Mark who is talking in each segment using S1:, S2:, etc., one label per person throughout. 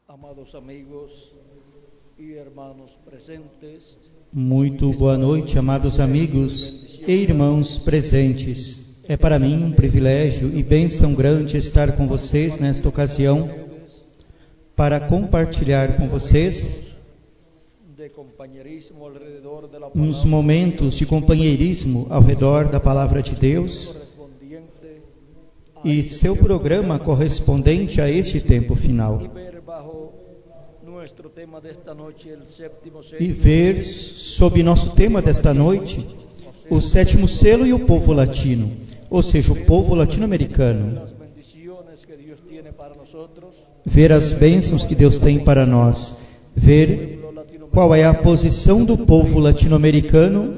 S1: Amados amigos e irmãos presentes.
S2: Muito boa noite, amados amigos e irmãos presentes. É para mim um privilégio e bênção grande estar com vocês nesta ocasião para compartilhar com vocês uns momentos de companheirismo ao redor da Palavra de Deus e seu programa correspondente a este tempo final. E ver sob nosso tema desta noite o sétimo selo e o povo latino, ou seja, o povo latino-americano. Ver as bênçãos que Deus tem para nós, ver qual é a posição do povo latino-americano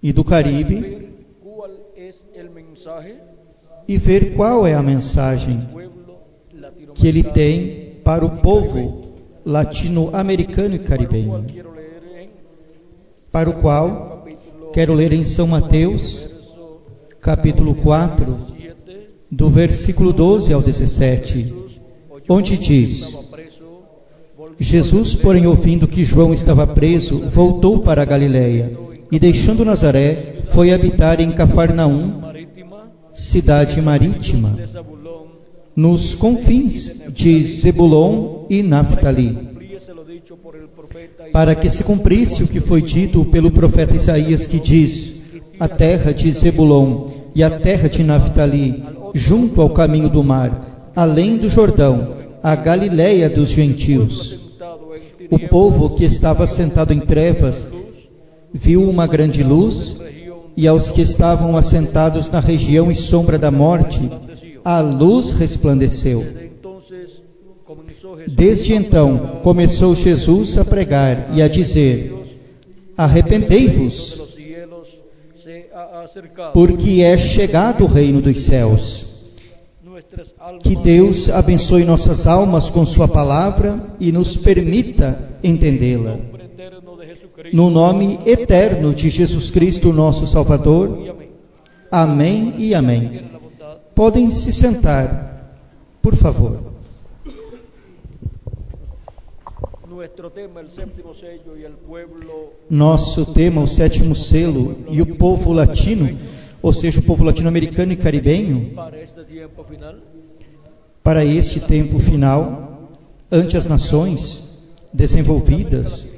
S2: e do Caribe e ver qual é a mensagem que ele tem para o povo latino-americano e caribenho, para o qual quero ler em São Mateus, capítulo 4, do versículo 12 ao 17, onde diz: Jesus, porém, ouvindo que João estava preso, voltou para a Galileia e, deixando Nazaré, foi habitar em Cafarnaum, cidade marítima, nos confins de Zebulon e Naftali, para que se cumprisse o que foi dito pelo profeta Isaías, que diz: a terra de Zebulon e a terra de Naftali, junto ao caminho do mar, além do Jordão, a Galileia dos gentios. O povo que estava sentado em trevas viu uma grande luz, e aos que estavam assentados na região e sombra da morte, a luz resplandeceu. Desde então começou Jesus a pregar e a dizer: arrependei-vos, porque é chegado o reino dos céus. Que Deus abençoe nossas almas com sua palavra e nos permita entendê-la. No nome eterno de Jesus Cristo, nosso Salvador. Amém e amém. Podem se sentar, por favor. Nosso tema, o sétimo selo e o povo latino, ou seja, o povo latino-americano e caribenho, para este tempo final, ante as nações desenvolvidas.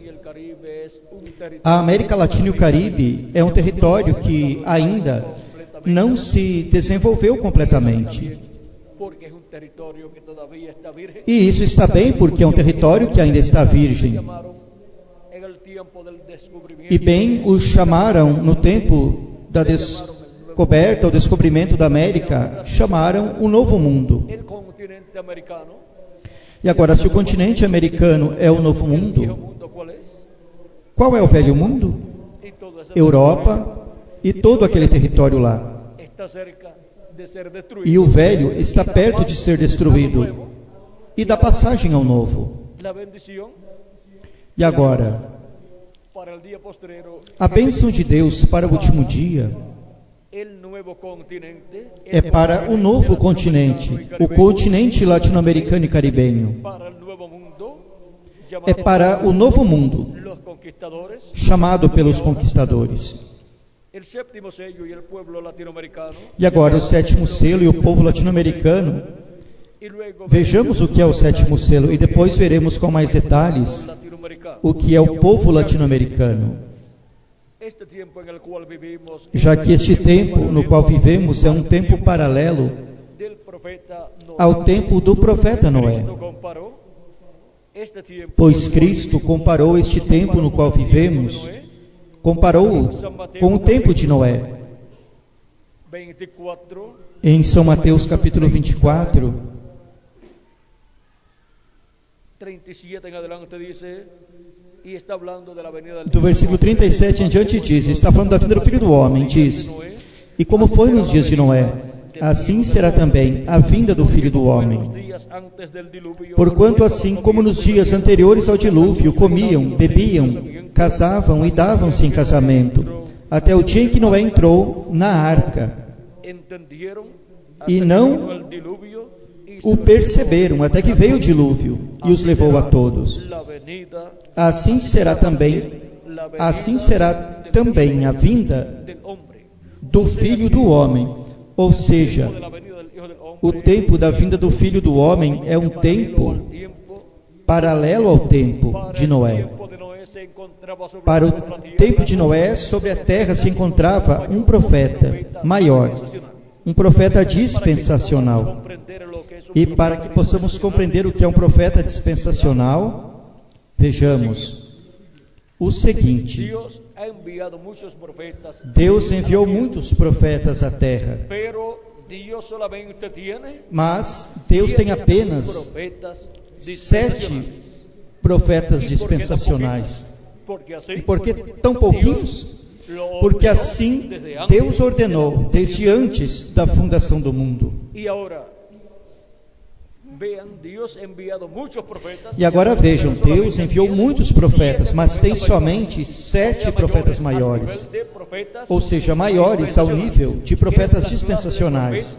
S2: A América Latina e o Caribe é um território que ainda não se desenvolveu completamente. E isso está bem, porque é um território que ainda está virgem. E bem o chamaram no tempo da descoberta, o descobrimento da América, chamaram o Novo Mundo. E agora, se o continente americano é o Novo Mundo, qual é o Velho Mundo? Europa e todo aquele território lá. E o velho está perto de ser destruído e da passagem ao novo. E agora, a bênção de Deus para o último dia é para o novo continente, o continente latino-americano e caribenho. É para o novo mundo, chamado pelos conquistadores. E agora o sétimo selo e o povo latino-americano. Vejamos o que é o sétimo selo e depois veremos com mais detalhes o que é o povo latino-americano. Já que este tempo no qual vivemos é um tempo paralelo ao tempo do profeta Noé. Pois Cristo comparou este tempo no qual vivemos, comparou-o com o tempo de Noé. Em São Mateus capítulo 24, do versículo 37 em diante diz, está falando da vinda do Filho do Homem, diz: e como foi nos dias de Noé, assim será também a vinda do Filho do Homem. Porquanto assim como nos dias anteriores ao dilúvio, comiam, bebiam, casavam e davam-se em casamento, até o dia em que Noé entrou na arca. E não o perceberam, até que veio o dilúvio e os levou a todos. Assim será também a vinda do Filho do Homem. Ou seja, o tempo da vinda do Filho do Homem é um tempo paralelo ao tempo de Noé. Para o tempo de Noé, sobre a terra se encontrava um profeta maior, um profeta dispensacional. E para que possamos compreender o que é um profeta dispensacional, vejamos o seguinte: Deus enviou muitos profetas à terra, mas Deus tem apenas 7 profetas dispensacionais. E por que tão pouquinhos? Porque assim Deus ordenou desde antes da fundação do mundo. E agora vejam, Deus enviou muitos profetas, mas tem somente 7 profetas maiores, ou seja, maiores ao nível de profetas dispensacionais,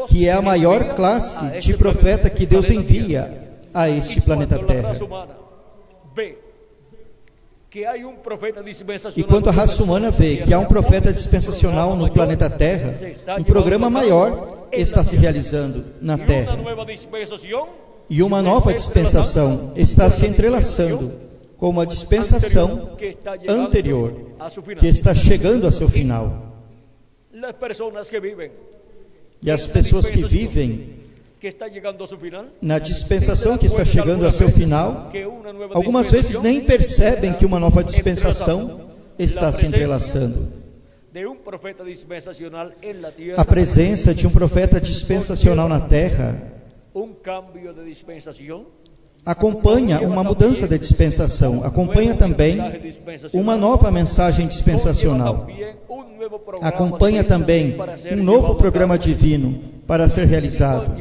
S2: que é a maior classe de profeta que Deus envia a este planeta Terra. E quando a raça humana vê que há um profeta dispensacional no planeta Terra, um programa maior está se realizando na Terra. E uma nova dispensação está se entrelaçando com uma dispensação anterior, que está chegando a seu final. E as pessoas que vivem na dispensação que está chegando a seu final, algumas vezes nem percebem que uma nova dispensação está se entrelaçando. A presença de um profeta dispensacional na terra acompanha uma mudança de dispensação, acompanha também uma nova mensagem dispensacional, acompanha também um novo programa divino para ser realizado,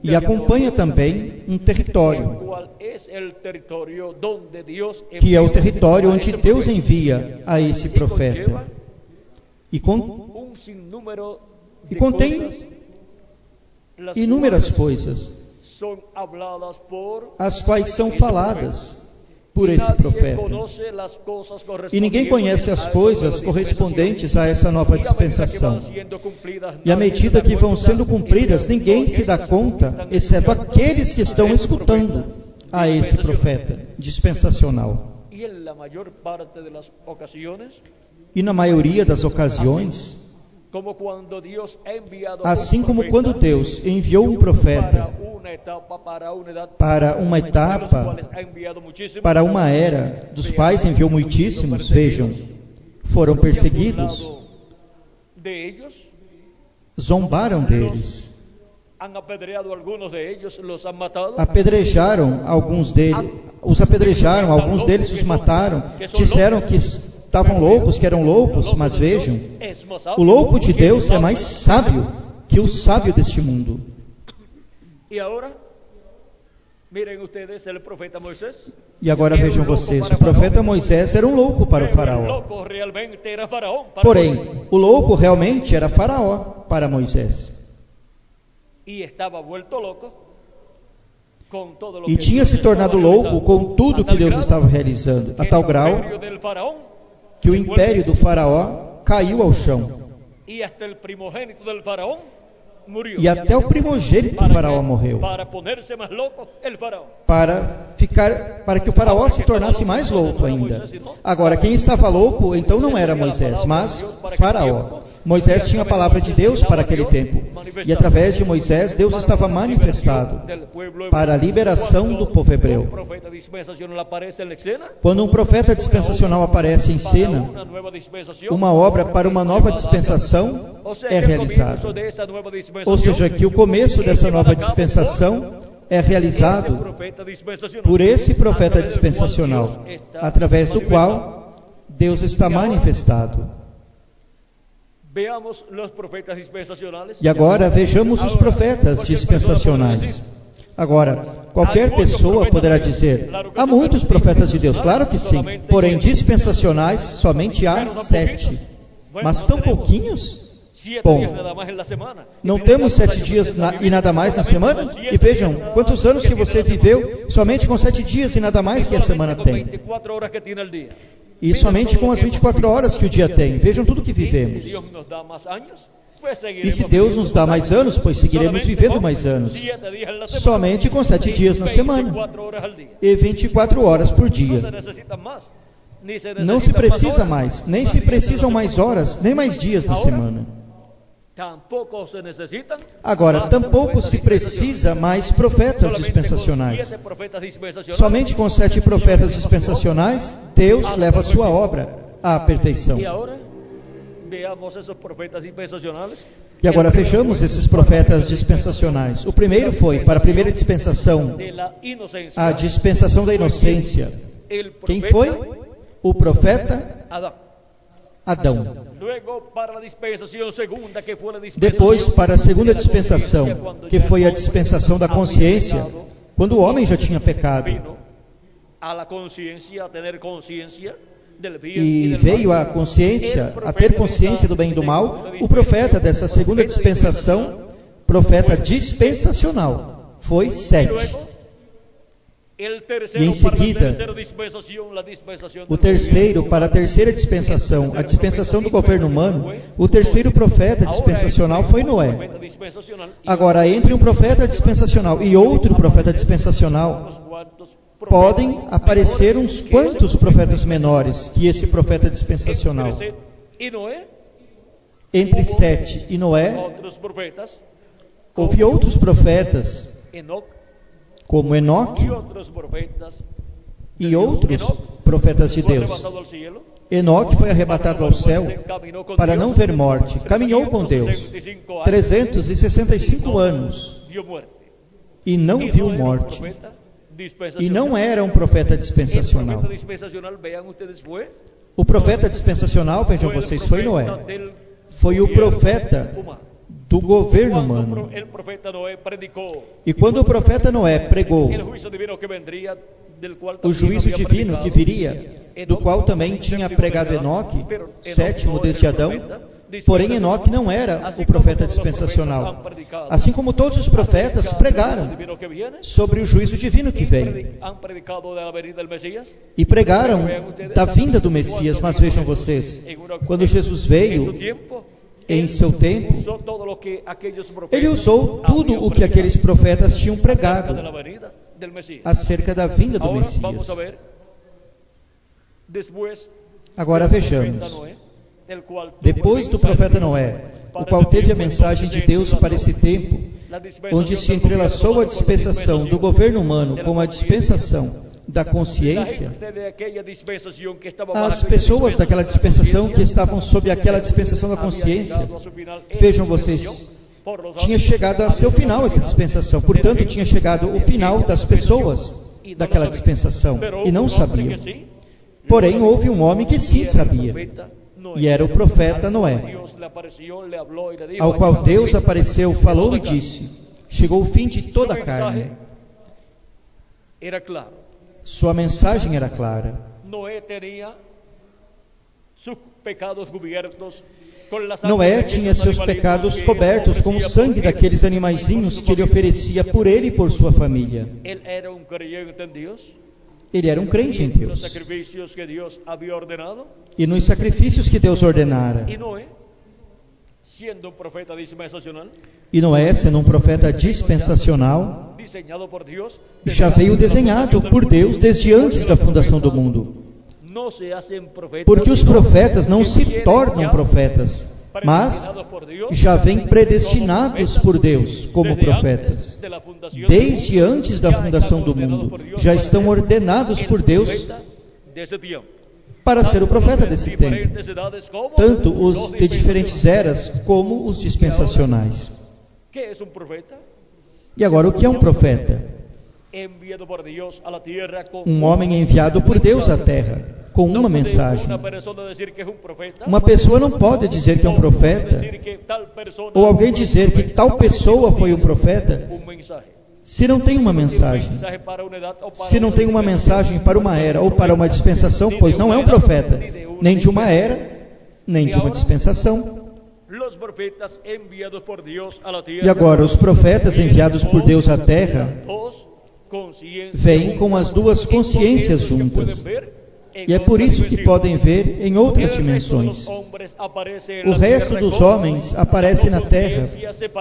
S2: e acompanha também um território, que é o território onde Deus envia a esse profeta, e contém inúmeras coisas, as quais são faladas por esse profeta. E ninguém conhece as coisas correspondentes a essa nova dispensação. E à medida que vão sendo cumpridas, ninguém se dá conta, exceto aqueles que estão escutando a esse profeta dispensacional. E na maioria das ocasiões, assim como quando Deus enviou um profeta para uma etapa, para uma era, dos quais enviou muitíssimos, vejam, foram perseguidos, zombaram deles, apedrejaram alguns deles, os os mataram, disseram que estavam loucos, que eram loucos, mas vejam, o louco de Deus é mais sábio que o sábio deste mundo. E agora vejam vocês, o profeta Moisés era um louco para o faraó. Porém, o louco realmente era faraó para Moisés. E tinha se tornado louco com tudo que Deus estava realizando, a tal grau que o império do faraó caiu ao chão. E até o primogênito do faraó morreu. Para que o faraó se tornasse mais louco ainda. Agora, quem estava louco, então não era Moisés, mas faraó. Moisés tinha a palavra de Deus para aquele tempo. E através de Moisés, Deus estava manifestado para a liberação do povo hebreu. Quando um profeta dispensacional aparece em cena, uma obra para uma nova dispensação é realizada. Ou seja, que o começo dessa nova dispensação é realizado por esse profeta dispensacional, através do qual Deus está manifestado. E agora vejamos os profetas dispensacionais. Agora, qualquer pessoa poderá dizer, há muitos profetas de Deus, claro que sim, porém dispensacionais somente há 7. Mas tão pouquinhos? Bom, não temos 7 dias e nada mais na semana? E vejam, quantos anos que você viveu somente com 7 dias e nada mais que a semana tem. E somente com as 24 horas que o dia tem. Vejam tudo que vivemos. E se Deus nos dá mais anos, pois seguiremos vivendo mais anos. Somente com 7 dias na semana. E 24 horas por dia. Não se precisa mais, nem se precisam mais horas, nem mais dias na semana. Agora, tampouco se precisa mais profetas dispensacionais. Somente com 7 profetas dispensacionais, Deus leva a sua obra à perfeição. E agora vejamos esses profetas dispensacionais. O primeiro foi para a primeira dispensação, a dispensação da inocência. Quem foi? O profeta Adão. Depois para a segunda dispensação, que foi a dispensação da consciência, quando o homem já tinha pecado. E veio a consciência, a ter consciência do bem e do mal, o profeta dessa segunda dispensação, profeta dispensacional, foi Sete. E em seguida, o terceiro para a terceira dispensação, a dispensação do governo humano, o terceiro profeta dispensacional foi Noé. Agora, entre um profeta dispensacional e outro profeta dispensacional, podem aparecer uns quantos profetas menores que esse profeta dispensacional. Entre Sete e Noé, houve outros profetas, como Enoque e outros profetas de Deus. Enoque foi arrebatado ao céu para não ver morte, caminhou com Deus 365 anos e não viu morte. E não era um profeta dispensacional. O profeta dispensacional, vejam vocês, foi Noé. Foi o profeta do governo humano. E quando o profeta Noé pregou o juízo divino que viria, do qual também tinha pregado Enoque, sétimo desde Adão, porém Enoque não era o profeta dispensacional. Assim como todos os profetas pregaram sobre o juízo divino que vem. E pregaram da vinda do Messias, mas vejam vocês, quando Jesus veio, em seu tempo, ele usou tudo o que aqueles profetas tinham pregado acerca da vinda do Messias. Agora vejamos. Depois do profeta Noé, o qual teve a mensagem de Deus para esse tempo, onde se entrelaçou a dispensação do governo humano com a dispensação da consciência, as pessoas daquela dispensação que estavam sob aquela dispensação da consciência, vejam vocês, tinha chegado a seu final essa dispensação, portanto tinha chegado o final das pessoas daquela dispensação, e não sabiam. Porém houve um homem que sim sabia, e era o profeta Noé, ao qual Deus apareceu, falou e disse: chegou o fim de toda a carne. Sua mensagem era clara. Noé tinha seus pecados cobertos com o sangue daqueles animaizinhos que ele oferecia por ele e por sua família. Ele era um crente em Deus. E nos sacrifícios que Deus ordenara. E Noé, sendo um profeta dispensacional, já veio desenhado por Deus desde antes da fundação do mundo. Porque os profetas não se tornam profetas, mas já vêm predestinados por Deus como profetas. Desde antes da fundação do mundo, já estão ordenados por Deus para ser o profeta desse tempo, tanto os de diferentes eras como os dispensacionais. E agora, o que é um profeta? Um homem enviado por Deus à terra com uma mensagem. Uma pessoa não pode dizer que é um profeta, ou alguém dizer que tal pessoa foi um profeta, se não tem uma mensagem. Se não tem uma mensagem para uma era ou para uma dispensação, pois não é um profeta, nem de uma era, nem de uma dispensação. E agora, os profetas enviados por Deus à terra vêm com as duas consciências juntas. E é por isso que podem ver em outras dimensões. O resto dos homens aparece na terra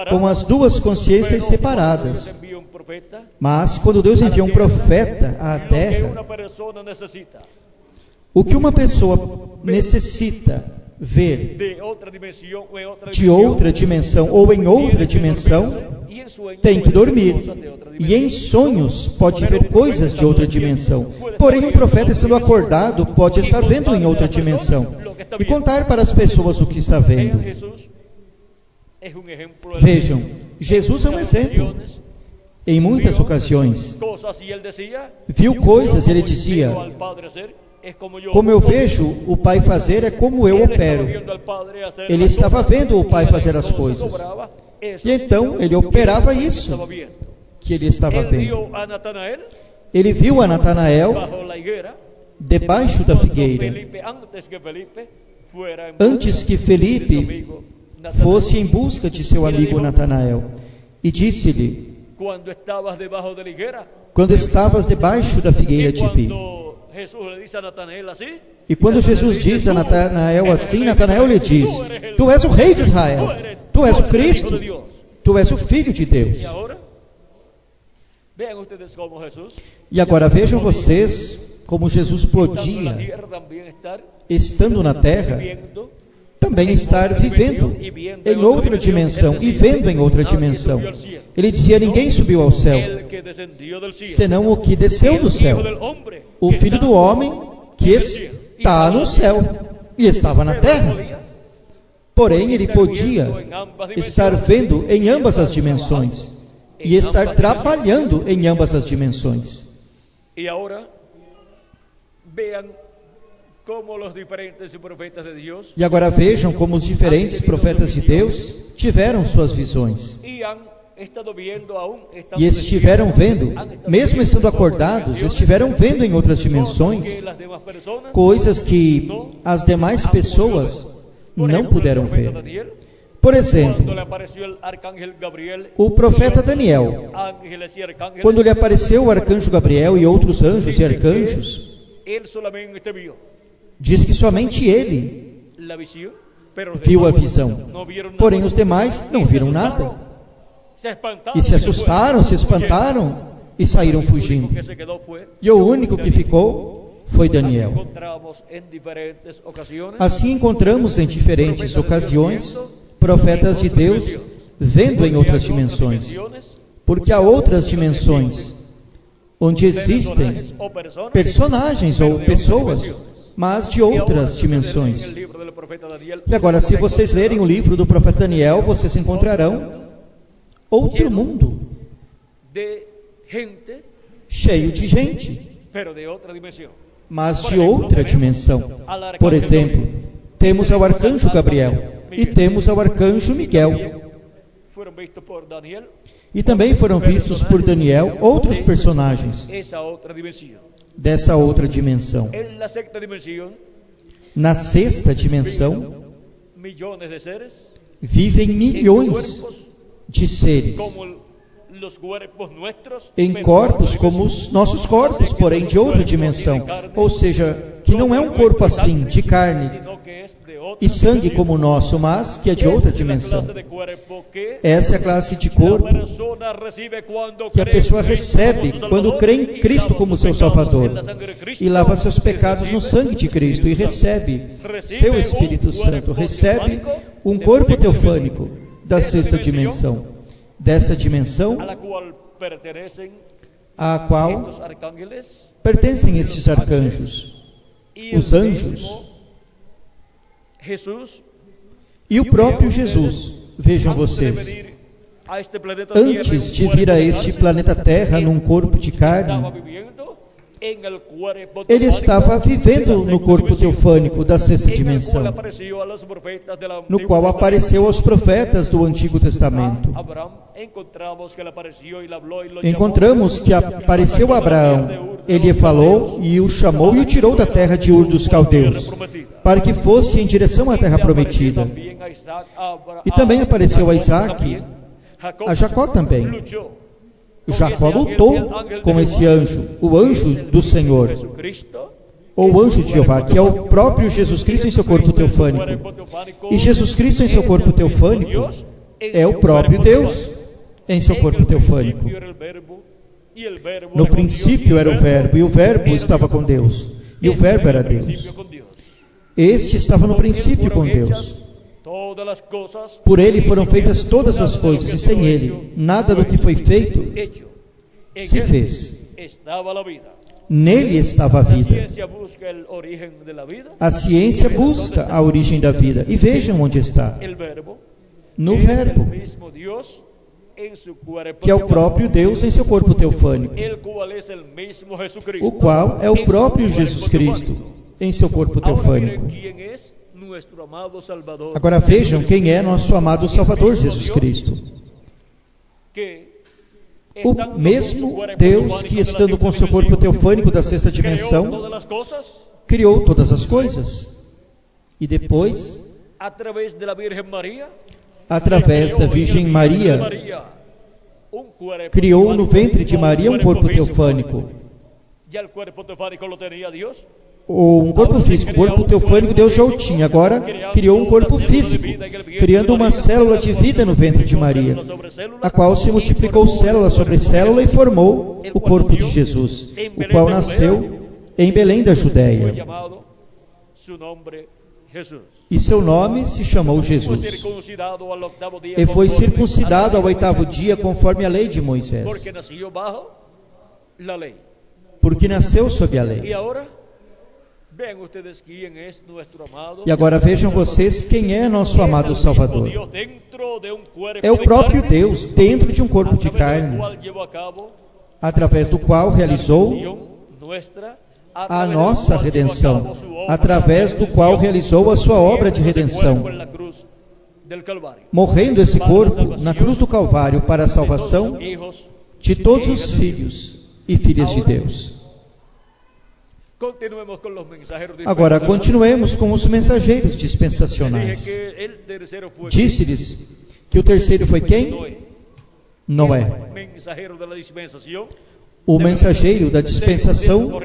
S2: com as duas consciências separadas. Mas, quando Deus envia um profeta à terra, o que uma pessoa necessita ver de outra dimensão ou em outra dimensão, tem que dormir. E em sonhos pode ver coisas de outra dimensão. Porém, um profeta estando acordado pode estar vendo em outra dimensão e contar para as pessoas o que está vendo. Vejam, Jesus é um exemplo. Em muitas ocasiões, viu coisas e ele dizia: como eu vejo o Pai fazer, é como eu opero. Ele estava vendo o Pai fazer as coisas. E então ele operava isso que ele estava vendo. Ele viu a Natanael debaixo da figueira, antes que Felipe fosse em busca de seu amigo Natanael, e disse-lhe: quando estavas debaixo da figueira te vi. E quando Jesus diz a Natanael assim, Natanael lhe diz: tu és o rei de Israel, tu és o Cristo, tu és o Filho de Deus. E agora vejam vocês como Jesus podia, estando na terra, também estar vivendo em outra dimensão e vendo em outra dimensão. Ele dizia: ninguém subiu ao céu, senão o que desceu do céu, o Filho do Homem que está no céu e estava na terra. Porém, ele podia estar vendo em ambas as dimensões e estar trabalhando em ambas as dimensões.
S3: E agora, vejam como os diferentes profetas de Deus.
S2: E agora vejam como os diferentes profetas de Deus tiveram suas visões. E estiveram vendo, mesmo estando acordados, estiveram vendo em outras dimensões coisas que as demais pessoas não puderam ver. Por exemplo, o profeta Daniel, quando lhe apareceu o arcanjo Gabriel e outros anjos e arcanjos, diz que somente ele viu a visão, porém os demais não viram nada. E se assustaram, se espantaram e saíram fugindo. E o único que ficou foi Daniel. Assim encontramos em diferentes ocasiões profetas de Deus vendo em outras dimensões, porque há outras dimensões onde existem personagens ou pessoas, mas de outras dimensões. E agora, se vocês lerem o livro do profeta Daniel, vocês encontrarão outro mundo cheio de gente, mas de outra dimensão. Por exemplo, temos ao arcanjo Gabriel e temos ao arcanjo Miguel. E também foram vistos por Daniel outros personagens dessa outra dimensão. Na sexta dimensão, vivem milhões de seres em corpos como os nossos corpos, porém de outra dimensão. Ou seja, que não é um corpo assim, de carne e sangue como o nosso, mas que é de outra dimensão. Essa é a classe de corpo que a pessoa recebe quando crê em Cristo como seu Salvador e lava seus pecados no sangue de Cristo e recebe seu Espírito Santo, recebe um corpo teofânico da sexta dimensão. Dessa dimensão à qual pertencem estes arcanjos, os anjos e o próprio Jesus. Vejam vocês, antes de vir a este planeta Terra num corpo de carne, ele estava vivendo no corpo teofânico da sexta dimensão, no qual apareceu aos profetas do Antigo Testamento. Encontramos que apareceu a Abraão, ele falou e o chamou e o tirou da terra de Ur dos Caldeus, para que fosse em direção à terra prometida. E também apareceu a Isaac, a Jacó também. Jacó lutou com esse anjo, o anjo do Senhor, ou o anjo de Jeová, que é o próprio Jesus Cristo em seu corpo teofânico. E Jesus Cristo em seu corpo teofânico é o próprio Deus em seu corpo teofânico. No princípio era o Verbo, e o Verbo estava com Deus, e o Verbo era Deus. Este estava no princípio com Deus. Por ele foram feitas todas as coisas, e sem ele, nada do que foi feito se fez. Nele estava a vida. A ciência busca a origem da vida. E vejam onde está. No Verbo, que é o próprio Deus em seu corpo teofânico, o qual é o próprio Jesus Cristo em seu corpo teofânico. Agora vejam quem é nosso amado Salvador Jesus Cristo. O mesmo Deus que, estando com seu corpo teofânico da sexta dimensão, criou todas as coisas. E depois, através da Virgem Maria, criou no ventre de Maria um corpo teofânico. Ou um corpo físico, o corpo teofânico Deus já o tinha, agora criou um corpo físico, criando uma célula de vida no ventre de Maria, a qual se multiplicou célula sobre célula e formou o corpo de Jesus, o qual nasceu em Belém da Judéia. E seu nome se chamou Jesus. E foi circuncidado ao 8º dia, conforme a lei de Moisés, porque nasceu sob a lei. E agora vejam vocês quem é nosso amado Salvador. É o próprio Deus dentro de um corpo de carne, através do qual realizou a nossa redenção, através do qual realizou a sua obra de redenção, morrendo esse corpo na cruz do Calvário para a salvação de todos os filhos e filhas de Deus. Agora, continuemos com os mensageiros dispensacionais. Disse-lhes que o terceiro foi quem? Noé. O mensageiro da dispensação,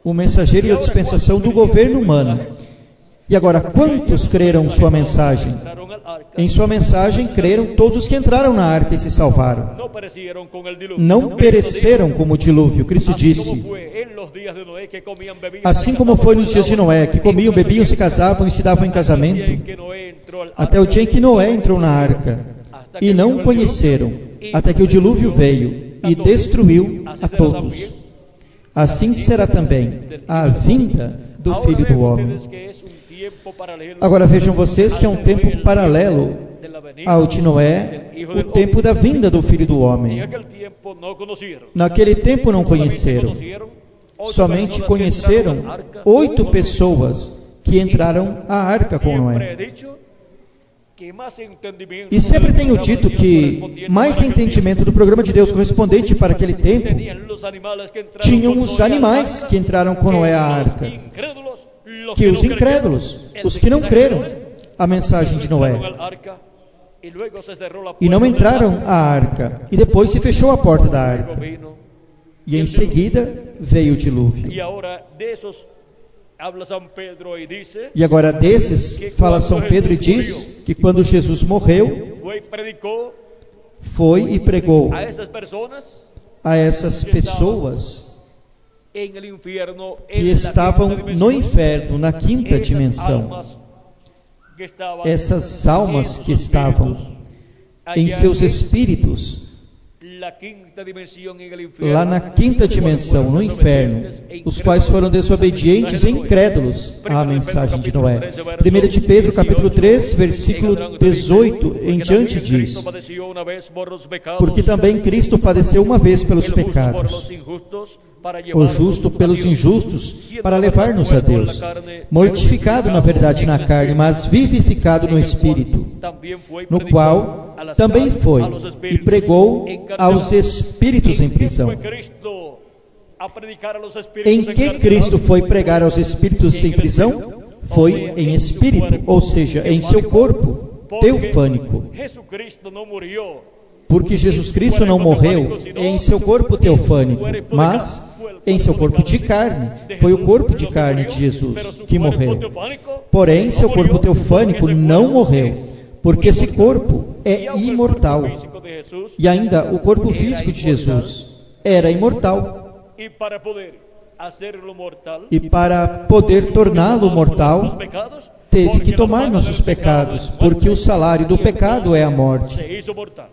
S2: o mensageiro da dispensação do governo humano. E agora, quantos creram sua mensagem? Em sua mensagem creram todos os que entraram na arca e se salvaram. Não pereceram como o dilúvio. Cristo disse: assim como foi nos dias de Noé, que comiam, bebiam, se casavam e se davam em casamento, até o dia em que Noé entrou na arca, e não o conheceram, até que o dilúvio veio e destruiu a todos. Assim será também a vinda do Filho do Homem. Agora vejam vocês que é um tempo paralelo ao de Noé, o tempo da vinda do Filho do Homem. Naquele tempo não conheceram, somente conheceram 8 pessoas que entraram à arca com Noé. E sempre tenho dito que mais entendimento do programa de Deus correspondente para aquele tempo tinham os animais que entraram com Noé à arca, que os incrédulos, os que não creram a mensagem de Noé, e não entraram à arca, e depois se fechou a porta da arca, e em seguida veio o dilúvio. E agora desses fala São Pedro e diz que quando Jesus morreu, foi e pregou a essas pessoas que estavam no inferno, na quinta dimensão. Essas almas que estavam em seus espíritos, lá na quinta dimensão, no inferno, os quais foram desobedientes e incrédulos à mensagem de Noé. 1 de Pedro, capítulo 3, versículo 18 em diante diz: porque também Cristo padeceu uma vez pelos pecados, o justo pelos injustos, para levar-nos a Deus, mortificado na verdade na carne, mas vivificado no Espírito, no qual também foi e pregou aos espíritos em prisão.
S3: a predicar a los espíritus
S2: Em que
S3: encarcelados.
S2: Cristo foi pregar aos espíritos em prisão? Foi em espírito, ou seja, em seu corpo teofânico.
S3: Jesucristo não morreu
S2: Porque Jesus Cristo não morreu em seu corpo teofânico, mas em seu corpo de carne. Foi o corpo de carne de Jesus que morreu. Porém, seu corpo teofânico não morreu, porque esse corpo é imortal. E ainda o corpo físico de Jesus era imortal.
S3: E para poder hacerlo mortal,
S2: E para poder torná-lo mortal, teve que tomar nossos pecados, porque o salário do pecado é a morte.
S3: se hizo mortal.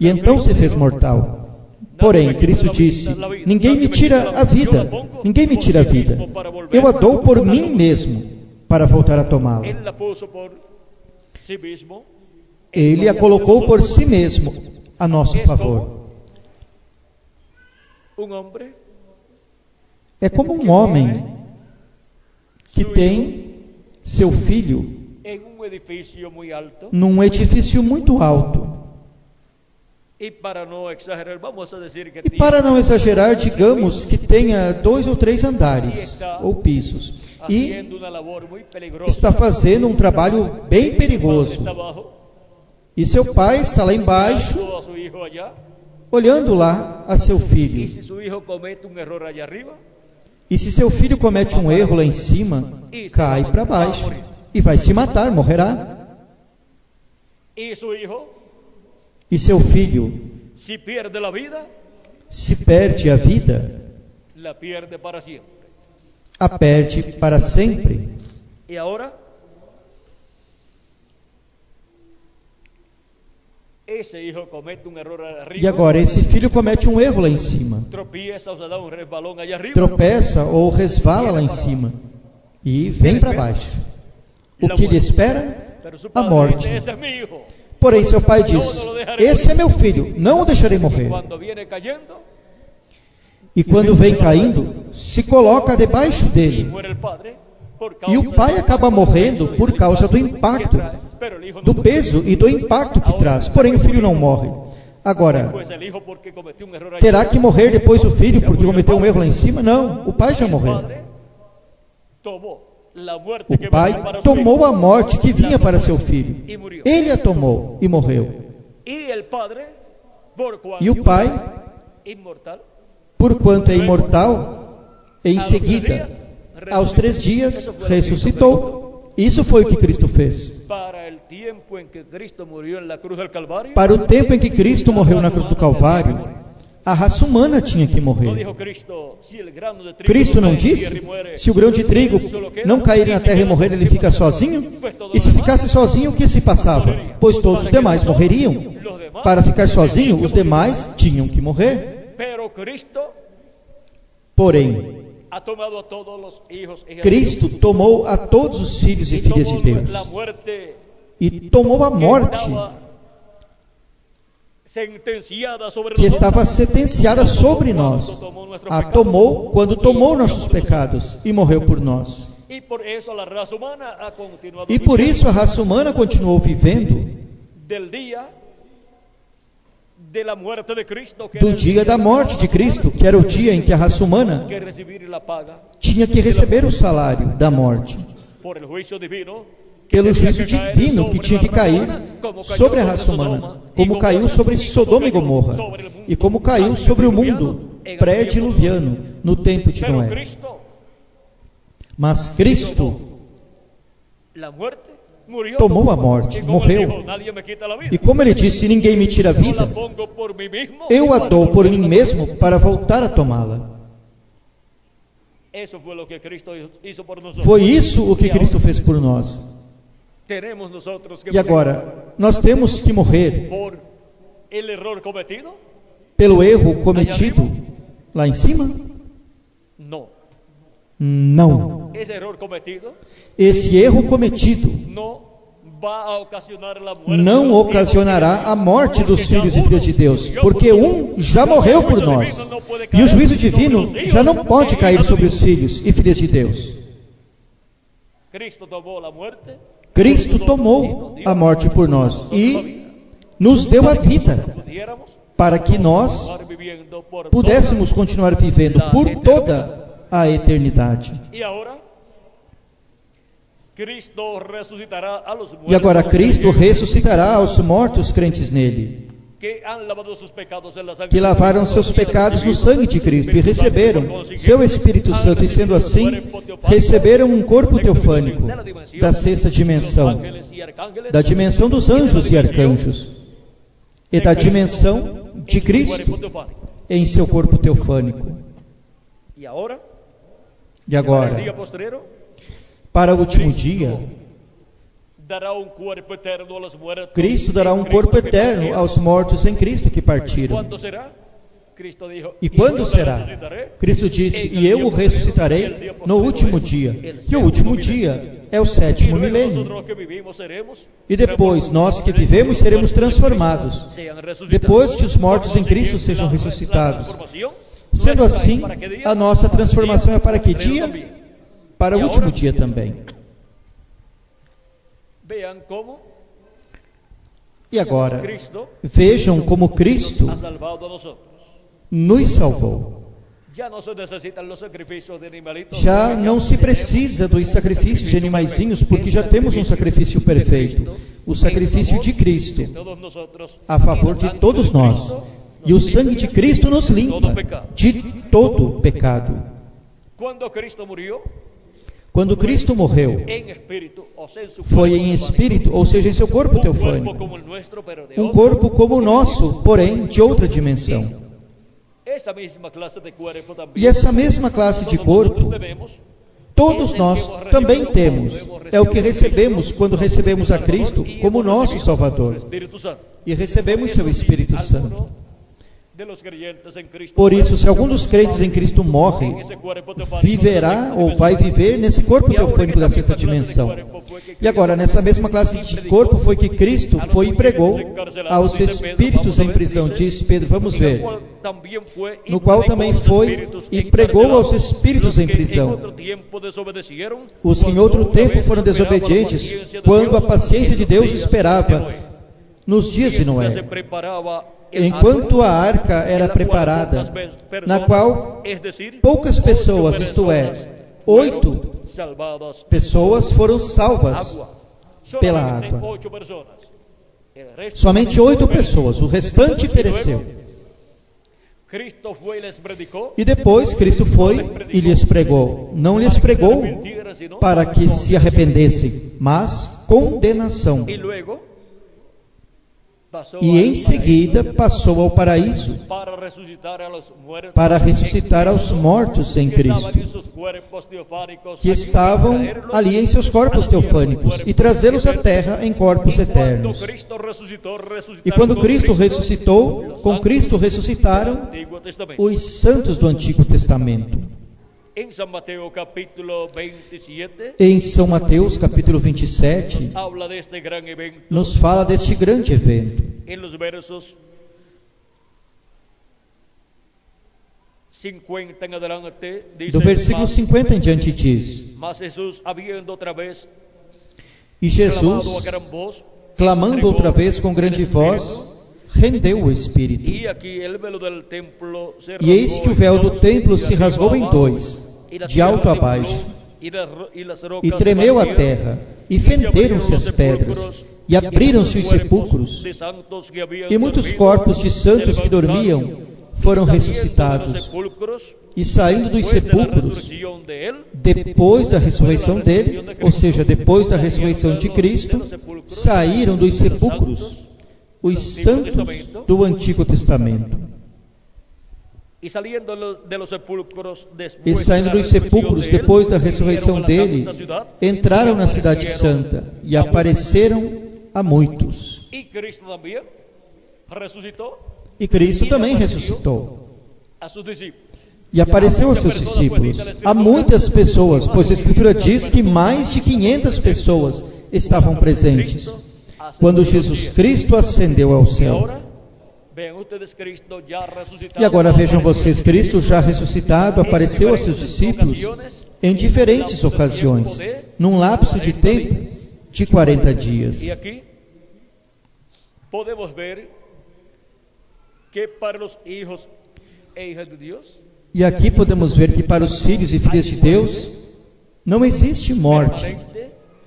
S2: E então se fez mortal. Porém, Cristo disse: ninguém me tira a vida, ninguém me tira a vida. Eu a dou por mim mesmo, para voltar a tomá-la.
S3: Él la puso por sí mismo.
S2: Ele a colocou por si mesmo, a nosso favor.
S3: Un hombre
S2: É como um homem que tem seu filho
S3: en un edificio muy alto,
S2: num edifício muito alto.
S3: y para no exagerar, vamos a decir que
S2: E para não exagerar, digamos que tenha 2 ou 3 andares ou pisos. E
S3: haciendo una labor muy peligrosa.
S2: está fazendo um trabalho bem perigoso.
S3: Está abajo,
S2: E seu pai está lá embaixo,
S3: mirando a su hijo allá,
S2: olhando lá a seu
S3: y
S2: filho.
S3: si su hijo comete un error allá arriba,
S2: E se seu filho comete um erro lá em cima, cai para baixo e vai se matar, morrerá.
S3: y su hijo,
S2: E seu filho,
S3: si pierde la vida,
S2: se perde a vida,
S3: la pierde para siempre.
S2: a perde para sempre.
S3: Y ahora, ese hijo comete un error allá arriba,
S2: E agora esse filho comete um erro lá em cima,
S3: tropieza o se da un resbalón allá arriba,
S2: tropeça ou resvala lá em cima e vem para baixo. O que lhe espera?
S3: pero su
S2: A
S3: padre
S2: morte.
S3: dice, ese es mi hijo.
S2: Porém, seu pai diz: esse é meu filho, não o deixarei morrer.
S3: Cuando viene cayendo,
S2: E quando vem caindo, se coloca debaixo
S3: y
S2: dele.
S3: muere el padre, por
S2: E o pai acaba morrendo por causa do impacto,
S3: pero el hijo no
S2: do
S3: muere.
S2: peso e do impacto que traz. Porém, o filho não morre. Agora,
S3: Pues el hijo porque cometió un error allá
S2: terá
S3: arriba,
S2: que morrer depois o filho porque cometeu um erro lá em cima? Não, o pai já
S3: el
S2: morreu.
S3: padre tomó la muerte que
S2: O pai
S3: venía para su
S2: tomou
S3: hijo,
S2: a morte que vinha para seu filho.
S3: y murió.
S2: Ele a tomou e morreu.
S3: Y el padre, por cuanto
S2: E o pai,
S3: es inmortal,
S2: porquanto é imortal, em seguida, aos 3 dias, ressuscitou. Isso foi o que Cristo fez.
S3: para el tiempo en que Cristo murió en la cruz del Calvario,
S2: Para o tempo em que Cristo morreu na cruz do Calvário, a raça humana tinha que
S3: no
S2: morrer.
S3: dijo Cristo, si el grano de trigo
S2: Cristo
S3: no
S2: não
S3: cae en tierra
S2: disse,
S3: y muere,
S2: se o grão de trigo não cair na terra e morrer, ele fica sozinho? E se ficasse sozinho, o que se passava? Pois todos os demais morreriam.
S3: los demás,
S2: Para ficar sozinho, os demais tinham que morrer.
S3: pero Cristo
S2: Porém,
S3: ha tomado a todos los hijos y
S2: Cristo tomou a todos os filhos e
S3: y
S2: filhas de
S3: tomó
S2: Deus
S3: la muerte
S2: e tomou a
S3: que
S2: morte
S3: estaba sentenciada sobre
S2: que
S3: nosotros.
S2: estava sentenciada sobre nós. A tomou quando tomou nossos pecados e morreu por nós.
S3: Y por eso la raza humana ha continuado
S2: E por
S3: viviendo
S2: isso a raça humana continuou vivendo
S3: del día de la muerte de Cristo, que
S2: do
S3: era el
S2: dia da
S3: de la
S2: morte de
S3: raza
S2: Cristo, que era o dia em que a raça humana
S3: humana, que recibir la paga
S2: tinha que receber o salário da morte,
S3: por el juicio divino, que
S2: pelo
S3: tenía
S2: juízo
S3: que caer
S2: divino
S3: sobre
S2: que tinha
S3: la
S2: que
S3: raza
S2: cair
S3: humana, como cayó
S2: sobre a
S3: sobre
S2: raça
S3: Sodoma
S2: humana,
S3: y
S2: como caiu sobre Sodoma e Gomorra,
S3: sobre el mundo
S2: e como caiu sobre o mundo
S3: antediluviano en el
S2: pré-diluviano no tempo de
S3: Pero
S2: Noé.
S3: Cristo,
S2: Mas Cristo
S3: la muerte, murió.
S2: tomou a morte,
S3: Y como él
S2: morreu.
S3: dijo, nadie me quita la vida.
S2: E como ele disse, ninguém me tira a
S3: Yo la
S2: vida,
S3: pongo por mí mismo.
S2: eu a
S3: para
S2: dou por
S3: volverla
S2: mim
S3: a
S2: mesmo
S3: tomar.
S2: para voltar a tomá-la.
S3: Eso fue lo que Cristo hizo por nosotros.
S2: Foi isso o que
S3: Y ahora
S2: Cristo fez por nós.
S3: tenemos nosotros que
S2: E agora, nós temos que morrer
S3: por el error cometido.
S2: pelo erro cometido lá em cima?
S3: No,
S2: Não.
S3: ese error cometido
S2: Esse erro cometido
S3: no va a ocasionar la muerte
S2: não
S3: de los
S2: ocasionará
S3: hijos
S2: a
S3: y de
S2: morte
S3: Dios,
S2: dos
S3: porque
S2: filhos e
S3: ya
S2: filhas de
S3: uno
S2: Deus,
S3: murió
S2: porque
S3: por
S2: um
S3: nosotros.
S2: já morreu por
S3: O juízo
S2: nós.
S3: divino no puede
S2: E o
S3: caer
S2: juízo
S3: sobre
S2: divino
S3: los hijos
S2: já não pode
S3: e
S2: cair
S3: hijas de
S2: sobre os
S3: Dios.
S2: filhos e filhas de Deus.
S3: Cristo tomó la muerte
S2: Cristo
S3: por nosotros y
S2: tomou
S3: nos dio
S2: a morte por nós
S3: a nosotros la
S2: e
S3: vida,
S2: nos deu a
S3: para que
S2: vida
S3: nosotros pudiéramos
S2: para que nós
S3: continuar viviendo
S2: pudéssemos continuar vivendo por toda a eternidade. E agora Cristo ressuscitará aos mortos crentes nele, que lavaram seus pecados no sangue de Cristo e receberam seu Espírito Santo, e sendo assim, receberam um corpo teofânico da sexta dimensão, da dimensão dos anjos e arcanjos, e da dimensão de Cristo em seu corpo teofânico. E agora, para o último dia, Cristo dará um corpo eterno aos mortos em Cristo que partiram. E quando será? Cristo disse: e eu o ressuscitarei no último dia. E o último dia é o sétimo milênio. E depois, nós que vivemos seremos transformados, depois que os mortos em Cristo sejam ressuscitados. Sendo assim, a nossa transformação é para que dia? Para o último dia também. E agora, vejam como Cristo nos salvou. Já não se precisa dos sacrifícios de animaizinhos, porque já temos um sacrifício perfeito, o sacrifício de Cristo, a favor de todos nós. E o sangue de Cristo nos limpa de todo pecado. Quando Cristo morreu, foi em espírito, ou seja, em seu corpo teofânico, um corpo como o nosso, porém de outra dimensão. E essa mesma classe de corpo, todos nós também temos. É o que recebemos quando recebemos a Cristo como nosso Salvador, e recebemos seu Espírito Santo. Por isso, se algum dos crentes em Cristo morre, viverá ou vai viver nesse corpo teofânico da sexta dimensão. E agora, nessa mesma classe de corpo foi que Cristo foi e pregou aos espíritos em prisão, diz Pedro, vamos ver, no qual também foi e pregou aos espíritos em prisão, os que em outro tempo foram desobedientes, quando a paciência de Deus esperava nos dias de Noé, enquanto a arca era preparada, na qual poucas pessoas, isto é, 8 pessoas foram salvas pela água. Somente 8 pessoas, o restante pereceu. E depois Cristo foi e lhes pregou. Não lhes pregou para que se arrependessem, mas condenação. E em seguida passou ao paraíso para ressuscitar aos mortos em Cristo, que estavam ali em seus corpos teofânicos, e trazê-los à terra em corpos eternos. E quando Cristo ressuscitou, com Cristo ressuscitaram os santos do Antigo Testamento. Em São Mateus capítulo 27, nos fala deste grande evento. Do versículo 50 em diante diz: e Jesus, clamando outra vez com grande voz, rendeu o Espírito. E eis que o véu do templo se rasgou em dois, de alto a baixo, e tremeu a terra, e fenderam-se as pedras, e abriram-se os sepulcros, e muitos corpos de santos que dormiam foram ressuscitados, e saindo dos sepulcros, depois da ressurreição dele, ou seja, depois da ressurreição de Cristo, saíram dos sepulcros os santos do Antigo Testamento. E saindo dos sepulcros depois da ressurreição dele, entraram na cidade santa e apareceram a muitos. E Cristo também ressuscitou e apareceu aos seus discípulos, a muitas pessoas, pois a Escritura diz que mais de 500 pessoas estavam presentes quando Jesus Cristo ascendeu ao céu. E agora vejam vocês, Cristo já ressuscitado apareceu aos seus discípulos em diferentes ocasiões, num lapso de tempo de 40 dias. E aqui podemos ver que para os filhos
S3: e hijas de Dios
S2: E aqui podemos ver que para os filhos e filhas de Deus não existe morte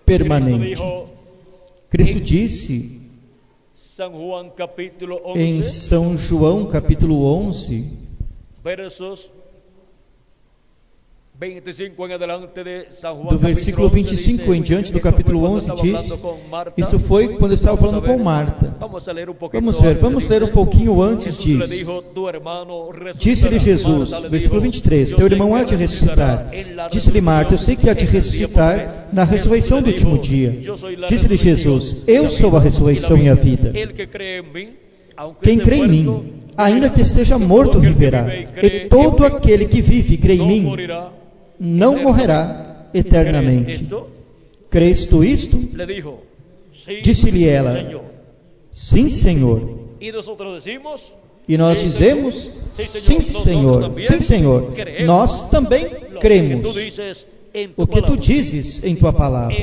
S2: permanente. Cristo disse
S3: San Juan capítulo
S2: em
S3: 11,
S2: São João capítulo 11,
S3: versos 25 en adelante de San Juan,
S2: do versículo 25 em diante do capítulo 11, diz: isso foi quando eu estava falando com Marta. Vamos ver, vamos ler um pouquinho antes disso. Disse-lhe Jesus, versículo 23, teu irmão há de ressuscitar. Disse-lhe Marta, eu sei que há de ressuscitar na ressurreição do último dia. Disse-lhe Jesus, eu sou a ressurreição e a vida. Quem crê em mim, ainda que esteja morto, viverá. E todo aquele que vive e crê em mim, não morrerá eternamente. Crês tu isto? Disse-lhe ela, sim, Senhor. E nós dizemos, sim, Senhor, sim, Senhor. Nós também cremos o que tu dizes em tua palavra.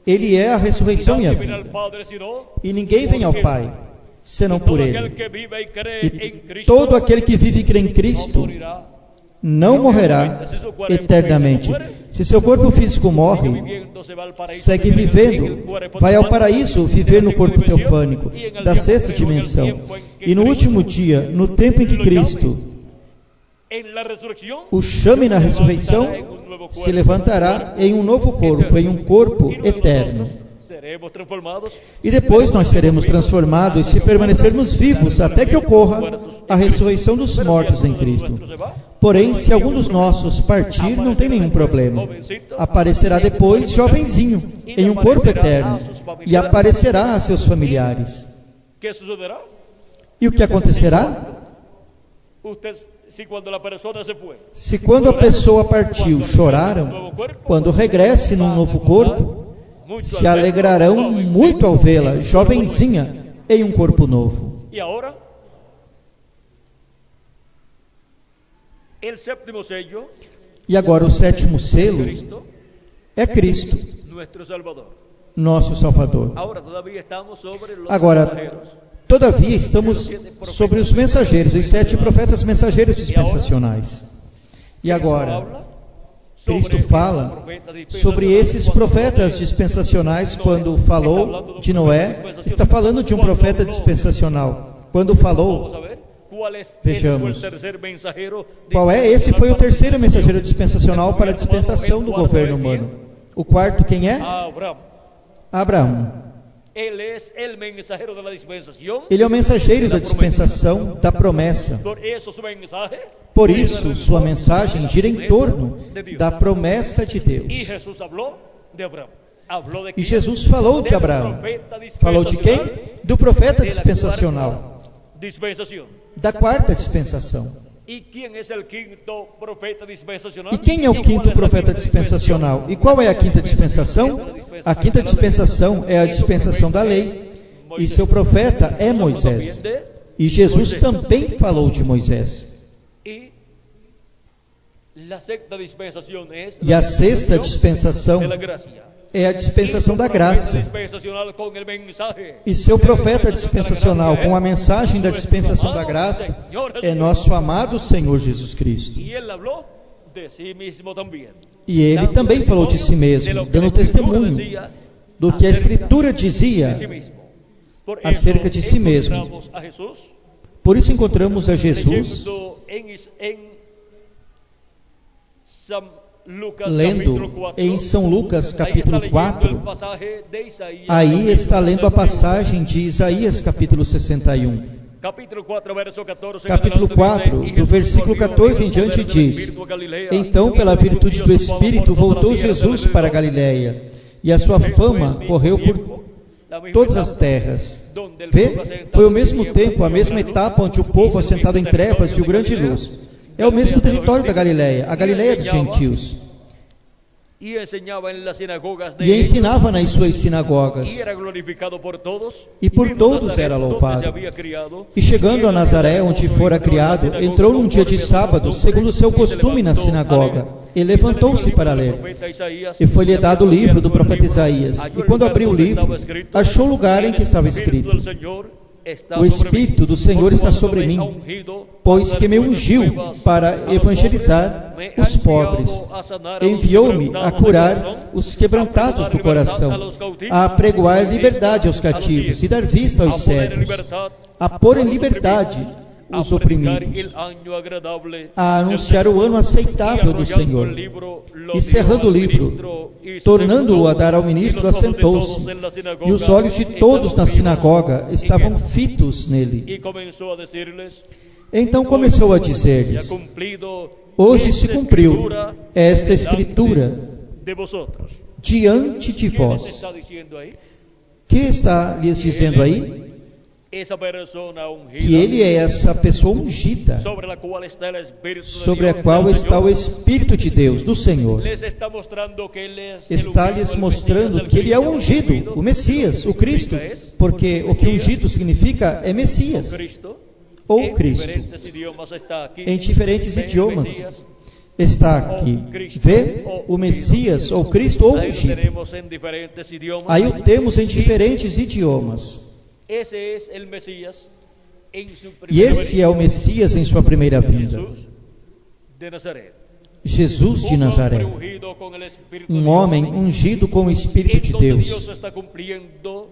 S2: Ele é a ressurreição e a vida. E ninguém vem ao Pai, senão por Ele. E todo aquele que vive e crê em Cristo não morrerá eternamente. Se seu corpo físico morre, segue vivendo, vai ao paraíso viver no corpo teofânico da sexta dimensão. E no último dia, no tempo em que Cristo o chame na ressurreição, se levantará em um novo corpo, em um corpo eterno. E depois nós seremos transformados se permanecermos vivos até que ocorra a ressurreição dos mortos em Cristo. Porém, se algum dos nossos partir, não tem nenhum problema. Aparecerá depois jovenzinho, em um corpo eterno, e aparecerá a seus familiares. E o que acontecerá? Se quando a pessoa partiu choraram, quando regresse num novo corpo, se alegrarão muito ao vê-la, jovenzinha, em um corpo novo. E agora o sétimo selo é Cristo, nosso Salvador. Agora, todavia, estamos sobre os mensageiros, os 7 profetas mensageiros dispensacionais. E agora, Cristo fala sobre esses profetas dispensacionais. Quando falou de Noé, está falando de um profeta dispensacional. Quando falou, vejamos, qual é? Esse foi o terceiro mensageiro dispensacional para a dispensação do governo humano. O quarto, quem é? Abraão. Ele é o mensageiro da dispensação da promessa. Por isso, sua mensagem gira em torno da promessa de Deus. E Jesus falou de Abraão. Falou de quem? Do profeta dispensacional, da quarta dispensação. E quem é o quinto profeta dispensacional? E qual é a quinta dispensação? A quinta dispensação é a dispensação da lei, e seu profeta é Moisés. E Jesus também falou de Moisés. E a sexta dispensação é a dispensação da graça. E seu profeta dispensacional com a mensagem da dispensação da graça é nosso amado Senhor Jesus Cristo. E ele também falou de si mesmo, dando testemunho do que a Escritura dizia acerca de si mesmo. Por isso encontramos a Jesus lendo em São Lucas capítulo 4, aí está lendo a passagem de Isaías capítulo 61. Capítulo 4, do versículo 14 em diante diz: então pela virtude do Espírito voltou Jesus para a Galiléia, e a sua fama correu por todas as terras. Vê? Foi o mesmo tempo, a mesma etapa onde o povo assentado em trevas viu grande luz. É o mesmo território da Galiléia, a Galiléia dos gentios. E ensinava nas suas sinagogas, e por todos era louvado. E chegando a Nazaré, onde fora criado, entrou num dia de sábado, segundo o seu costume, na sinagoga, e levantou-se para ler. E foi-lhe dado o livro do profeta Isaías. E quando abriu o livro, achou o lugar em que estava escrito:
S3: está
S2: o
S3: sobre mí,
S2: Espírito do Senhor
S3: por
S2: está
S3: cuanto
S2: sobre
S3: me
S2: mim,
S3: ha ungido
S2: pois
S3: para
S2: que me
S3: dar buenas
S2: ungiu
S3: nuevas
S2: para
S3: a los
S2: evangelizar
S3: pobres, me
S2: os
S3: ha
S2: pobres,
S3: enviado a sanar a los
S2: enviou-me a
S3: quebrantados de
S2: curar
S3: corazón,
S2: os quebrantados
S3: a
S2: do
S3: pregonar
S2: coração,
S3: libertad a los cautivos,
S2: a apregoar
S3: vista
S2: liberdade aos
S3: a los
S2: cativos
S3: ciegos,
S2: e dar vista aos
S3: a poner en
S2: cegos,
S3: libertad
S2: a pôr
S3: a
S2: em
S3: los
S2: liberdade
S3: oprimidos,
S2: os
S3: a predicar
S2: oprimidos,
S3: el año agradable
S2: a
S3: del
S2: anunciar o
S3: Señor.
S2: ano
S3: Y
S2: aceitável do
S3: arrollando
S2: Senhor.
S3: el libro, lo
S2: E
S3: dio
S2: cerrando o
S3: al
S2: livro,
S3: ministro, y se
S2: tornando-o a
S3: sentó,
S2: dar ao
S3: y
S2: ministro,
S3: los ojos de
S2: assentou-se,
S3: todos en la sinagoga
S2: e os olhos de todos na
S3: estaban fijos
S2: sinagoga
S3: en
S2: estavam
S3: él.
S2: fitos nele.
S3: Y comenzó a decirles:
S2: Então começou a
S3: "Hoy se ha
S2: dizer-lhes:
S3: cumplido
S2: hoje
S3: esta
S2: se cumpriu
S3: escritura
S2: esta
S3: delante
S2: escritura
S3: de vosotros".
S2: diante de
S3: ¿Qué les
S2: vós.
S3: está diciendo ahí?
S2: Que está lhes dizendo aí?
S3: Esa persona ungida,
S2: Que ele é essa pessoa ungida,
S3: sobre la cual está el Espíritu de
S2: sobre a
S3: Dios
S2: qual
S3: del
S2: está
S3: Señor,
S2: o Espírito de Deus, do Senhor.
S3: les está mostrando que él es el
S2: Está
S3: ungido,
S2: lhes
S3: el
S2: mostrando
S3: Mesías, el
S2: que ele é o
S3: Cristo,
S2: ungido, o Messias, o Cristo, porque o que ungido significa é Messias,
S3: Cristo.
S2: ou
S3: En
S2: Cristo.
S3: diferentes idiomas está aquí.
S2: Em diferentes
S3: Ve,
S2: idiomas
S3: Mesías.
S2: está aqui. Vê o Messias ou Cristo ou
S3: Ahí lo
S2: ungido.
S3: tenemos en diferentes idiomas.
S2: Aí o temos em diferentes idiomas.
S3: Ese es el Mesías en su
S2: E
S3: primera
S2: esse
S3: venida.
S2: é o Messias em sua primeira vinda.
S3: Jesús de Nazaret.
S2: Jesus de
S3: Un
S2: Nazaré.
S3: hombre ungido con el Espíritu de
S2: Um
S3: Dios,
S2: homem ungido com o Espírito
S3: en
S2: de
S3: donde
S2: Deus,
S3: Dios está cumpliendo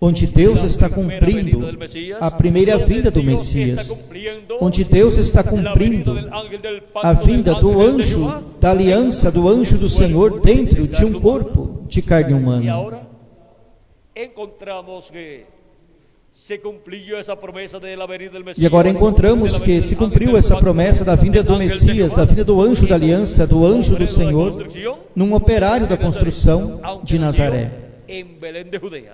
S2: onde Deus
S3: la
S2: está
S3: primera venida
S2: cumprindo
S3: del Mesías,
S2: a primeira
S3: donde
S2: vinda do
S3: Dios
S2: Messias,
S3: está cumpliendo
S2: onde Deus está
S3: la venida
S2: cumprindo
S3: del ángel del pacto,
S2: a vinda
S3: del
S2: do
S3: ángel de
S2: anjo,
S3: Jehová,
S2: da aliança do anjo do Senhor dentro de um corpo de carne
S3: Y
S2: humana.
S3: ahora encontramos que se cumplió esa promesa de la venida del Mesías.
S2: E agora encontramos que se cumpriu essa promessa da vinda do Messias, da vinda do anjo da aliança, do anjo do Senhor, num operário da construção de Nazaré,
S3: em Belém de Judea.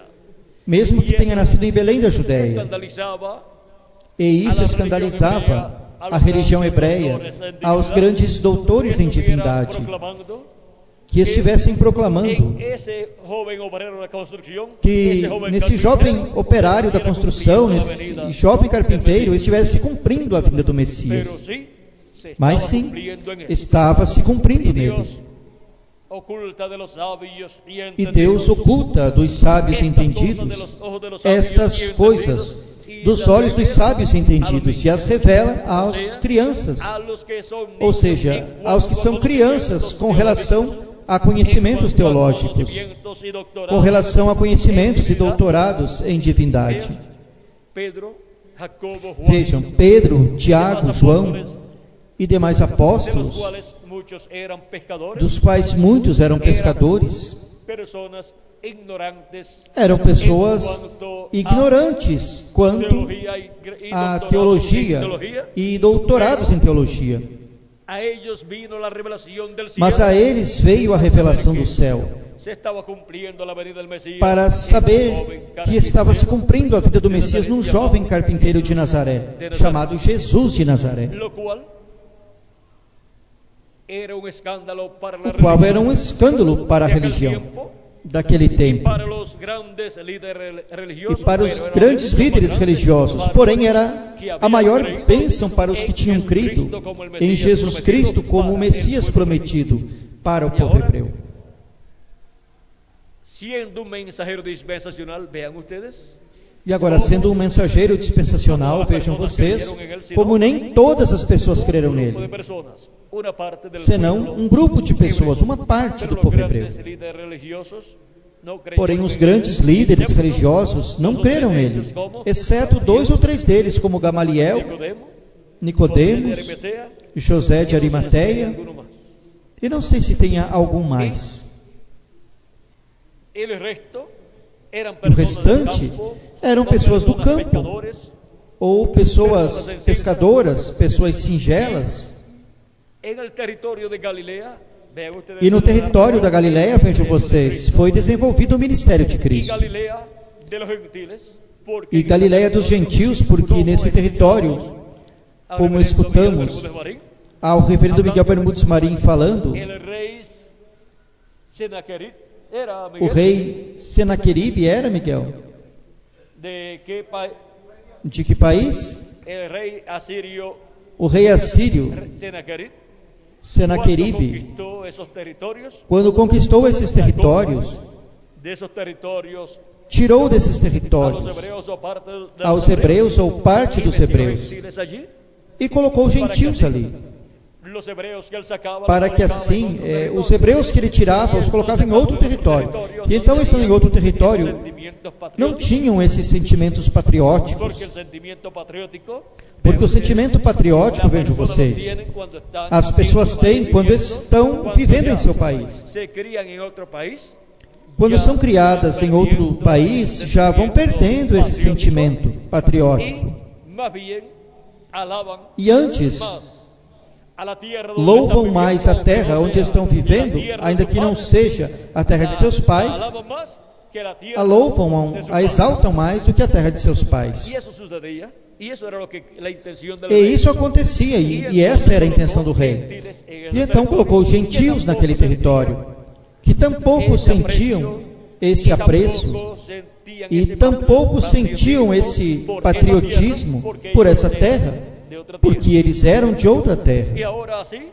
S2: mesmo que tenha nascido em Belém da Judéia.
S3: Escandalizaba
S2: E isso escandalizava a religião hebreia, aos grandes doutores em divindade,
S3: proclamando
S2: que estivessem proclamando
S3: en ese joven obrero de construcción,
S2: que
S3: ese joven
S2: nesse
S3: carpintero,
S2: jovem operário da
S3: estuviera
S2: construção,
S3: cumpliendo la
S2: nesse
S3: venida
S2: jovem carpinteiro,
S3: del Mesías.
S2: estivesse cumprindo a vinda do
S3: Pero
S2: Messias.
S3: sí, se estaba
S2: Mas sim,
S3: cumpliendo en él.
S2: estava se cumprindo
S3: Y
S2: nele.
S3: Dios oculta de los sabios y
S2: E Deus
S3: entendidos
S2: oculta dos sábios e
S3: estas cosas de
S2: entendidos
S3: los ojos de los sabios
S2: estas
S3: y
S2: coisas
S3: entendidos, y
S2: dos
S3: las
S2: olhos dos
S3: revela
S2: sábios e entendidos e as revela
S3: a
S2: às
S3: los
S2: crianças,
S3: a los que son
S2: ou
S3: niños
S2: seja,
S3: en cuanto
S2: aos que
S3: a
S2: são crianças
S3: conocimientos
S2: com relação
S3: teológicos,
S2: a conhecimentos
S3: en cuanto a
S2: teológicos,
S3: conocimientos y doctorados
S2: com relação a conhecimentos e
S3: en divinidad.
S2: doutorados em divindade.
S3: Vean, Pedro, Jacobo, Juan,
S2: Vejam, Pedro,
S3: y
S2: Tiago,
S3: demás
S2: João
S3: apóstoles,
S2: e demais
S3: de los
S2: apóstolos,
S3: cuales muchos eran pescadores,
S2: dos quais muitos eram pescadores,
S3: personas ignorantes
S2: eram pessoas
S3: en cuanto
S2: ignorantes
S3: a
S2: quanto
S3: teología y
S2: a
S3: doctorados
S2: teologia
S3: en teología.
S2: e doutorados em teologia.
S3: A ellos vino la revelación del cielo.
S2: Mas a eles veio a revelação do céu,
S3: Se estaba cumpliendo la venida del Mesías
S2: para
S3: en un
S2: saber
S3: joven
S2: que estava se
S3: carpintero,
S2: cumprindo a vida do Messias num jovem carpinteiro de Nazaré, chamado Jesus de Nazaré,
S3: lo cual era un escándalo para la
S2: o qual
S3: religión
S2: era um escândalo para a
S3: de aquel
S2: religião
S3: tiempo,
S2: daquele
S3: y
S2: tempo
S3: para los grandes líderes religiosos,
S2: e para os
S3: pero era
S2: grandes
S3: mucho más
S2: líderes
S3: grande
S2: religiosos,
S3: para
S2: porém
S3: los
S2: era
S3: que
S2: a
S3: habían
S2: maior
S3: creído
S2: bênção para os que
S3: en
S2: tinham crido
S3: Jesucristo como el
S2: em
S3: Mesías
S2: Jesus Cristo como o
S3: para
S2: Messias
S3: el pueblo
S2: prometido para o
S3: E
S2: povo
S3: agora?
S2: hebreu.
S3: siendo un mensajero dispensacional, vean ustedes,
S2: E agora, sendo um mensageiro dispensacional, vejam vocês, como nem todas as pessoas creram
S3: un grupo de
S2: nele,
S3: personas, una parte del
S2: senão
S3: pueblo
S2: um grupo de pessoas,
S3: hebreo.
S2: uma parte
S3: Pero
S2: do
S3: los
S2: povo hebreu.
S3: grandes líderes religiosos no creyeron
S2: Porém, os
S3: en
S2: grandes
S3: él,
S2: líderes
S3: excepto
S2: religiosos não
S3: dos o tres
S2: creram
S3: de
S2: nele,
S3: ellos, como
S2: exceto 2 ou 3 deles, como Gamaliel,
S3: Nicodemo,
S2: Nicodemos,
S3: José de Arimatea,
S2: José de
S3: y no sé si hay
S2: Arimateia,
S3: alguno más.
S2: e não sei se tenha algum mais.
S3: El resto eran
S2: O
S3: personas
S2: restante
S3: del campo,
S2: eram
S3: o
S2: pessoas do
S3: personas
S2: campo,
S3: pescadores.
S2: ou pessoas pescadoras, pessoas singelas.
S3: En el territorio de Galilea, vean ustedes,
S2: E no
S3: el
S2: território da Galileia, vejam
S3: ministerio de
S2: vocês,
S3: Cristo.
S2: foi desenvolvido o ministério de
S3: Y
S2: Cristo.
S3: Galilea de los gentiles, porque
S2: E
S3: en ese
S2: Galileia dos
S3: territorio,
S2: gentios, porque
S3: como
S2: nesse território,
S3: al
S2: como
S3: reverendo
S2: escutamos
S3: Miguel Bermúdez Marín,
S2: ao reverendo Miguel Bermudes Marim falando,
S3: el rey Senaquerib era
S2: o
S3: Miguel,
S2: rei Senaqueribe era, Miguel?
S3: de qué país?
S2: De que país?
S3: El rey asirio
S2: O rei assírio,
S3: Senaquerib, cuando
S2: Senaqueribe,
S3: conquistó esos territorios,
S2: quando conquistou esses territórios,
S3: de esos territorios
S2: tirou desses
S3: a los
S2: territórios
S3: hebreos o parte de los
S2: aos hebreus ou parte
S3: y
S2: dos
S3: metió
S2: hebreus
S3: gentiles allí,
S2: e colocou gentios ali,
S3: los hebreos que él sacaba,
S2: para
S3: los
S2: que
S3: colocaba
S2: assim
S3: en otro territorio.
S2: os hebreus que ele tirava os colocava em outro território. E então, estando em outro território, não tinham esses sentimentos patrióticos,
S3: Porque el sentimiento patriótico,
S2: porque o sentimento patriótico, vejam vocês, as pessoas têm quando estão vivendo em seu país.
S3: se crían en otro país,
S2: Quando são criadas em outro país, já vão perdendo esse sentimento patriótico.
S3: y más bien alaban
S2: E antes,
S3: más a la tierra donde
S2: louvam
S3: están
S2: mais
S3: viviendo,
S2: a terra
S3: aunque no
S2: onde
S3: sea
S2: estão vivendo,
S3: la tierra de
S2: ainda
S3: su
S2: que não
S3: padre,
S2: seja a terra de seus pais,
S3: alaban más que la tierra
S2: a louvam,
S3: de su
S2: a
S3: padre.
S2: exaltam mais do que a terra de seus pais.
S3: Y eso sucedía, y eso era lo que la intención del
S2: E
S3: rey.
S2: isso acontecia, e essa era a intenção do rei. E então colocou gentios naquele território, que tampouco sentiam esse apreço e tampouco sentiam esse patriotismo por essa terra, porque eles eram de outra terra.
S3: E agora assim,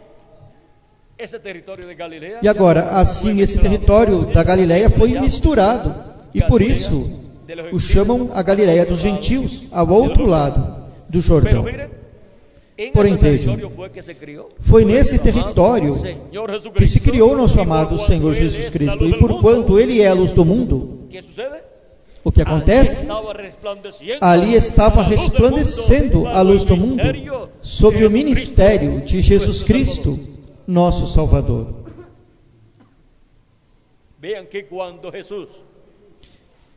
S3: esse território de Galileia,
S2: E agora, assim, esse território da Galileia foi misturado, e por isso o chamam a Galileia dos gentios, ao outro lado do
S3: pero
S2: Jordão.
S3: miren, en
S2: Porém,
S3: ese
S2: vejam,
S3: territorio fue que se crió
S2: Foi nesse território
S3: Señor Jesucristo,
S2: que se criou nosso
S3: y
S2: amado
S3: por
S2: Senhor
S3: cuanto Él
S2: Jesus
S3: es la
S2: Cristo.
S3: luz
S2: E
S3: del
S2: por
S3: mundo,
S2: quanto Ele é a luz do mundo,
S3: ¿qué sucede?
S2: o que
S3: Allí
S2: acontece?
S3: estaba resplandeciendo
S2: Ali estava
S3: la luz del
S2: resplandecendo
S3: mundo
S2: a luz do
S3: bajo el
S2: mundo
S3: ministerio
S2: sobre
S3: de
S2: o ministério de Jesus
S3: nuestro
S2: Cristo,
S3: Salvador.
S2: nosso Salvador.
S3: Vean que cuando Jesús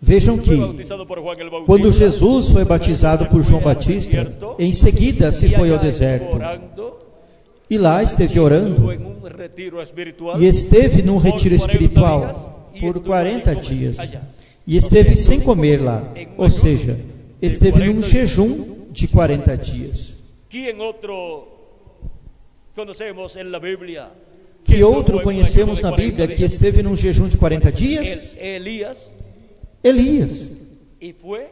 S2: Vejam
S3: fue
S2: que,
S3: bautizado por Juan el Bautista,
S2: quando Jesus foi batizado por João Batista, em seguida se
S3: y
S2: foi ao
S3: allá estuvo
S2: deserto.
S3: orando,
S2: E lá esteve
S3: estuvo
S2: orando
S3: en un retiro espiritual,
S2: e esteve num
S3: por
S2: retiro
S3: 40
S2: espiritual
S3: dias, e
S2: por
S3: estuvo
S2: 40
S3: sem comer
S2: dias.
S3: allá.
S2: E esteve sem comer lá, ou seja, esteve num jejum de 40 dias.
S3: ¿Quién otro conocemos en la Biblia?
S2: Que
S3: estuvo
S2: outro
S3: en un
S2: conhecemos
S3: ayuno
S2: na
S3: de
S2: Bíblia
S3: 40
S2: que
S3: días?
S2: esteve num jejum de 40 dias?
S3: Elías,
S2: Elias.
S3: y fue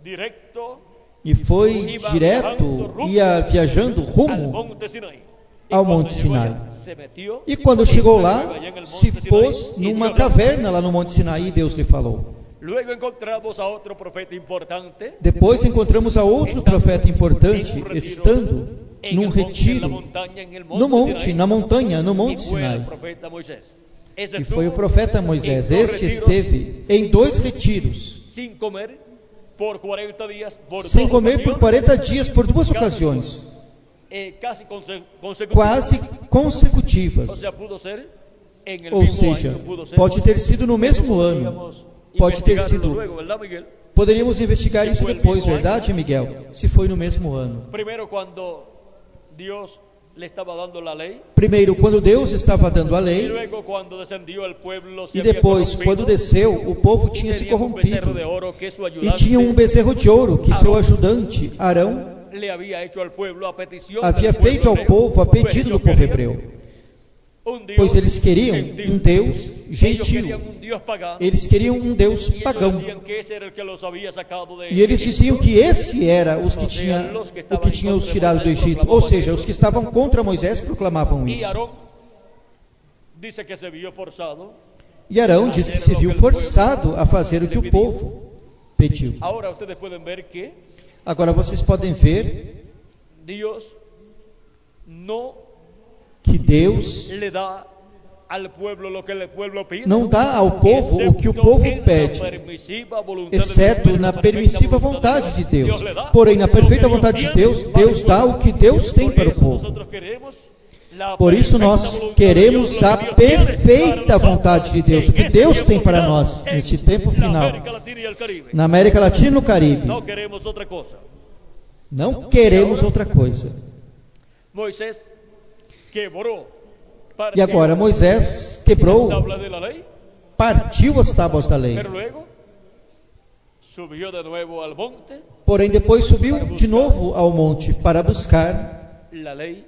S3: directo
S2: E foi direto, ia viajando
S3: al
S2: rumo
S3: monte Sinaí. Y
S2: ao
S3: cuando
S2: Monte
S3: llegó allá,
S2: Sinai.
S3: se metió
S2: E quando
S3: en
S2: chegou
S3: una
S2: lá,
S3: cueva allá en el
S2: se
S3: monte
S2: pôs
S3: Sinaí, y
S2: numa
S3: Dios le habló.
S2: caverna lá no Monte Sinai e Deus lhe falou.
S3: Luego encontramos a otro profeta importante,
S2: Depois encontramos a outro profeta importante estando
S3: en
S2: num
S3: el monte, en la
S2: retiro
S3: montaña, en el
S2: no monte,
S3: Sinaí,
S2: na montanha, no
S3: y
S2: Monte
S3: fue el
S2: Sinai.
S3: profeta Moisés. Ese
S2: E foi o
S3: estuvo
S2: profeta Moisés.
S3: en 2
S2: Este
S3: retiros,
S2: esteve em 2 retiros,
S3: sin comer por 40 días, por
S2: sem
S3: 2
S2: comer por
S3: ocasiones,
S2: 40 dias, por 2 ocasiões,
S3: casi consecutivas.
S2: quase
S3: O
S2: consecutivas.
S3: sea, pudo ser en el
S2: Ou
S3: mismo
S2: seja,
S3: año, pudo ser.
S2: pode ter sido no mesmo
S3: Eso
S2: ano,
S3: podríamos
S2: pode ter
S3: investigarlo
S2: sido.
S3: luego, ¿verdad, Miguel?
S2: Poderíamos investigar
S3: Se
S2: isso
S3: foi
S2: depois,
S3: no mesmo
S2: verdade, Miguel? Se foi no mesmo ano.
S3: Primero, cuando Dios le estaba dando la ley,
S2: Primeiro, quando Deus estava dando a
S3: y
S2: lei,
S3: luego cuando descendió el pueblo, se
S2: e
S3: había
S2: depois,
S3: corrompido,
S2: quando desceu, o povo tinha se
S3: tenía un becerro
S2: corrompido.
S3: de oro que su
S2: E
S3: ayudante
S2: tinha um bezerro de ouro que seu ajudante, Arão,
S3: le había hecho al pueblo a petición
S2: havia
S3: del pueblo
S2: feito ao
S3: hebreo.
S2: povo a
S3: Pues
S2: pedido do
S3: ellos
S2: povo
S3: querían
S2: hebreu.
S3: un Dios
S2: Pois eles queriam
S3: gentil.
S2: um Deus
S3: Ellos
S2: gentil.
S3: querían un Dios pagano.
S2: Eles queriam um Deus
S3: Y ellos
S2: pagão.
S3: decían que ese era el que los había sacado de
S2: E eles
S3: Egipto.
S2: diziam que esse era o que tinha os tirado do Egito. Ou seja, os que estavam contra Moisés proclamavam
S3: Y
S2: isso.
S3: Aarón dice que se vio forzado.
S2: E Arão diz que se viu forçado a fazer o que o povo pediu.
S3: Ahora ustedes pueden ver que
S2: Agora vocês podem ver
S3: Dios no
S2: que Deus
S3: le da al pueblo lo que el pueblo pide,
S2: não dá ao povo o que o povo pede, exceto na permissiva vontade de Deus. Porém, na perfeita vontade de Deus, Deus dá o que Deus tem para o povo. Por isso nós queremos a perfeita vontade de Deus, o que Deus tem para nós neste tempo final, na América Latina e no Caribe.
S3: No queremos otra cosa.
S2: Não queremos outra coisa.
S3: Moisés quebró
S2: E agora Moisés quebrou,
S3: tabla de la ley,
S2: partiu as tábuas da lei.
S3: pero luego subió de nuevo al monte
S2: Porém depois subiu de novo ao monte para buscar
S3: la lei,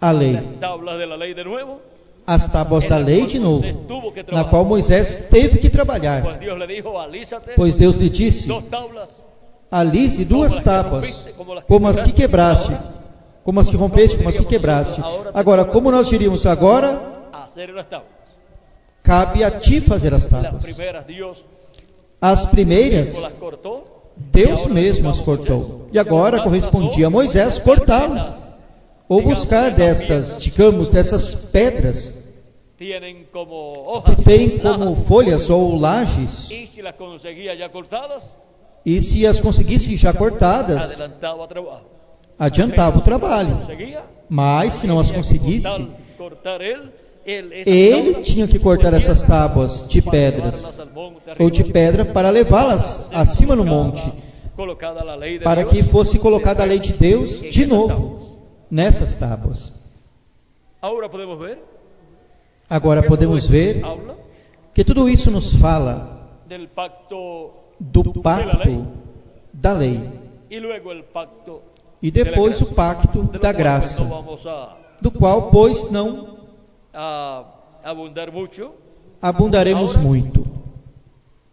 S2: a lei,
S3: las tablas de la lei de nuevo,
S2: as tábuas da lei de novo, na qual Moisés teve que trabalhar.
S3: pues Dios le dijo, alízate,
S2: Pois Deus lhe disse:
S3: 2 tablas,
S2: alise 2 tábuas, como as que quebraste, como as que rompeste, como as que quebraste. Agora, como nós diríamos agora,
S3: a hacer las tablas.
S2: cabe a ti fazer as
S3: Las
S2: tábuas.
S3: primeras Dios
S2: As primeiras,
S3: las cortó.
S2: Deus mesmo as cortou. E agora correspondia a Moisés cortá-las. Ou buscar dessas, digamos, dessas pedras
S3: Tienen como
S2: que
S3: hojas,
S2: têm como
S3: lajas,
S2: folhas ou lajes,
S3: y si las conseguía ya cortadas,
S2: e se as conseguisse já cortadas,
S3: adelantaba trabajo.
S2: adiantava o trabalho.
S3: Conseguía,
S2: Mas se não as conseguisse,
S3: cortar esas
S2: ele
S3: tablas,
S2: tinha que cortar essas tábuas de
S3: para
S2: pedras
S3: llevarlas al monte
S2: ou de
S3: arriba,
S2: pedra para levá-las acima no monte,
S3: colocada la ley de
S2: para
S3: Dios,
S2: que fosse colocada a lei de Deus de novo nessas tábuas.
S3: Ahora podemos ver
S2: Agora
S3: que
S2: podemos
S3: todo esto
S2: ver
S3: habla
S2: que tudo isso nos fala
S3: del pacto
S2: do pacto da lei
S3: y luego el pacto
S2: e depois o pacto
S3: de lo
S2: da
S3: cual
S2: graça,
S3: no vamos
S2: do qual, pois, não
S3: a abundar mucho.
S2: abundaremos muito.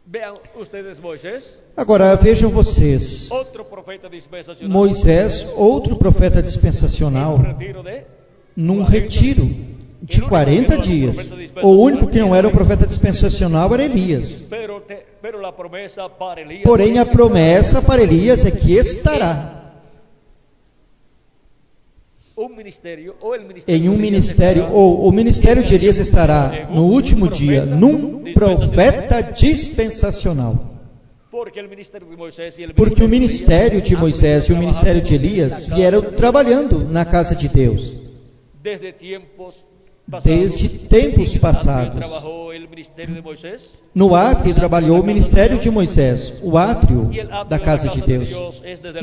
S3: Vean ustedes Moisés,
S2: Agora vejam vocês,
S3: otro profeta dispensacional,
S2: Moisés, outro profeta dispensacional,
S3: en un retiro de
S2: num retiro de 40 dias. O único que não era um profeta dispensacional era Elias.
S3: pero la promesa para Elías,
S2: Porém, a promessa para Elias é que estará
S3: un ministerio, o el ministerio
S2: em um
S3: de Elías
S2: ministério,
S3: estará
S2: ou o ministério de Elias estará no último dia, num profeta dispensacional.
S3: porque el ministerio de Moisés y el
S2: Porque o
S3: ministerio
S2: ministério de Moisés e o ministério de Elias vieram trabalhando na casa de Deus
S3: desde tiempos pasados.
S2: desde tempos passados.
S3: Trabajó el ministerio de Moisés,
S2: No átrio trabalhou o ministério de Moisés, o átrio da casa de Deus.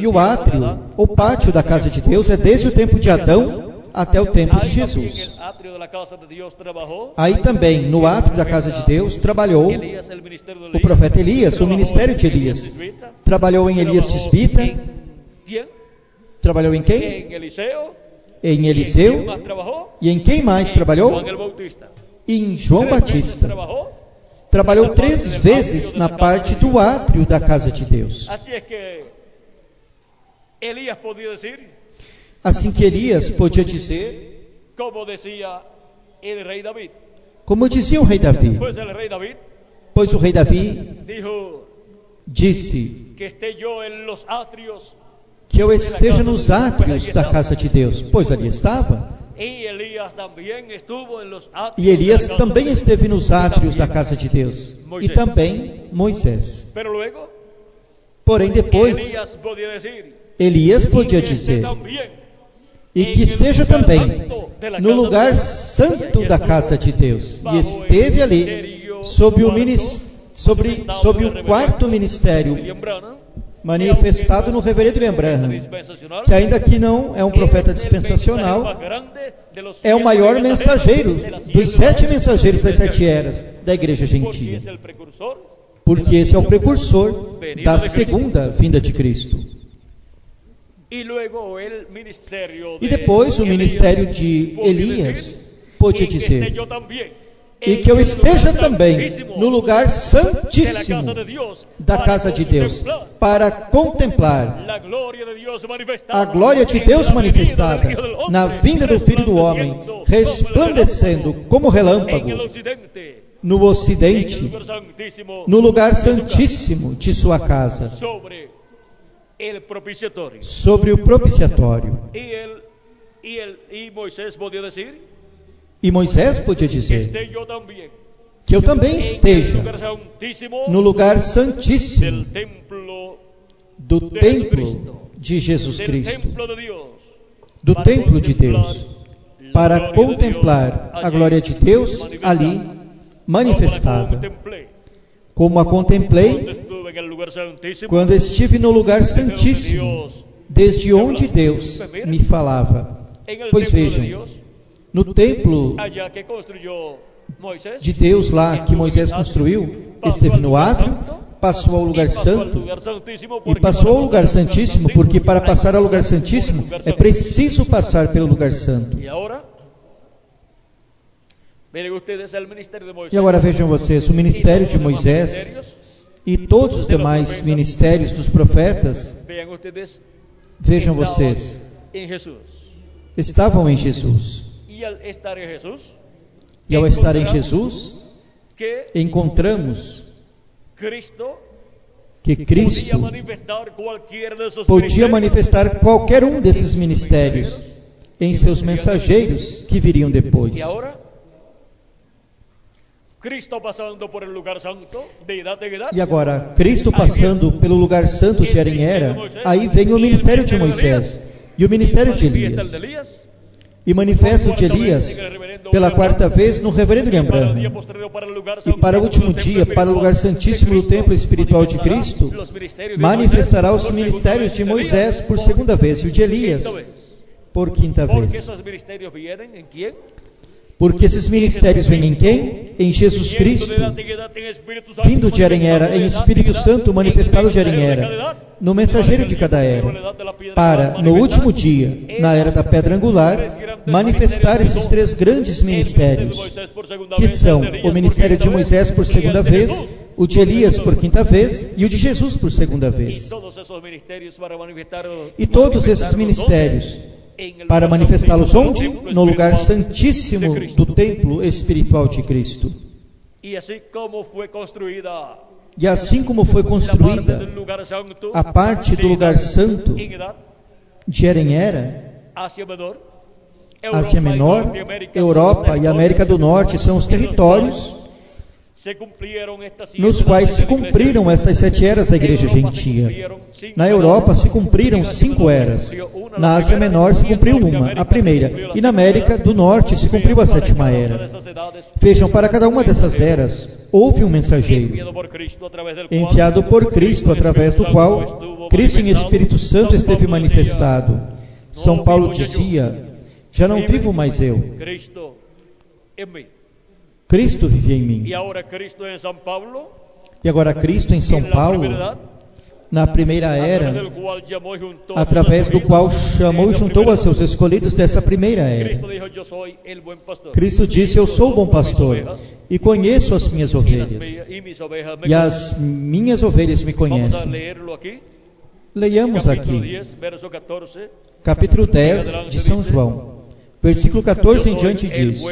S2: E o átrio, o pátio da casa de Deus, é desde o tempo de Adão até o tempo de
S3: ahí también
S2: Jesus.
S3: el atrio de la casa de Dios trabajó
S2: Aí também, no átrio da casa de Deus, trabalhou
S3: Elías, el ministerio de
S2: o
S3: Elías,
S2: profeta Elias, o
S3: trabajó
S2: ministério de
S3: en
S2: Elias.
S3: Tisbita,
S2: Trabalhou em Elias
S3: trabajó
S2: Tisbita,
S3: en ¿quién?
S2: trabalhou em quem?
S3: En Eliseo.
S2: Em
S3: ¿Quién
S2: Eliseu.
S3: más trabajó?
S2: E em quem mais
S3: En
S2: trabalhou?
S3: Juan el Bautista.
S2: E em João
S3: 3 veces
S2: Batista.
S3: trabajó.
S2: Trabalhou 3 vezes na parte do átrio da casa de Deus.
S3: Así es que Elías podía decir,
S2: Assim que Elias podia dizer,
S3: como decía el rey David.
S2: como dizia o rei Davi,
S3: Pues el rey David
S2: pois o rei Davi
S3: dijo
S2: disse
S3: que esté yo en los atrios.
S2: que eu esteja nos átrios da casa de Deus, pois ali estava.
S3: Y Elías también estuvo en los atrios.
S2: E Elias
S3: de la casa
S2: também
S3: de Dios.
S2: esteve nos
S3: Y
S2: átrios da
S3: también
S2: casa de Deus. E
S3: Moisés.
S2: também Moisés.
S3: Pero luego
S2: Porém depois
S3: Elías podía decir,
S2: Elias
S3: y
S2: podia
S3: que esté
S2: dizer,
S3: también
S2: e
S3: en
S2: que
S3: el
S2: esteja
S3: lugar
S2: também
S3: santo de la
S2: no
S3: casa de
S2: lugar
S3: Dios.
S2: santo
S3: Y ahí
S2: da
S3: estuvo
S2: casa de Deus. E
S3: bajo
S2: esteve
S3: el
S2: ali
S3: ministerio
S2: sob o,
S3: cuarto,
S2: sob o quarto ministério
S3: William Branham,
S2: manifestado no reverendo William Branham,
S3: dispensacional,
S2: que ainda que não é um profeta dispensacional, é o maior mensageiro dos 7 mensageiros das 7 eras da igreja gentia, porque esse é o precursor da segunda vinda de Cristo. E depois o ministério de Elias pôde dizer, e que eu esteja também no lugar santíssimo da casa de Deus, para contemplar a glória de Deus manifestada na vinda do Filho do Homem, resplandecendo como relâmpago no ocidente, no lugar santíssimo de sua casa, sobre o propiciatório. E Moisés podia dizer que eu também esteja no lugar santíssimo do templo de Jesus Cristo, do templo de Deus, para contemplar a glória de Deus ali manifestada, como a contemplei quando estive no lugar santíssimo, desde onde Deus me falava. Pois vejam, no templo de Deus lá que Moisés construiu, esteve no átrio, passou ao lugar santo e passou ao lugar santíssimo, porque para passar ao lugar santíssimo é preciso passar pelo lugar santo. E agora vejam vocês, o ministério de Moisés e todos os demais ministérios dos profetas, vejam vocês, estavam em Jesus. E ao estar em Jesus, encontramos que
S3: podía
S2: Cristo
S3: manifestar cualquiera de esos
S2: podia
S3: ministerios
S2: manifestar qualquer um desses ministérios em seus mensageiros que viriam depois.
S3: y ahora Cristo pasando por el lugar santo de edad en edad.
S2: E agora, Cristo passando pelo lugar santo de era em era, aí vem o ministério de Moisés e o ministério de
S3: Manifiesta el de
S2: Elias.
S3: Elías,
S2: E manifesta o de Elias pela quarta vez no reverendo
S3: y para el
S2: Rembrandt.
S3: día posterior para el lugar
S2: E para o último
S3: santísimo del
S2: dia,
S3: templo
S2: para o lugar
S3: espiritual
S2: santíssimo
S3: de
S2: do templo
S3: Cristo,
S2: espiritual de Cristo,
S3: los ministerios de
S2: manifestará
S3: Moisés
S2: os
S3: por
S2: ministérios de
S3: segunda vez,
S2: Moisés por segunda vez e o de Elias
S3: quinta vez.
S2: por quinta
S3: Porque
S2: vez.
S3: esos ministerios vienen en quién?
S2: Porque esses ministérios vêm em quem? Em Jesus Cristo, vindo de era em era, em Espírito Santo, manifestado de era em era, no mensageiro de cada era, para, no último dia, na era da pedra angular, manifestar esses três grandes ministérios, que são o ministério de Moisés por segunda vez, o de Elias por quinta vez e o de Jesus por segunda vez. E todos esses ministérios, para manifestá-los onde? No lugar santíssimo do templo espiritual de Cristo.
S3: E assim como foi construída
S2: E assim como foi
S3: la parte
S2: construída
S3: del lugar santo
S2: a parte do lugar santo
S3: en edad,
S2: de era em era,
S3: Ásia Menor,
S2: Ásia Menor, Europa e América do Norte são os territórios nos quais se cumpriram estas 7 eras da Igreja Gentia. Na Europa se cumpriram 5 eras. Na Ásia Menor se cumpriu uma, a primeira. E na América do Norte se cumpriu a 7ª era. Vejam, para cada uma dessas eras, houve um mensageiro, enviado por Cristo, através do qual Cristo em Espírito Santo esteve manifestado. São Paulo dizia, já não vivo mais eu,
S3: Cristo em mim.
S2: Cristo vive em mim.
S3: E agora Cristo em São Paulo,
S2: E agora Cristo em São Paulo, na primeira era, através do qual chamou e juntou a seus escolhidos dessa primeira era. Cristo disse, eu sou o bom pastor e conheço as minhas ovelhas, e as minhas ovelhas me conhecem. Leiamos aqui, capítulo 10 de São João. Versículo 14 em diante diz,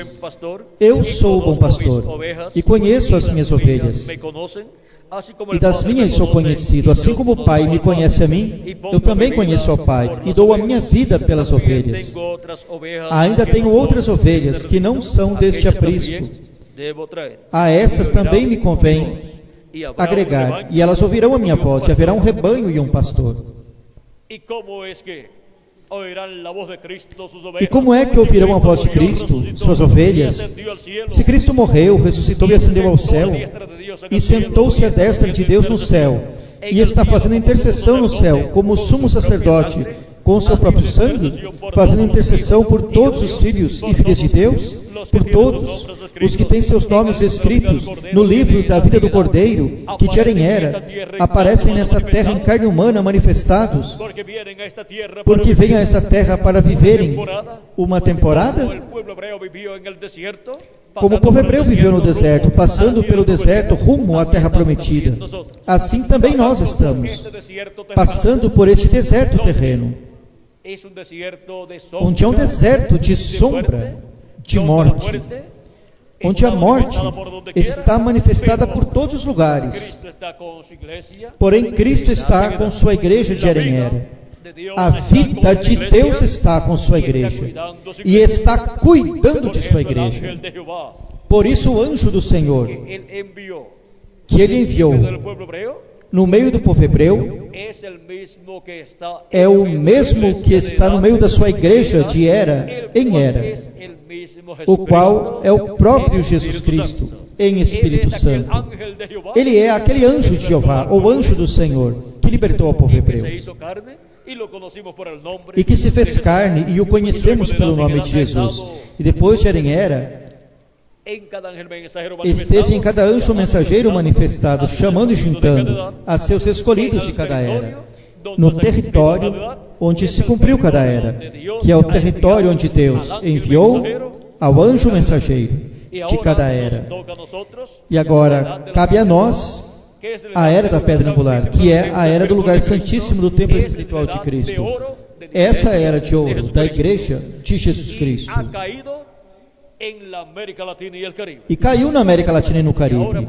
S2: eu sou o bom pastor e conheço as minhas ovelhas, e das minhas sou conhecido, assim como o Pai me conhece a mim, eu também conheço ao Pai, e dou a minha vida pelas ovelhas. Ainda tenho outras ovelhas que não são deste aprisco, a estas também me convém agregar, e elas ouvirão a minha voz, e haverá um rebanho e um pastor. E como é que ouvirão a voz de Cristo, suas ovelhas? Se Cristo morreu, ressuscitou e ascendeu ao céu, e sentou-se à destra de Deus no céu, e está fazendo intercessão no céu, como sumo sacerdote, com o seu próprio sangue, fazendo intercessão por todos os filhos e filhas de Deus, por todos os que têm seus nomes escritos no livro da vida do Cordeiro, que de era em era, aparecem nesta terra em carne humana manifestados, porque vêm a esta terra para viverem uma temporada, como o povo hebreu viveu no deserto, passando pelo deserto rumo à terra prometida. Assim também nós estamos, passando por este deserto terreno, onde é um deserto de sombra, de morte, onde a morte está manifestada por todos os lugares. Porém, Cristo está com sua igreja de era em era. A vida de Deus está com sua igreja e está cuidando de sua igreja. Por isso o anjo do Senhor, que ele enviou no meio do povo hebreu, é o mesmo que está no meio da sua igreja de era em era, o qual é o próprio Jesus Cristo em Espírito Santo. Ele é aquele anjo de Jeová, ou anjo do Senhor, que libertou o povo hebreu e que se fez carne e o conhecemos pelo nome de Jesus. E depois de era em era, esteve em cada anjo mensageiro manifestado, chamando e juntando a seus escolhidos de cada era, no território onde se cumpriu cada era, que é o território onde Deus enviou ao anjo mensageiro de cada era. E agora cabe a nós a era da pedra angular, que é a era do lugar santíssimo do templo espiritual de Cristo. Essa era de ouro da igreja de Jesus Cristo. E caiu na América Latina e no Caribe.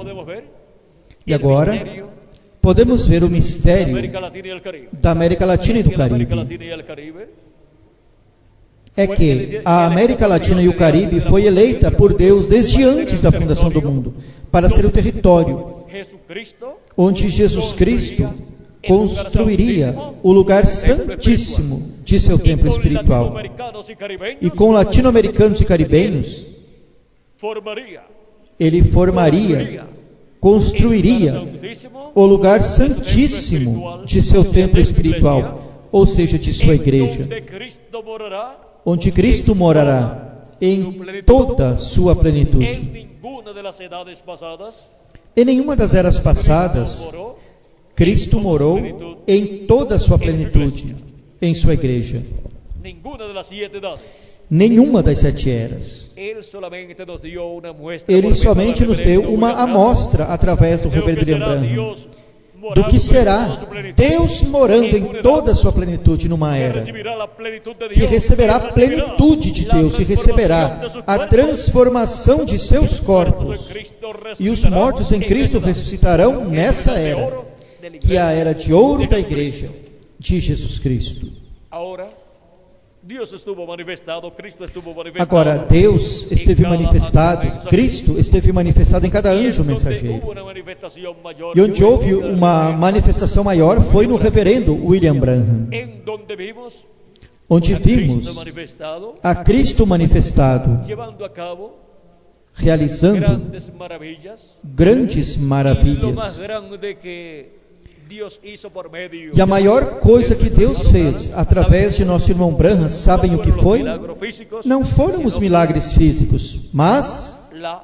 S2: E agora podemos ver o
S3: de
S2: mistério
S3: América Latina y el Caribe.
S2: da América Latina e
S3: Es
S2: do
S3: que la América
S2: Caribe.
S3: Latina y el Caribe
S2: É que a América Latina e o Caribe foi eleita por Deus desde antes da fundação do mundo, para ser o território
S3: Jesucristo
S2: onde Jesus Cristo construiria o lugar santíssimo de seu templo
S3: y con
S2: espiritual.
S3: latinoamericanos y caribeños
S2: E com latino-americanos e caribenhos,
S3: formaría
S2: ele formaria, construiria o lugar santíssimo de seu templo espiritual, ou seja, de sua igreja,
S3: donde Cristo morará
S2: onde Cristo morará em toda sua plenitude.
S3: en ninguna de las edades pasadas.
S2: Em nenhuma das eras passadas,
S3: Moró
S2: Cristo morou em toda a sua plenitude em sua igreja.
S3: ninguna de las 7 edades.
S2: Nenhuma das 7 eras.
S3: Él solamente nos dio una muestra
S2: Ele
S3: por medio
S2: somente
S3: del
S2: nos
S3: reverendo
S2: deu uma
S3: William Branham
S2: amostra através do
S3: de lo que
S2: reverendo
S3: será
S2: Branham
S3: Dios
S2: do
S3: morando
S2: que
S3: en
S2: será
S3: toda su plenitud,
S2: Deus morando em toda a sua plenitude numa
S3: que
S2: era,
S3: recibirá la plenitud de
S2: que
S3: Dios,
S2: receberá a
S3: que recibirá
S2: plenitude de
S3: la
S2: Deus e receberá
S3: transformación de sus
S2: a
S3: cuerpos,
S2: transformação de seus
S3: muertos en
S2: corpos.
S3: Cristo
S2: E os
S3: resucitarán
S2: mortos em
S3: en
S2: Cristo
S3: esta
S2: ressuscitarão nessa
S3: edad de
S2: era,
S3: oro de la
S2: que é a
S3: iglesia
S2: era de ouro
S3: de
S2: da
S3: Jesucristo.
S2: igreja de Jesus Cristo.
S3: Ahora, Dios estuvo manifestado, Cristo estuvo manifestado.
S2: Agora, Deus esteve manifestado, Cristo esteve manifestado em cada
S3: Y en
S2: anjo
S3: donde
S2: mensageiro.
S3: hubo una manifestación mayor
S2: E onde
S3: que
S2: houve
S3: hubo
S2: uma manifestação maior foi no reverendo William Branham,
S3: en donde vimos
S2: onde
S3: a Cristo
S2: vimos
S3: manifestado
S2: a Cristo manifestado,
S3: llevando a cabo
S2: realizando
S3: grandes maravillas.
S2: grandes
S3: Y lo más
S2: maravilhas.
S3: grande que Dios hizo por medio
S2: E a maior coisa que Deus fez através de nosso irmão Branham, sabem o que foi? Não foram os milagres físicos, mas
S3: la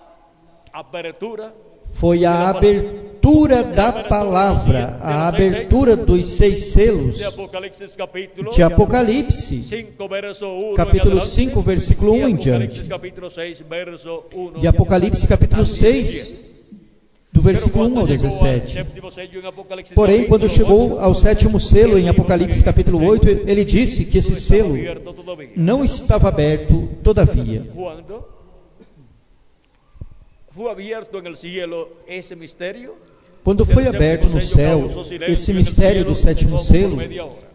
S3: apertura
S2: foi a abertura da palavra, a abertura dos 6 selos
S3: de Apocalipsis capítulo
S2: de Apocalipse,
S3: 5 verso 1
S2: capítulo
S3: en adelante,
S2: 5, versículo 1 em
S3: Apocalipsis
S2: diante,
S3: capítulo 6 verso 1
S2: e Apocalipse capítulo 6, do versículo 1 ao 17. Porém, quando chegou ao 7º selo em Apocalipse capítulo 8, ele disse que esse selo não estava aberto todavia.
S3: Cuando fue abierto en el cielo ese misterio,
S2: Quando foi aberto no céu esse mistério do 7º selo,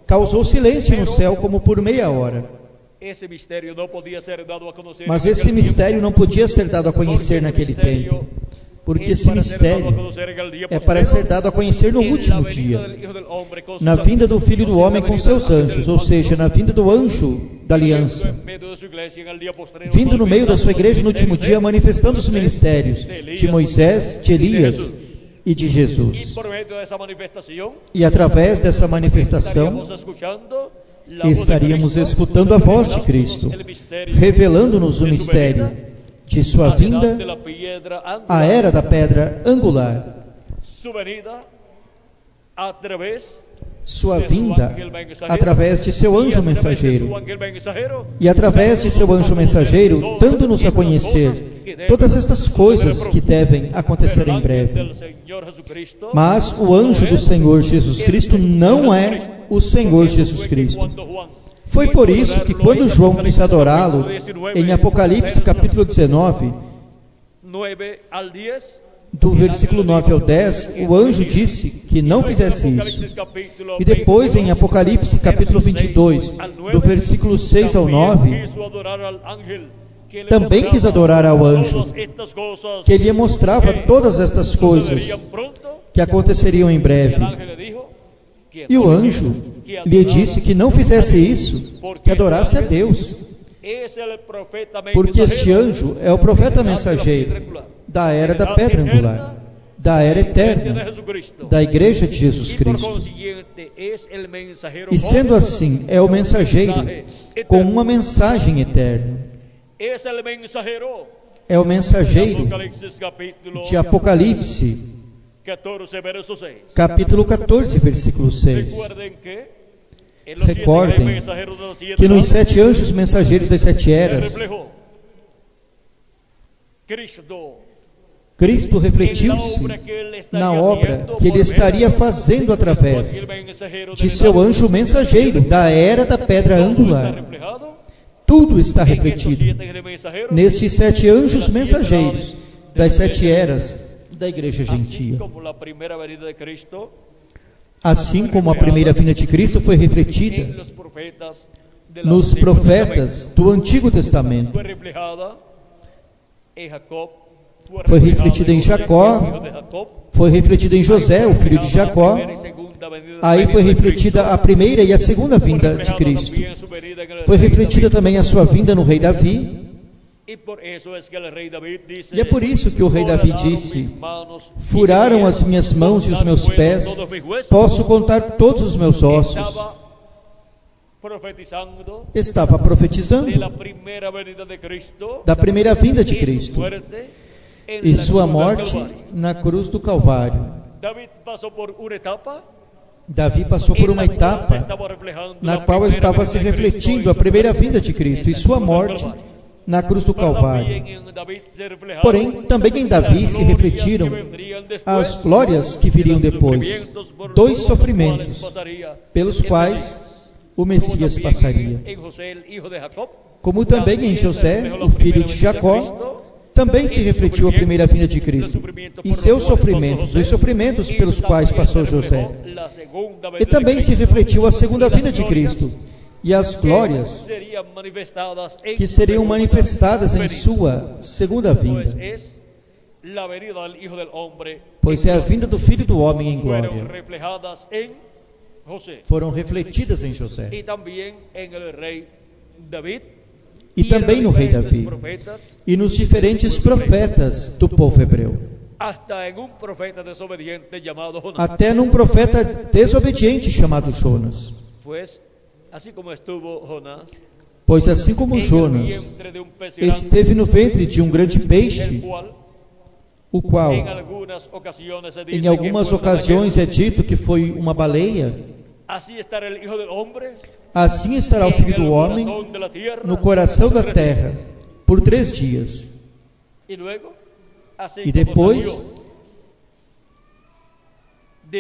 S2: causou silêncio no céu como por meia hora.
S3: ese misterio no podía ser dado a conocer
S2: Mas
S3: en
S2: esse
S3: aquel tiempo,
S2: mistério não podia ser dado a conhecer naquele tempo, porque esse mistério é para ser dado a conhecer no último dia, na vinda do Filho do Homem com seus anjos, ou seja, na vinda do anjo da aliança, vindo no meio da sua igreja no último dia, manifestando os ministérios de Moisés, de Elias e de
S3: Y
S2: Jesus.
S3: por medio de esa manifestación
S2: E através dessa manifestação,
S3: estaríamos escuchando la voz de
S2: estaríamos
S3: Cristo,
S2: escutando a voz de Cristo,
S3: el misterio
S2: revelando-nos o
S3: de su
S2: mistério
S3: venida,
S2: de sua
S3: a la edad de
S2: vinda,
S3: la piedra
S2: a
S3: angular,
S2: era da pedra angular,
S3: su venida a través
S2: sua
S3: de su
S2: vinda
S3: ángel mensajero,
S2: através de seu
S3: y a
S2: anjo
S3: través de su
S2: mensageiro,
S3: ángel mensajero,
S2: e através de seu anjo mensageiro, dando-nos a conhecer todas estas coisas que devem acontecer em breve. Mas o anjo do Senhor Jesus Cristo não é o Senhor Jesus Cristo. Foi por isso que quando João quis adorá-lo, em Apocalipse capítulo 19,
S3: 9 al 10,
S2: do versículo 9 ao 10, o anjo disse que não fizesse isso. E depois em Apocalipse capítulo 22, do versículo 6 ao 9, também quis adorar ao anjo, que lhe mostrava todas estas coisas que aconteceriam em breve. E o anjo lhe disse que não fizesse isso, que adorasse a Deus, porque este anjo é o profeta mensageiro da era da pedra angular, da era eterna, da igreja de Jesus Cristo. E sendo assim, é o mensageiro com uma mensagem eterna. É o mensageiro de Apocalipse, capítulo 14, versículo 6. Recordem que nos 7 anjos mensageiros das 7 eras, Cristo refletiu-se na obra que ele estaria fazendo através de seu anjo mensageiro da era da pedra angular. Tudo está refletido nestes 7 anjos mensageiros das 7 eras da igreja gentia. assim como a primeira vinda de Cristo foi
S3: en
S2: refletida
S3: los profetas del
S2: nos
S3: Antiguo
S2: profetas do Antigo
S3: Testamento.
S2: Testamento.
S3: Fue reflejada en Jacob,
S2: Foi refletida em Jacó,
S3: hijo de Jacob.
S2: foi refletida em José, o filho de Jacó. Aí foi refletida a primeira e a segunda vinda de Cristo. Foi refletida também a sua vinda no rei Davi. E é por isso que o rei Davi disse: furaram as minhas mãos e os meus pés, posso contar todos os meus ossos. Estava profetizando da primeira vinda de Cristo e sua morte na cruz do Calvário. Davi passou por uma etapa na qual estava se refletindo a primeira vinda de Cristo e sua morte na cruz do Calvário. Porém, também em Davi se refletiram as glórias que viriam depois, 2 sofrimentos pelos quais o Messias passaria. Como também em José, o filho de Jacó, também se refletiu a primeira vinda de Cristo e seus sofrimentos, os sofrimentos pelos quais passou José. E também se refletiu a segunda vinda de Cristo e as glórias que seriam manifestadas em sua segunda vinda. Pois é a vinda do Filho do Homem em glória. Foram refletidas em José. E também no rei Davi, e nos diferentes profetas do povo hebreu. Até num profeta desobediente chamado Jonas. Pois assim como Jonas esteve no ventre de um grande peixe, o qual em algumas ocasiões é dito que foi uma baleia, assim estará o Filho do Homem no coração da terra por 3 dias. E depois,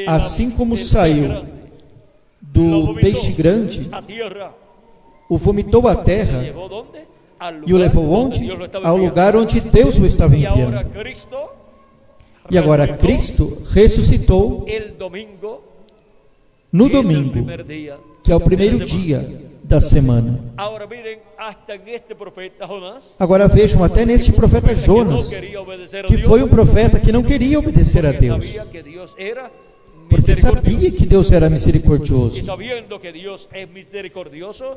S2: assim como saiu do peixe grande, o vomitou à terra e o levou onde? Ao lugar onde Deus o estava enviando. E agora Cristo ressuscitou no domingo, que é o primeiro dia da semana. Agora vejam, até neste profeta Jonas, que foi um profeta que não queria obedecer a Deus, porque sabia que Deus era misericordioso.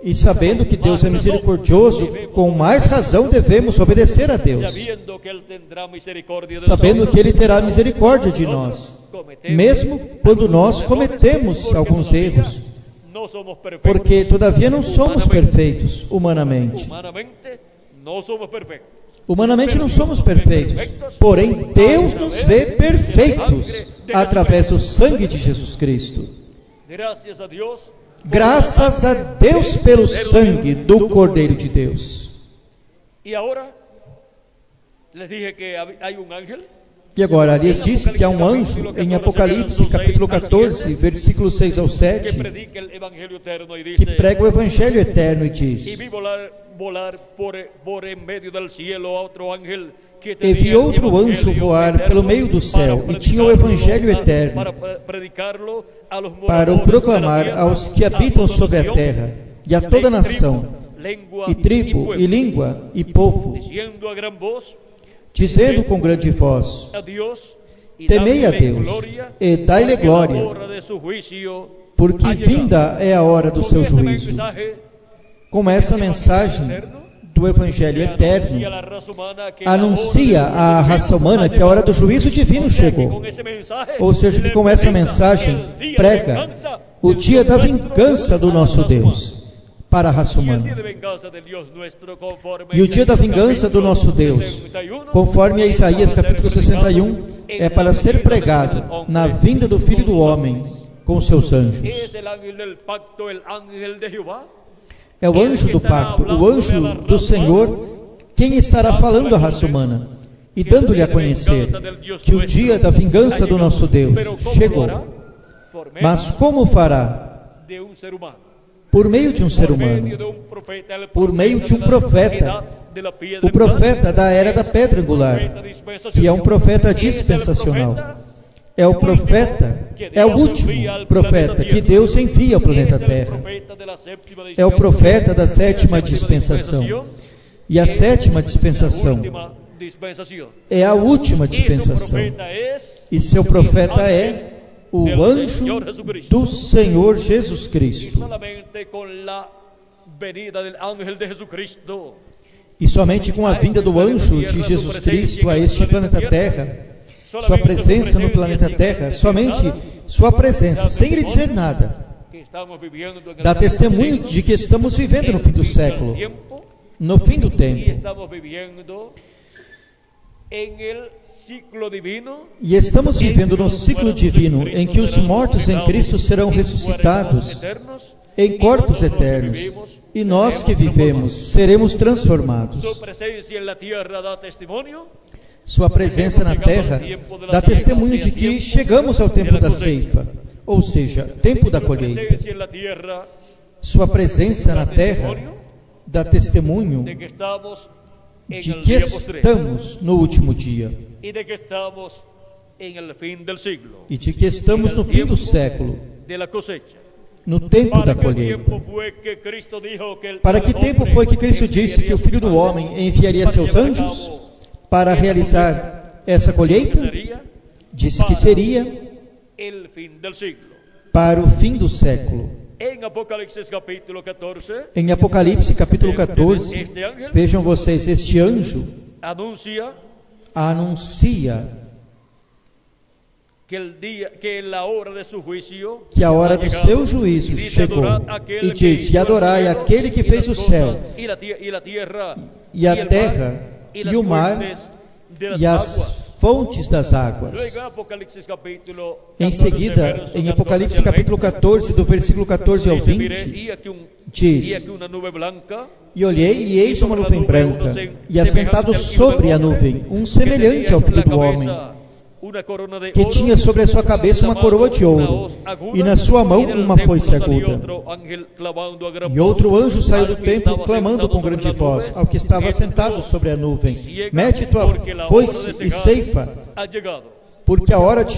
S2: E sabendo que Deus é misericordioso, com mais razão devemos obedecer a Deus, sabendo que Ele terá misericórdia de nós, mesmo quando nós cometemos alguns erros, porque todavia não somos perfeitos humanamente. Humanamente não somos perfeitos, porém Deus nos vê perfeitos através do sangue de Jesus Cristo. Graças a Deus pelo sangue do Cordeiro de Deus. E agora, lhes disse que há um anjo em Apocalipse, capítulo 14, versículos 6 ao 7, que prega o Evangelho eterno e diz: e vi outro anjo voar pelo meio do céu, e tinha o Evangelho eterno, para o proclamar aos que habitam sobre a terra, e a toda nação, e tribo, e língua, e povo, dizendo com grande voz: temei a Deus, e dai-lhe glória, porque vinda é a hora do seu juízo. Com essa mensagem do Evangelho eterno, anuncia à raça humana que a hora do juízo divino chegou. Ou seja, que com essa mensagem prega o dia da vingança do nosso Deus para a raça humana. E o dia da vingança do nosso Deus, conforme a Isaías capítulo 61, é para ser pregado na vinda do Filho do Homem com seus anjos. É o anjo do pacto, o anjo do Senhor, quem estará falando à raça humana e dando-lhe a conhecer que o dia da vingança do nosso Deus chegou. Mas como fará? Por meio de um ser humano, por meio de um profeta, o profeta da era da pedra angular, que é um profeta dispensacional. é o profeta, é o último profeta que Deus envia ao planeta Terra. É o profeta da sétima dispensação. E a sétima dispensação é a última dispensação. E seu profeta é o anjo do Senhor Jesus Cristo. E somente com a vinda do anjo de Jesus Cristo a este planeta Terra, sua presença no planeta Terra, somente sua presença, sem ele dizer nada, dá testemunho de que estamos vivendo no fim do século, no fim do tempo. E estamos vivendo no ciclo divino em que os mortos em Cristo serão ressuscitados em corpos eternos, e nós que vivemos seremos transformados. Sua presença na terra dá testemunho de que chegamos ao tempo da ceifa, ou seja, tempo da colheita. Sua presença na terra dá testemunho de que estamos no último dia e de que estamos no fim do século, no tempo da colheita. Para que tempo foi que Cristo disse que o Filho do Homem enviaria seus anjos para realizar essa colheita? Disse que seria para o fim do século. Em Apocalipse capítulo 14, vejam vocês, este anjo anuncia que a hora do seu juízo chegou, e diz: e adorai aquele que fez o céu, e a terra, e o mar, e as fontes das águas. Em seguida, em Apocalipse capítulo 14, do versículo 14 ao 20, diz: e olhei, e eis uma nuvem branca, e assentado sobre a nuvem, um semelhante ao Filho do Homem, que tinha sobre a sua cabeça uma coroa de ouro, e na sua mão uma foice aguda. E outro anjo saiu do templo, clamando com grande voz ao que estava sentado sobre a nuvem: mete tua foice e ceifa, porque a hora de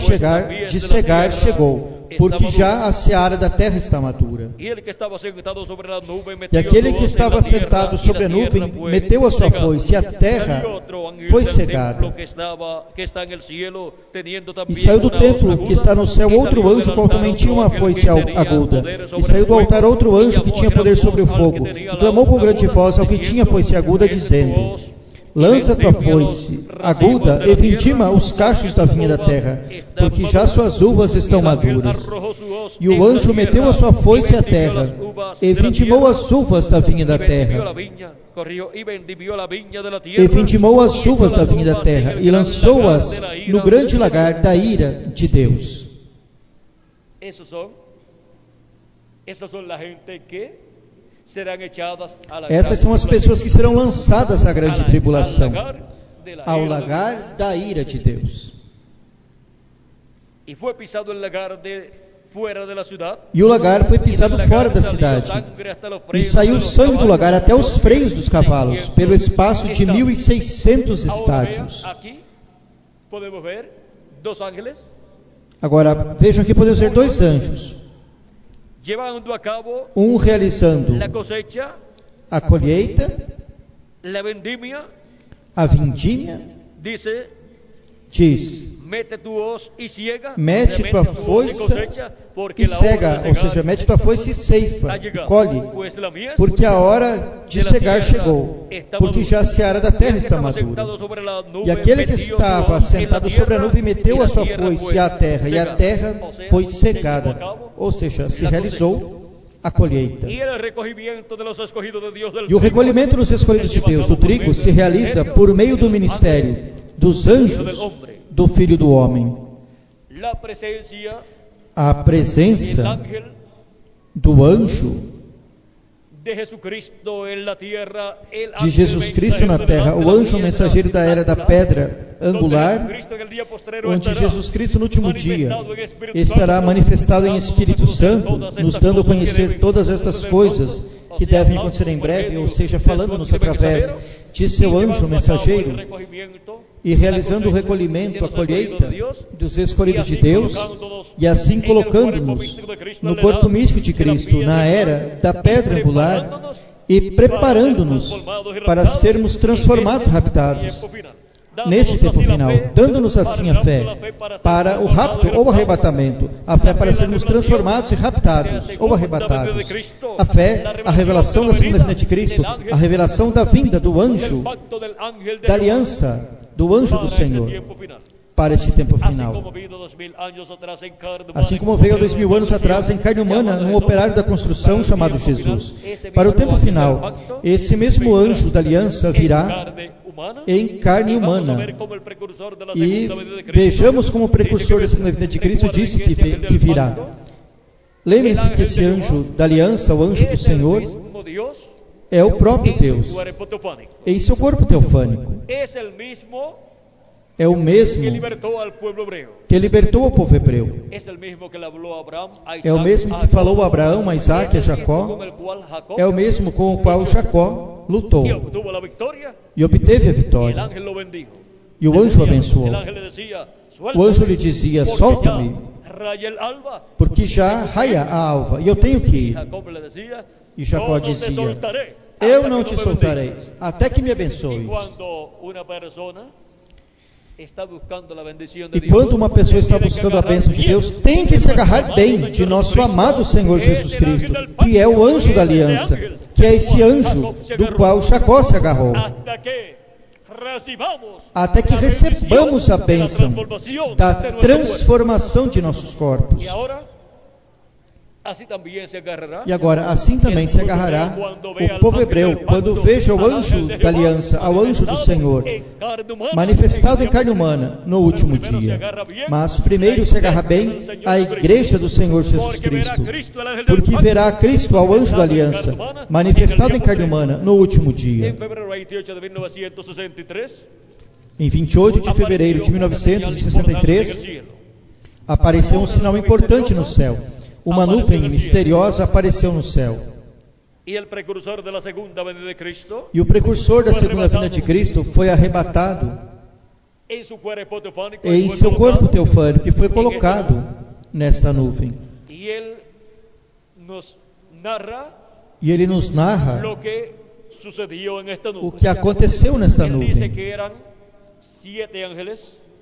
S2: cegar chegou, porque já a seara da terra está madura. E aquele que estava sentado sobre a nuvem meteu a sua foice, e a terra foi cegada. E saiu do templo que está no céu outro anjo, qual também tinha uma foice aguda. E saiu do altar outro anjo que tinha poder sobre o fogo, e clamou com grande voz ao que tinha foice aguda, dizendo: lança tua foice aguda e vindima os cachos da vinha da terra, porque já suas uvas estão maduras. E o anjo meteu a sua foice à terra, e vindimou as uvas da vinha da terra. E vindimou as uvas da vinha da terra, e lançou-as no grande lagar da ira de Deus. Essas são as pessoas que serão lançadas à grande tribulação, ao lagar da ira de Deus. E o lagar foi pisado fora da cidade, e saiu sangue do lagar até os freios dos cavalos, pelo espaço de 1.600 estádios. Agora, vejam que podemos ver dois anjos, um realizando a colheita, a vindimia, diz: mete tua foice e cega, ou seja, mete tua foice e ceifa, e colhe, porque a hora de cegar chegou, porque já a seara da terra está madura. E aquele que estava sentado sobre a nuvem meteu a sua foice à terra, e a terra foi cegada, ou seja, se realizou a colheita. E o recolhimento dos escolhidos de Deus, do trigo, se realiza por meio do ministério dos anjos do Filho do Homem. A presença do anjo de Jesus Cristo na terra, o anjo mensageiro da era da pedra angular, onde Jesus Cristo no último dia estará manifestado em Espírito Santo, nos dando a conhecer todas estas coisas que devem acontecer em breve, ou seja, falando-nos através de seu
S3: y
S2: anjo
S3: llevando a cabo el
S2: mensageiro
S3: recogimiento,
S2: e realizando o
S3: la cosecha
S2: recolhimento,
S3: de
S2: a
S3: los escogidos
S2: colheita
S3: de Dios,
S2: dos escolhidos
S3: y
S2: de
S3: así
S2: Deus,
S3: colocándonos
S2: e assim
S3: en el cuerpo
S2: colocando-nos
S3: místico de Cristo,
S2: no
S3: en la
S2: corpo
S3: edad
S2: místico de
S3: de la
S2: Cristo,
S3: piedra
S2: na
S3: angular,
S2: era da
S3: y
S2: pedra angular,
S3: preparándonos
S2: e preparando-nos para sermos transformados, raptados, neste tempo final, dando-nos assim a fé para o rapto ou arrebatamento, a fé para sermos transformados e raptados ou arrebatados, a fé, a revelação da segunda vinda de Cristo, a revelação da vinda do anjo, da aliança do anjo do Senhor para este tempo final. Assim como veio há 2000 anos atrás em carne humana, num operário da construção chamado Jesus. Para o tempo final, esse mesmo anjo da aliança virá em carne humana. E vejamos como o precursor da segunda vinda de Cristo disse que virá. Lembrem-se que esse anjo da aliança, o anjo do Senhor, é o próprio Deus em seu corpo teofânico. É o mesmo que libertou o povo hebreu. É o mesmo que falou a Abraão, a Isaac e a Jacó. É o mesmo com o qual Jacó lutou e obteve a vitória. E o anjo o abençoou. O anjo lhe dizia: solta-me, porque já raia a alva e eu tenho que ir. E Jacó dizia: eu não te soltarei até que me abençoes. E quando uma pessoa está buscando a bênção de Deus, tem que se agarrar bem de nosso amado Senhor Jesus Cristo, que é o anjo da aliança, que é esse anjo do qual Jacó se agarrou, até que recebamos a bênção da transformação de nossos corpos. E agora, assim também se agarrará o povo hebreu quando veja o anjo da aliança, ao anjo do Senhor, manifestado em carne humana no último dia. Mas primeiro se agarra bem à igreja do Senhor Jesus Cristo, porque verá Cristo, ao anjo da aliança, manifestado em carne humana no último dia. Em 28 de fevereiro de 1963, apareceu um sinal importante no céu. Uma nuvem misteriosa apareceu no céu. E o precursor da segunda vinda de Cristo foi arrebatado em seu corpo teofânico, que foi colocado nesta nuvem. E ele nos narra o que aconteceu nesta nuvem.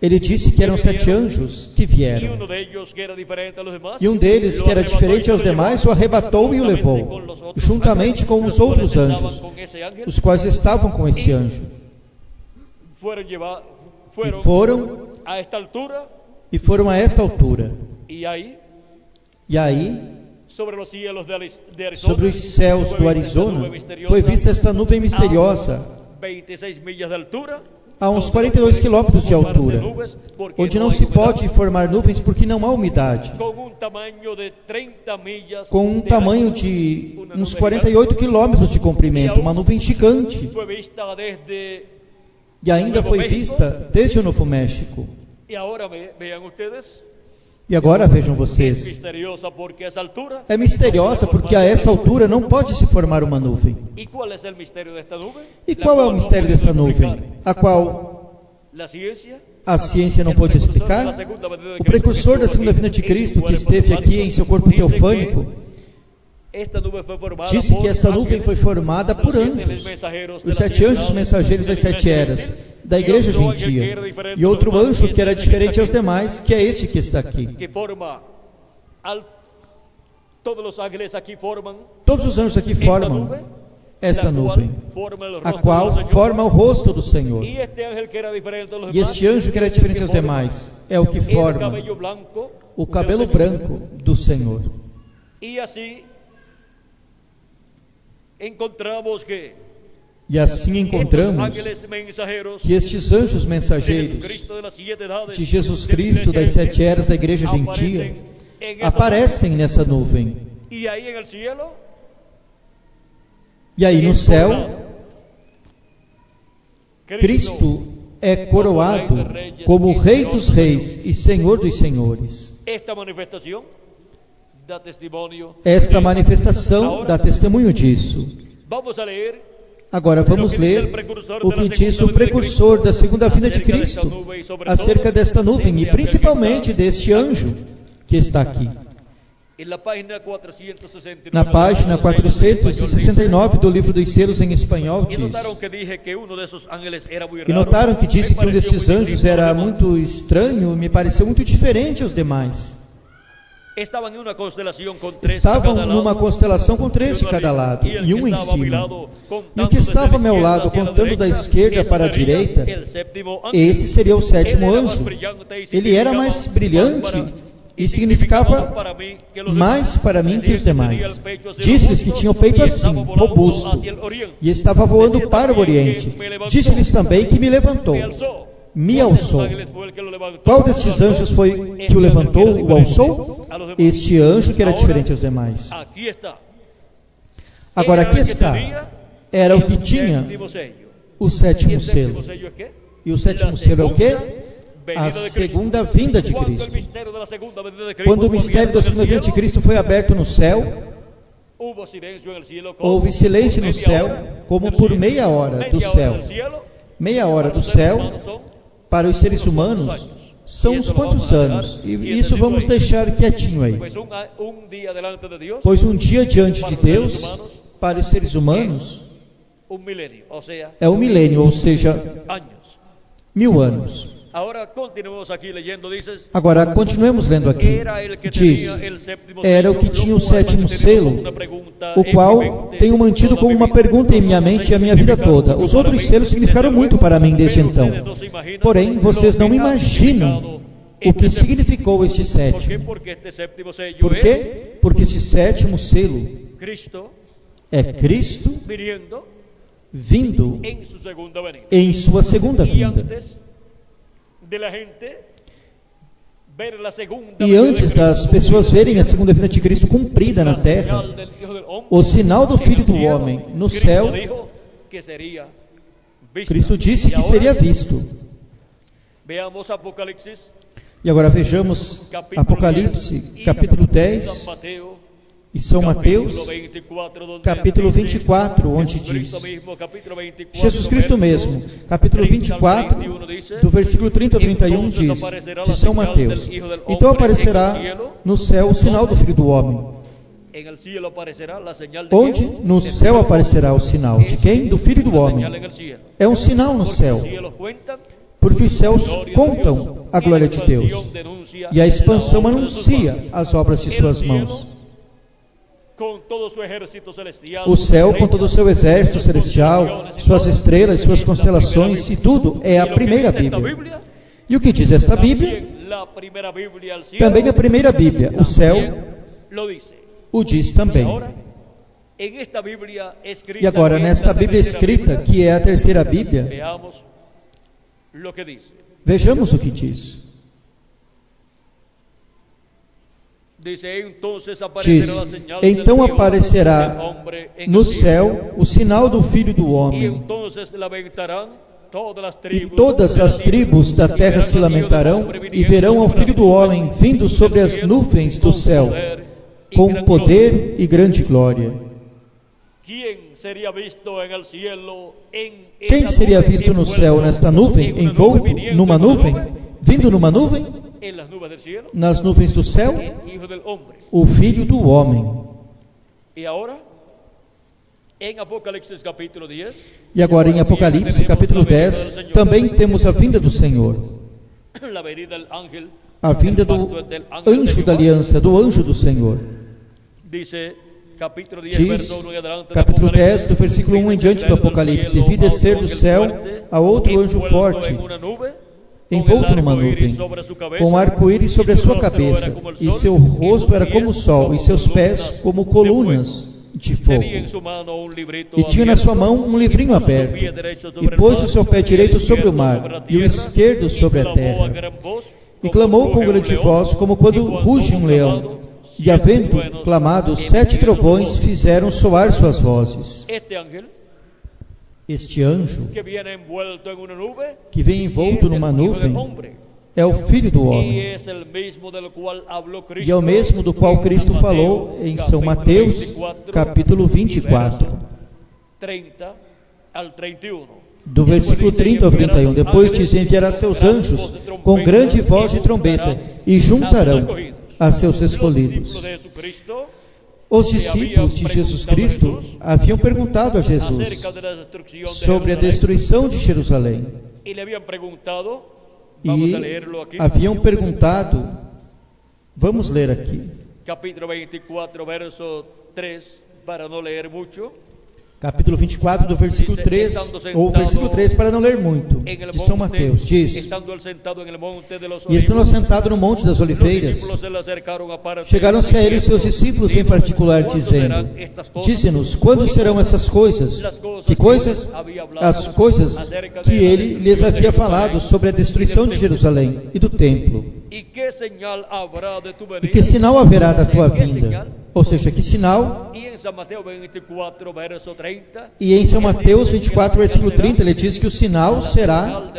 S2: Ele disse que eram 7 anjos que vieram. E um deles, que era diferente aos demais, o arrebatou e o levou, juntamente com os outros anjos, os quais estavam com esse anjo. E foram a esta altura. E aí, sobre os céus do Arizona, foi vista esta nuvem misteriosa, a uns 42 quilômetros de altura, onde não se pode formar nuvens porque não há umidade, com um tamanho de uns 48 quilômetros de comprimento, uma nuvem gigante, e ainda foi vista desde o Novo México. E agora vejam vocês, é misteriosa porque a essa altura não pode se formar uma nuvem. E qual é o mistério desta nuvem? A qual a ciência não pode explicar? O precursor da segunda vinda de Cristo, que esteve aqui em seu corpo teofânico, disse que esta nuvem foi formada por anjos, os 7 anjos mensageiros das 7 eras, da igreja gentia, e outro anjo que era diferente aos demais, que é este que está aqui. Todos os anjos aqui formam esta nuvem, a qual forma o rosto do Senhor. E este anjo que era diferente aos demais é o que forma o cabelo branco do Senhor. E assim encontramos que estes anjos mensageiros de Jesus Cristo das 7 eras da igreja gentia aparecem nessa nuvem. E aí no céu, Cristo é coroado como Rei dos Reis e Senhor dos Senhores. Esta manifestação dá testemunho disso. Agora vamos ler o que diz o precursor da segunda vinda de Cristo acerca desta nuvem e principalmente deste anjo que está aqui. Na página 469 do livro dos selos em espanhol diz: e notaram que disse que um destes anjos era muito estranho, me pareceu muito diferente aos demais. Estavam numa constelação com 3 de cada lado e um em cima. E o que estava ao meu lado, contando da esquerda para a direita, esse seria o 7º anjo. Ele era mais brilhante e significava mais para mim que os demais. Disse-lhes que tinha o peito assim, robusto, e estava voando para o Oriente. Disse-lhes também que me levantou, me alçou. Qual destes anjos foi que o levantou, o alçou? Este anjo que era diferente aos demais. Agora aqui está, era o que tinha o 7º selo. E o 7º selo é o quê? A segunda vinda de Cristo. Quando o mistério da segunda vinda de Cristo foi aberto no céu, houve silêncio no céu, como por meia hora do céu. Meia hora do céu, para os seres humanos, são uns quantos anos? E isso vamos deixar quietinho aí. Pois um dia diante de Deus, para os seres humanos, é um milênio, ou seja, 1000 anos. Agora, continuemos lendo aqui. Diz, era o que tinha o 7º selo, o qual tenho mantido como uma pergunta em minha mente a minha vida toda. Os outros selos significaram muito para mim desde então. Porém, vocês não imaginam o que significou este 7º. Por quê? Porque este 7º selo é Cristo vindo em sua segunda vinda. E antes das pessoas verem a segunda vinda de Cristo cumprida na terra, o sinal do Filho do Homem no céu, Cristo disse que seria visto. E agora vejamos Apocalipse, capítulo 10, e São Mateus, capítulo 24, onde diz, Jesus Cristo mesmo, capítulo 24, do versículo 30 a 31, diz, de São Mateus, então aparecerá no céu o sinal do Filho do Homem. Onde? No céu aparecerá o sinal. De quem? Do Filho do Homem. É um sinal no céu, porque os céus contam a glória de Deus, e a expansão anuncia as obras de suas mãos. O céu com todo o seu exército celestial, suas estrelas, suas constelações e tudo é a primeira Bíblia. E o que diz esta Bíblia? Também a primeira Bíblia, o céu, o diz também. E agora, nesta Bíblia escrita, que é a terceira Bíblia, vejamos o que diz. Diz, então aparecerá no céu o sinal do Filho do Homem, e todas as tribos da terra se lamentarão e verão ao Filho do Homem vindo sobre as nuvens do céu, com poder e grande glória. Quem seria visto no céu nesta nuvem, envolto numa nuvem, vindo numa nuvem? Nas nuvens do céu, o Filho do Homem. E agora em Apocalipse capítulo 10, também temos a vinda do Senhor, a vinda do anjo da aliança, do anjo do Senhor. Diz, capítulo 10, do versículo 1 em diante do Apocalipse, vi descer do céu a outro anjo forte, envolto numa nuvem, com arco-íris sobre a sua cabeça, e seu rosto era como o sol, e seus pés como colunas de fogo. E tinha na sua mão um livrinho aberto, e pôs o seu pé direito sobre o mar, e o esquerdo sobre a terra. E clamou com grande voz, como quando ruge um leão, e havendo clamado, 7 trovões fizeram soar suas vozes. Este anjo, que vem envolto numa nuvem, é o Filho do Homem, e é o mesmo do qual Cristo falou em São Mateus, capítulo 24.
S3: al 31.
S2: Do versículo 30 ao 31. Depois diz: enviará seus anjos com grande voz de trombeta e juntarão a seus escolhidos. Os discípulos de Jesus Cristo haviam perguntado a Jesus sobre a destruição de Jerusalém.
S3: E
S2: haviam perguntado, vamos ler aqui.
S3: Capítulo 24, verso 3, para não ler muito.
S2: Capítulo 24, do versículo 3, ou versículo 3, para não ler muito, de São Mateus, diz: e estando assentado no Monte das Oliveiras, chegaram-se a ele os seus discípulos em particular, dizendo: dize-nos, quando serão essas coisas? Que coisas? As coisas que ele lhes havia falado sobre a destruição de Jerusalém e do templo. E que sinal haverá da tua vinda? Ou seja, que sinal? E em São Mateus 24, versículo 30, ele diz que o sinal será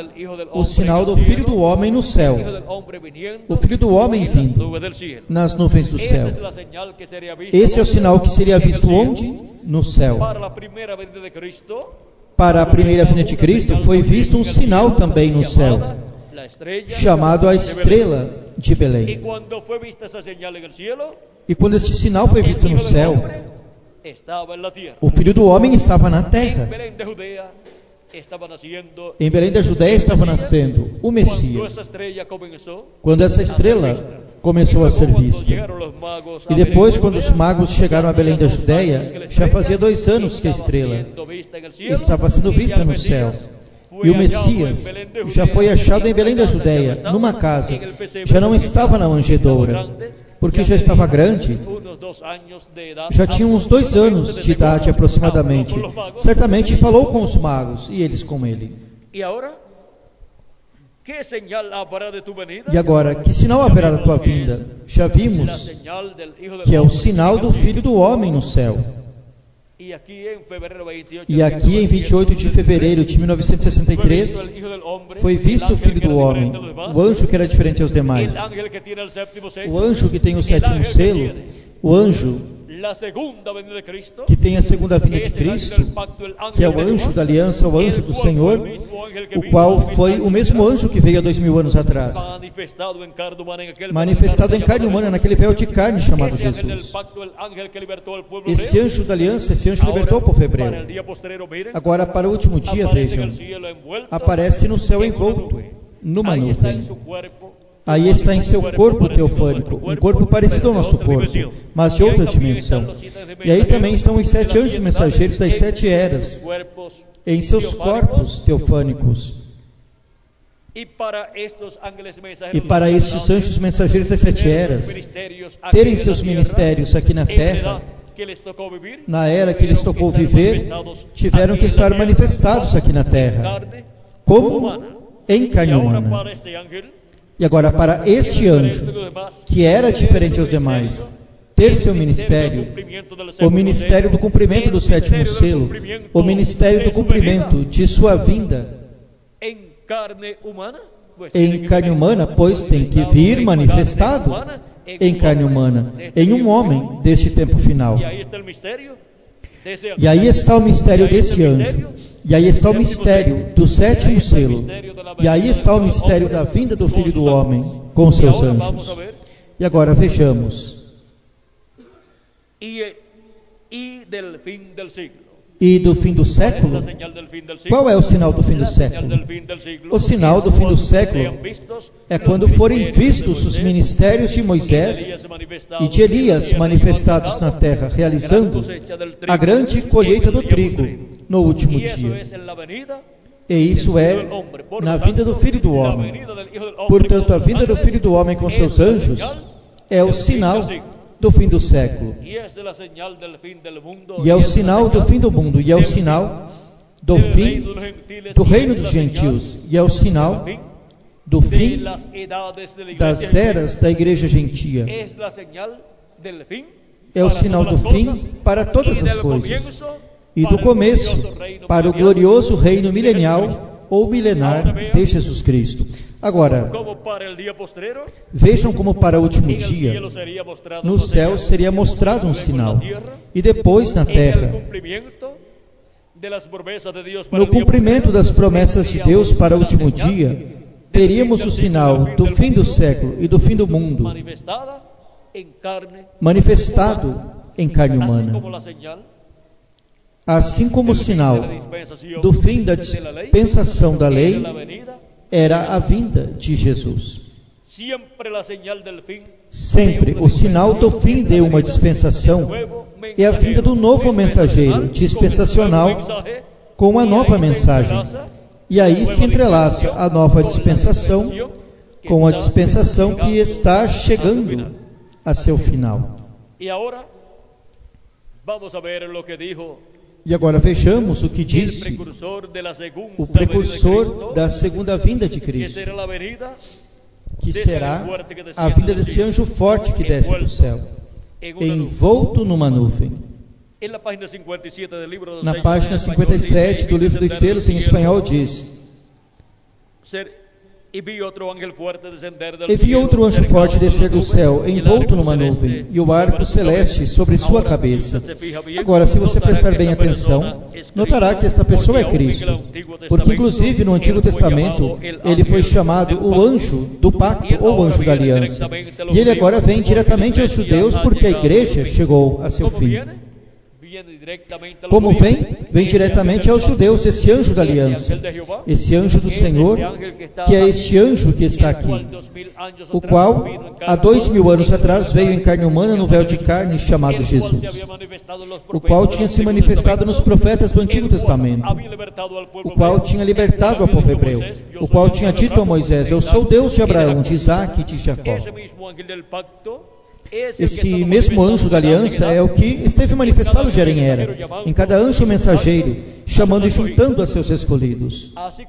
S2: o sinal do Filho do Homem no céu. O Filho do Homem vindo nas nuvens do céu. Esse é o sinal que seria visto onde? No céu. Para a primeira vinda de Cristo foi visto um sinal também no céu, chamado a estrela de Belém. E quando este sinal foi visto no céu, o Filho do Homem estava na terra. Em Belém da Judéia estava nascendo o Messias. Quando essa estrela começou a ser vista. E depois, quando os magos chegaram a Belém da Judéia, já fazia 2 anos que a estrela estava sendo vista no céu. E o Messias já foi achado em Belém da Judéia, numa casa. Já não estava na manjedoura, porque já estava grande. Já tinha uns 2 anos de idade aproximadamente. Certamente falou com os magos, e eles com ele. E agora, que sinal haverá da tua vinda? Já vimos que é o sinal do Filho do Homem no céu. E aqui em 28 de fevereiro de 1963 foi visto o Filho do Homem, o anjo que era diferente aos demais, o anjo que tem o 7º selo, o anjo que tem a segunda vinda de Cristo, que é o anjo da aliança, o anjo do Senhor, o qual foi o mesmo anjo que veio há 2000 anos atrás, manifestado em carne humana, naquele véu de carne chamado Jesus. Esse anjo da aliança, esse anjo libertou o povo hebreu. Agora, para o último dia, vejam, aparece no céu envolto, numa nuvem. Aí está em seu corpo teofânico, um corpo parecido ao nosso corpo, mas de outra dimensão. E aí também estão os 7 anjos mensageiros das 7 eras, em seus corpos teofânicos. E para estes anjos mensageiros das 7 eras terem seus ministérios aqui na terra, na era que lhes tocou viver, tiveram que estar manifestados aqui na terra, como em carne humana. E agora, para este anjo, que era diferente aos demais, ter seu ministério, o ministério do cumprimento do 7º selo, o ministério do cumprimento de sua vinda em carne humana, pois tem que vir manifestado em carne humana, em um homem deste tempo final. E aí está o mistério desse anjo. E aí está o mistério do 7º selo. E aí está o mistério da vinda do Filho do Homem com seus anjos. E agora vejamos. E do fim do século? Qual é o sinal do fim do século? O sinal do fim do século é quando forem vistos os ministérios de Moisés e de Elias manifestados na terra, realizando a grande colheita do trigo no último dia. E isso é na vinda do Filho do Homem. Portanto, a vinda do Filho do Homem com seus anjos é o sinal do fim do século. E é o sinal do fim do mundo. E é o sinal do fim do reino dos gentios. E é o sinal do fim das eras da igreja gentia. É o sinal do fim para todas as coisas. E do começo para o glorioso reino milenial ou milenar de Jesus Cristo. Agora, vejam como para o último dia, no céu seria mostrado um sinal, e depois na terra, No cumprimento das promessas de Deus para o último dia, teríamos o sinal do fim do século e do fim do mundo, manifestado em carne humana, assim como o sinal do fim da dispensação da lei era a vinda de Jesus. Sempre o sinal do fim de uma dispensação é a vinda do novo mensageiro dispensacional com a nova mensagem. E aí se entrelaça a nova dispensação com a dispensação que está chegando a seu final. E agora vejamos o que disse o precursor da segunda vinda de Cristo, que será a vinda desse anjo forte que desce do céu, envolto numa nuvem. Na página 57 do livro dos selos, em espanhol, diz: E vi outro anjo forte descer do céu, envolto numa nuvem, e o arco celeste sobre sua cabeça. Agora, se você prestar bem atenção, notará que esta pessoa é Cristo, porque inclusive no Antigo Testamento, ele foi chamado o anjo do pacto, ou anjo da aliança. E ele agora vem diretamente aos judeus, porque a igreja chegou a seu fim. Como vem? Vem diretamente aos judeus, esse anjo da aliança, esse anjo do Senhor, que é este anjo que está aqui, o qual há 2000 anos atrás veio em carne humana no véu de carne chamado Jesus, o qual tinha se manifestado nos profetas do Antigo Testamento, o qual tinha libertado ao povo hebreu, o qual tinha dito a Moisés: eu sou Deus de Abraão, de Isaac e de Jacó. Esse mesmo anjo da aliança é o que esteve manifestado de era em era, em cada anjo mensageiro, chamando e juntando a seus escolhidos. Assim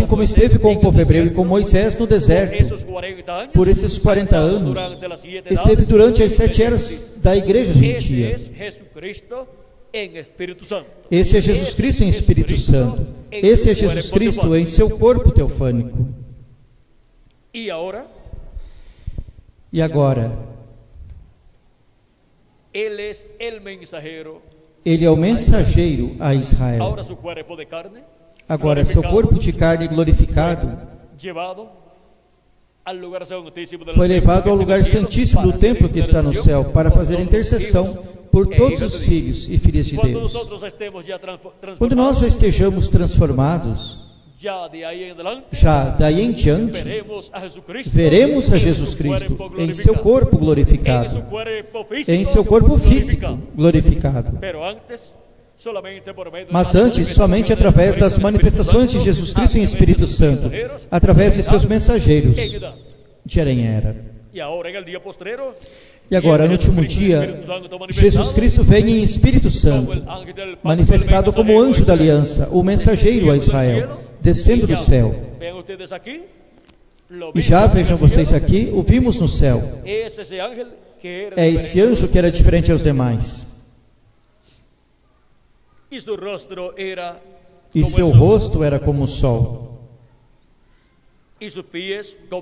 S2: como esteve com o povo hebreu e com Moisés no deserto, por esses 40 anos, esteve durante as 7 eras da igreja gentia. Esse é Jesus Cristo em Espírito Santo. Esse é Jesus Cristo em seu corpo teofânico. E agora, ele é o mensageiro a Israel. Agora, seu corpo de carne glorificado foi levado ao lugar santíssimo do templo que está no céu, para fazer intercessão por todos os filhos e filhas de Deus. Quando nós já estejamos transformados, já daí em diante, veremos a Jesus Cristo em seu corpo glorificado, em seu corpo físico glorificado. Mas antes, somente através das manifestações de Jesus Cristo em Espírito Santo, através de seus mensageiros de era em era. E agora, no último dia, Jesus Cristo vem em Espírito Santo, manifestado como anjo da aliança, o mensageiro a Israel, descendo do céu. E já vejam vocês aqui, o vimos no céu. É esse anjo que era diferente aos demais. E seu rosto era como o sol.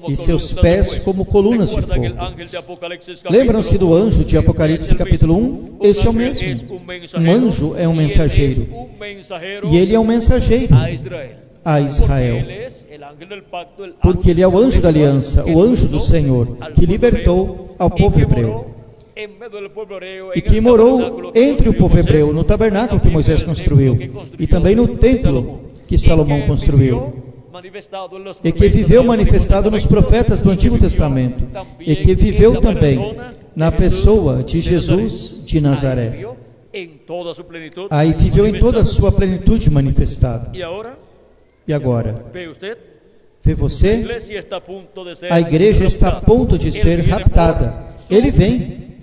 S2: E seus pés como colunas de fogo. Lembram-se do anjo de Apocalipse capítulo 1? Este é o mesmo. Um anjo é um mensageiro. E ele é um mensageiro a Israel. Porque ele é o anjo da aliança, o anjo do Senhor, que libertou ao povo hebreu. E que morou entre o povo hebreu, no tabernáculo que Moisés construiu, e também no templo que Salomão construiu. E que viveu manifestado nos profetas do Antigo Testamento, e que viveu também na pessoa de Jesus de Nazaré. Aí viveu em toda a sua plenitude manifestada. E agora? Vê você? A igreja está a ponto de ser raptada. Ele vem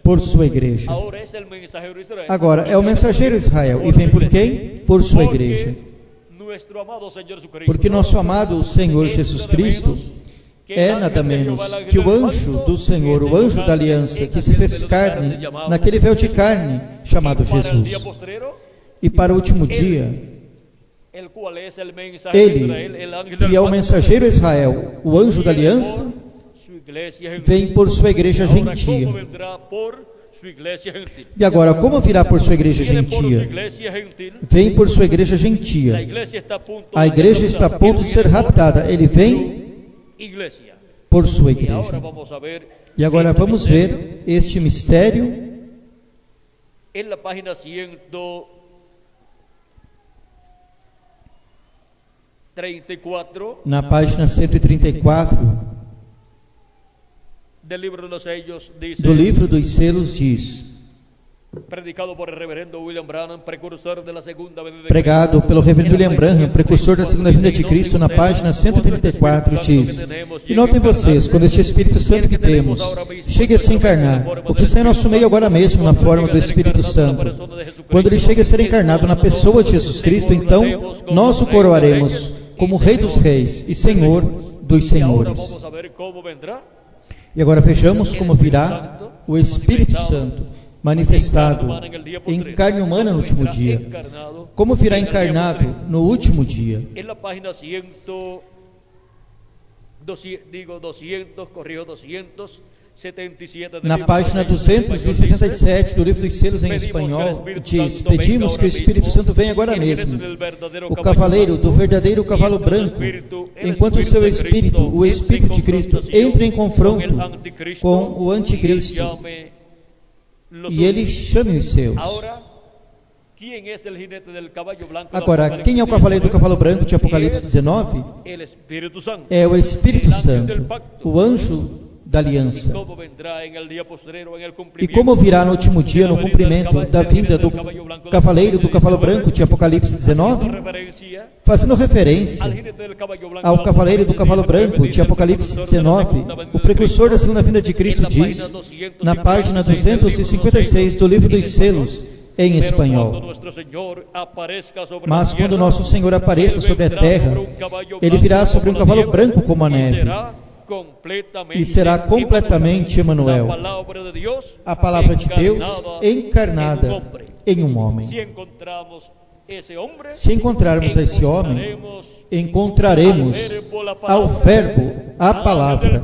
S2: por sua igreja. Agora é o mensageiro Israel. E vem por quem? Por sua igreja. Porque nosso amado Senhor Jesus Cristo é nada menos que o anjo do Senhor, o anjo da aliança, que se fez carne naquele véu de carne chamado Jesus. E para o último dia, ele, que é o mensageiro Israel, o anjo da aliança, vem por sua igreja gentia.
S3: su iglesia gentil.
S2: E agora, como virá por sua igreja
S3: Viene por su
S2: gentia?
S3: iglesia gentil.
S2: Vem por sua igreja
S3: La
S2: gentia.
S3: iglesia está a punto
S2: A igreja está a ponto de ser raptada. Ele vem
S3: iglesia.
S2: por sua
S3: Y ahora
S2: igreja.
S3: vamos a ver
S2: E agora
S3: este
S2: vamos
S3: misterio
S2: ver este mistério
S3: en la página 134
S2: na página 134
S3: del libro de los sellos. Dice,
S2: do livro dos selos, diz:
S3: predicado por el reverendo William Branham, precursor de la segunda venida de
S2: pregado
S3: Cristo.
S2: pelo reverendo William Branham, precursor da segunda vinda de Cristo, na página 134, diz: e notem vocês, quando este Espírito Santo que temos chega a se encarnar, o que está em nosso meio agora mesmo na forma do Espírito Santo, quando ele chega a ser encarnado na pessoa de Jesus Cristo, então nós o coroaremos como Rei dos Reis e Senhor dos
S3: Y ahora
S2: Senhores.
S3: vamos a ver cómo vendrá
S2: E agora vejamos como virá o Espírito Santo manifestado em carne humana no último dia.
S3: encarnado
S2: Como virá
S3: en el día
S2: encarnado
S3: postrero.
S2: no último dia.
S3: En la página 277 del
S2: Na
S3: libro
S2: página
S3: de los sellos en español
S2: 277 do livro dos selos em espanhol, diz: pedimos que o Espírito Santo venha agora mesmo, o cavaleiro do verdadeiro cavalo branco, enquanto o seu Espírito, o Espírito de Cristo, entre em confronto com o anticristo e ele chame os seus. Agora, quem é o cavaleiro do cavalo branco de Apocalipse 19? É o Espírito Santo, o anjo da aliança. E como virá no último dia, no cumprimento da vinda do cavaleiro do cavalo branco de Apocalipse 19? Fazendo referência ao cavaleiro do cavalo branco de Apocalipse 19, o precursor da segunda vinda de Cristo diz, na página 256 do livro dos selos, em espanhol: mas quando nosso Senhor apareça sobre a terra, ele virá sobre um cavalo branco como a neve, e será completamente Emanuel, a palavra de Deus encarnada em um homem. Se encontrarmos esse homem, encontraremos ao Verbo, a palavra,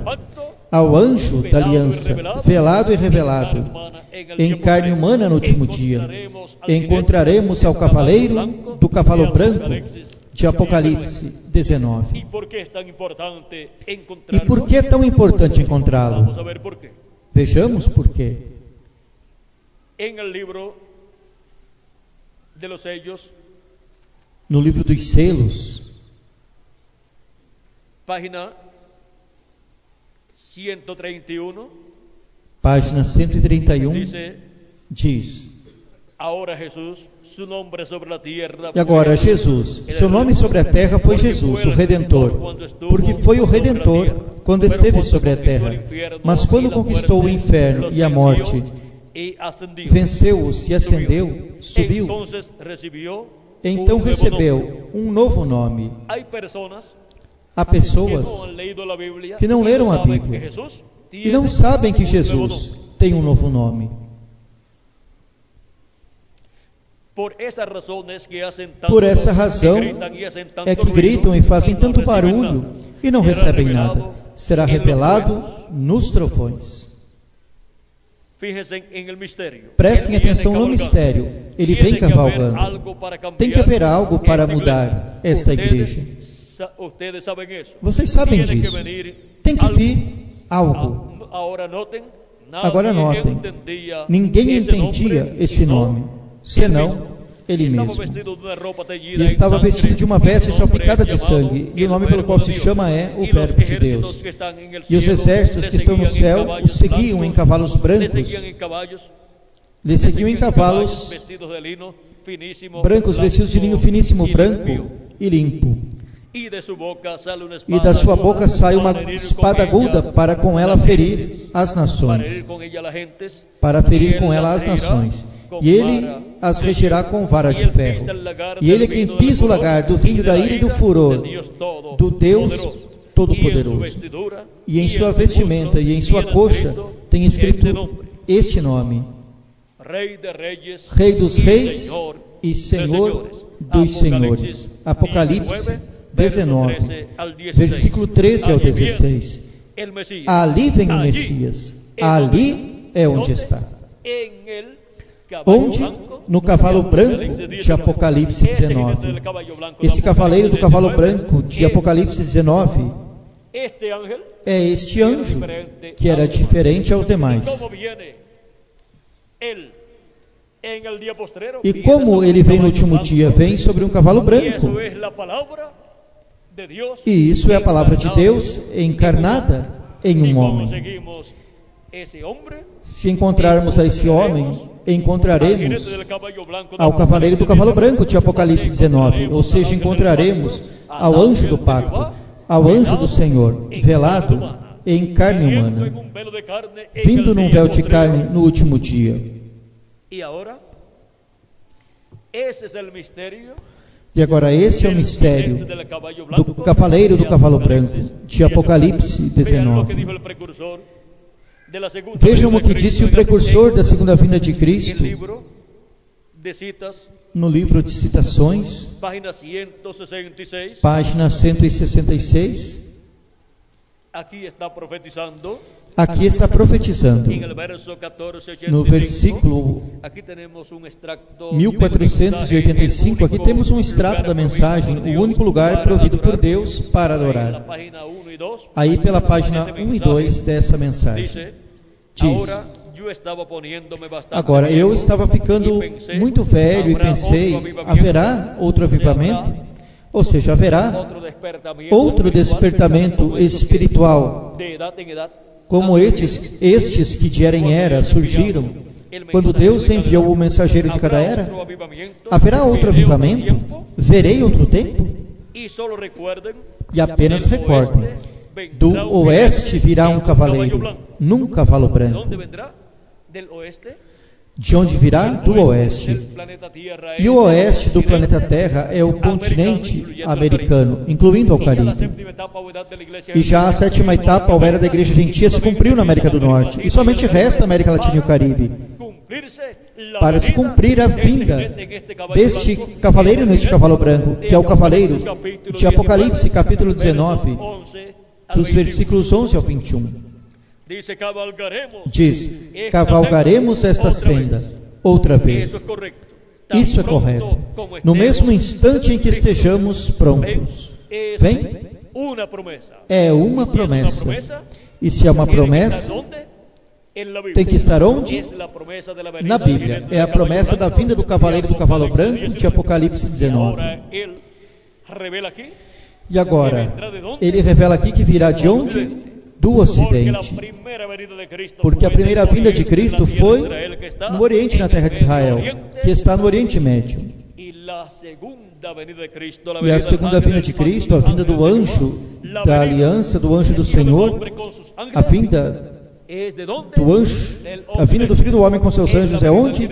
S2: ao anjo da aliança, velado e revelado, em carne humana no último dia. Encontraremos ao cavaleiro do cavalo branco de Apocalipse 19. E por que é tão importante encontrá-lo? Vejamos por quê. No livro dos selos,
S3: página 131,
S2: página 131, diz: e agora Jesus, seu nome sobre a terra foi Jesus, o Redentor, porque foi o Redentor quando esteve sobre a terra, mas quando conquistou o inferno e a morte, venceu-os e ascendeu, subiu, então recebeu um novo nome. Há pessoas que não leram a Bíblia e não sabem que Jesus tem um novo nome. Por essa razão é que gritam e fazem tanto barulho e não recebem nada. Será revelado nos trovões. Prestem atenção no mistério. Ele vem cavalgando. Tem que haver algo para mudar esta igreja. Vocês sabem disso. Tem que vir algo. Agora notem, ninguém entendia esse nome, senão ele mesmo. E estava vestido de uma veste salpicada de sangue, e o nome pelo qual se chama é o Verbo de Deus. E os exércitos que estão no céu o seguiam em cavalos brancos. Lhe seguiam em cavalos brancos, vestidos de linho finíssimo, branco e limpo. E da sua boca sai uma espada aguda para com ela ferir as nações. Para ferir com ela as nações. E ele as regirá com vara de ferro. E ele é quem pisa o lagar do vinho da ira e do furor do Deus Todo-Poderoso. E em sua vestimenta e em sua coxa tem escrito este nome: Rei dos Reis e Senhor dos Senhores. Apocalipse 19, versículo 13 ao 16. Ali vem o Messias. Ali é onde está. Onde? No cavalo branco de Apocalipse 19. Esse cavaleiro do cavalo branco de Apocalipse 19 é este anjo que era diferente aos demais. E como ele vem no último dia? Vem sobre um cavalo branco. E isso é a palavra de Deus encarnada em um homem. Se encontrarmos a esse homem, encontraremos ao cavaleiro do cavalo branco de Apocalipse 19, ou seja, encontraremos ao anjo do pacto, ao anjo do Senhor, velado em carne humana, vindo num véu de carne no último dia. E agora esse é o mistério do cavaleiro do cavalo branco de Apocalipse 19. Vejam o que disse o precursor da segunda vinda de Cristo no livro de citações, página 166. Aqui está profetizando no versículo 1485. Aqui temos um extrato da mensagem, o único lugar provido por Deus para adorar. Aí pela página 1 e 2 dessa mensagem diz: agora eu estava ficando muito velho e pensei, haverá outro avivamento? Ou seja, haverá outro despertamento espiritual, como estes que de era em era surgiram, quando Deus enviou o mensageiro de cada era? Haverá outro avivamento? Verei outro tempo? E apenas recordem, do oeste virá um cavaleiro, num cavalo branco. De onde virá? Do oeste. E o oeste do planeta Terra é o continente americano, incluindo o Caribe. E já a sétima etapa, a era da Igreja Gentia, se cumpriu na América do Norte. E somente resta a América Latina e o Caribe. Para se cumprir a vinda deste cavaleiro neste cavalo branco, que é o cavaleiro de Apocalipse, capítulo 19, dos versículos 11 ao 21. Diz: cavalgaremos esta senda outra vez. Isso é correto. No mesmo instante em que estejamos prontos. Vem? É uma promessa. E se é uma promessa, tem que estar onde? Na Bíblia. É a promessa da vinda do cavaleiro do cavalo branco de Apocalipse 19. E agora, ele revela aqui que virá de onde? Do Ocidente, porque a primeira vinda de Cristo foi no Oriente, na terra de Israel, que está no Oriente Médio. E a segunda vinda de Cristo, a vinda do anjo da aliança, do anjo do Senhor, a vinda do anjo, a vinda do Filho do Homem com seus anjos é onde?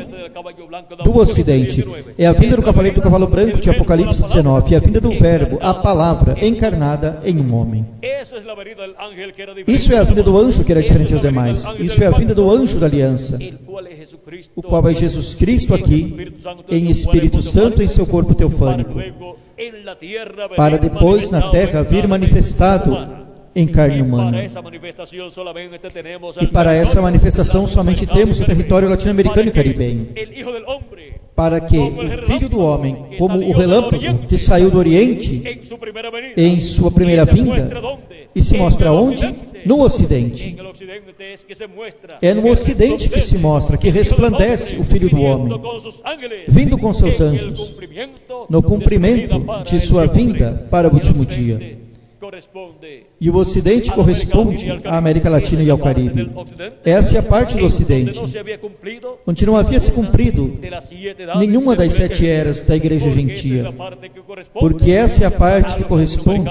S2: Do Ocidente. É a vinda do cavaleiro do cavalo branco de Apocalipse 19, é a vinda do Verbo, a palavra encarnada em um homem. Isso é a vinda do anjo que era diferente dos demais. Isso é a vinda do anjo da aliança, o qual é Jesus Cristo aqui, em Espírito Santo em seu corpo teofânico, para depois na terra vir manifestado em carne humana. E para essa manifestação somente temos o território latino-americano e caribenho, para que o Filho do Homem, como o relâmpago que saiu do Oriente em sua primeira vinda, e se mostra onde? No Ocidente. É no Ocidente que se mostra, que resplandece o Filho do Homem, vindo com seus anjos, no cumprimento de sua vinda para o último dia. E o Ocidente corresponde à América Latina e ao Caribe. Essa é a parte do Ocidente, onde não havia se cumprido nenhuma das 7 eras da Igreja Gentia, porque essa é a parte que corresponde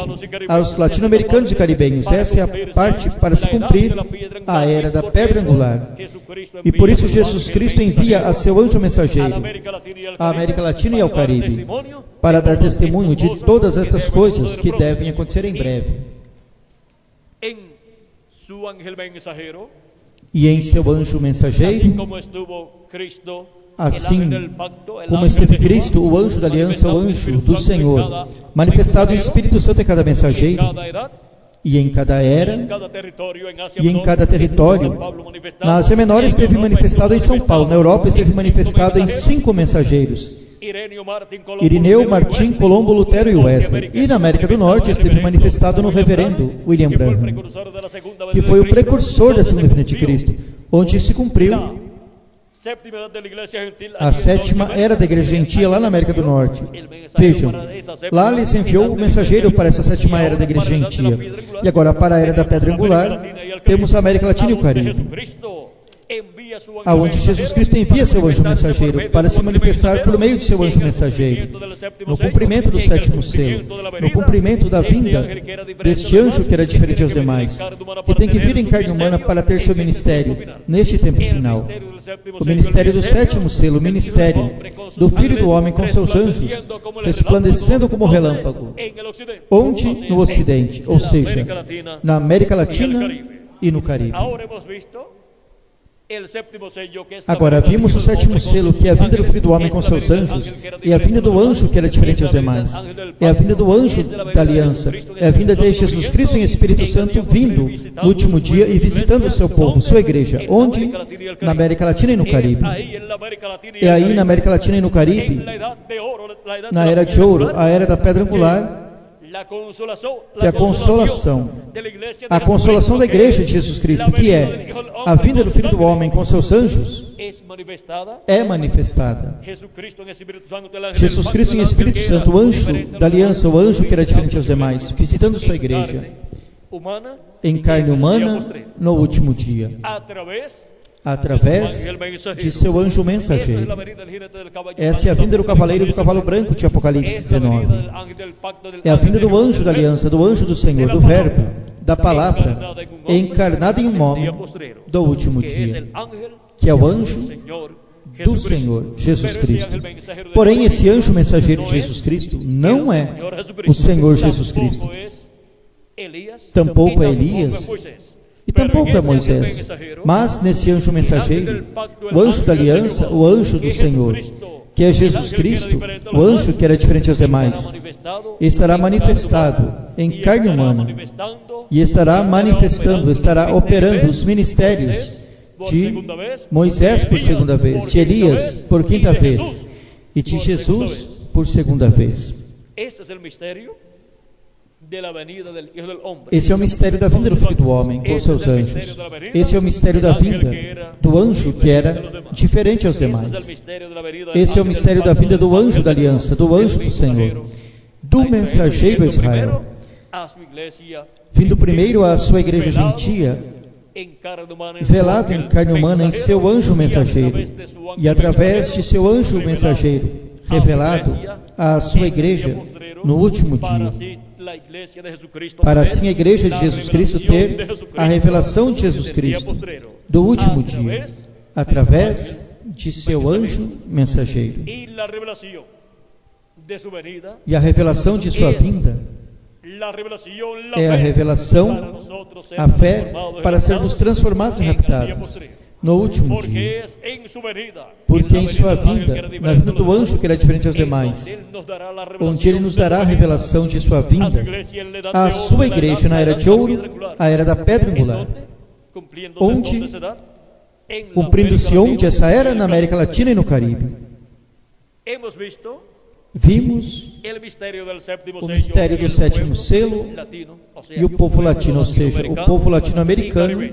S2: aos latino-americanos e caribenhos. Essa é a parte para se cumprir a era da pedra angular. E por isso Jesus Cristo envia a seu anjo mensageiro à América Latina e ao Caribe, para dar testemunho de todas estas coisas que devem acontecer em breve. E em seu anjo mensageiro, assim como esteve Cristo, o anjo da aliança, o anjo do Senhor, manifestado em Espírito Santo em cada mensageiro, E em cada era
S3: en cada territorio, en Asia
S2: e em
S3: Menor,
S2: cada território.
S3: São Paulo manifestado,
S2: Na Ásia Menor
S3: en
S2: esteve
S3: Europa
S2: manifestado em São
S3: estuvo
S2: Paulo, na Europa esteve
S3: en
S2: manifestado em 5 mensageiros: Irineu, Martim, Colombo, Lutero e Wesley. E na América do Norte esteve manifestado no reverendo William Branham, que foi o precursor da segunda vinda de Cristo, onde se cumpriu a sétima era da Igreja Gentia lá na América do Norte. Vejam, lá ele se enviou o mensageiro para essa sétima era da Igreja Gentia. E agora, para a era da Pedra Angular, temos a América Latina e o Caribe, aonde Jesus Cristo envia seu anjo mensageiro para se manifestar por meio de seu anjo mensageiro, no cumprimento do sétimo selo, no cumprimento da vinda deste anjo que era diferente aos demais, que tem que vir em carne humana para ter seu ministério neste tempo final. O ministério do sétimo selo, o ministério do Filho do Homem com seus anjos, resplandecendo como relâmpago. Onde? No Ocidente, ou seja, na América Latina e no Caribe. Agora vimos o sétimo selo, que é a vinda do Filho do Homem com seus anjos, e a vinda do anjo que era diferente aos demais, é a vinda do anjo da aliança, é a vinda de Jesus Cristo em Espírito Santo vindo no último dia e visitando o seu povo, sua igreja. Onde? Na América Latina e no Caribe. É aí na América Latina e no Caribe, na Era de Ouro, a Era da Pedra Angular, que é a consolação da Igreja de Jesus Cristo, que é a vinda do Filho do Homem com seus anjos, é manifestada. Jesus Cristo em Espírito Santo, o anjo da aliança, o anjo que era diferente aos demais, visitando sua igreja em carne humana no último dia, através de seu anjo mensageiro. Essa é a vinda do cavaleiro e do cavalo branco de Apocalipse 19. É a vinda do anjo da aliança, do anjo do Senhor, do verbo, da palavra, encarnada em um homem do último dia, que é o anjo do Senhor, Jesus Cristo. Porém, esse anjo mensageiro de Jesus Cristo não é o Senhor Jesus Cristo, tampouco é Elias, e tampouco é Moisés, mas nesse anjo mensageiro, o anjo da aliança, o anjo do Senhor, que é Jesus Cristo, o anjo que era diferente aos demais, estará manifestado em carne humana e estará manifestando, estará operando os ministérios de Moisés por segunda vez, de Elias por quinta vez e de Jesus por segunda vez. Esse é o mistério da vinda do Filho do Homem com seus anjos. Esse é o mistério da vinda do anjo que era diferente aos demais. Esse é o mistério da vinda do anjo da aliança, do anjo do Senhor, do mensageiro a Israel, vindo primeiro à sua igreja gentia, velado em carne humana em seu anjo mensageiro, e através de seu anjo mensageiro, revelado à sua igreja no último dia, para assim a igreja de Jesus Cristo ter a revelação de Jesus Cristo do último dia, através de seu anjo mensageiro. E a revelação de sua vinda é a revelação, a fé, para sermos transformados e raptados no último dia. Porque em sua vinda, na vinda do anjo que era diferente aos demais, onde ele nos dará a revelação de sua vinda, a sua igreja na Era de Ouro, a Era da Pedra Angular, onde, cumprindo-se onde essa era, na América Latina e no Caribe. Vimos o mistério do sétimo selo e o povo latino, ou seja, o povo latino-americano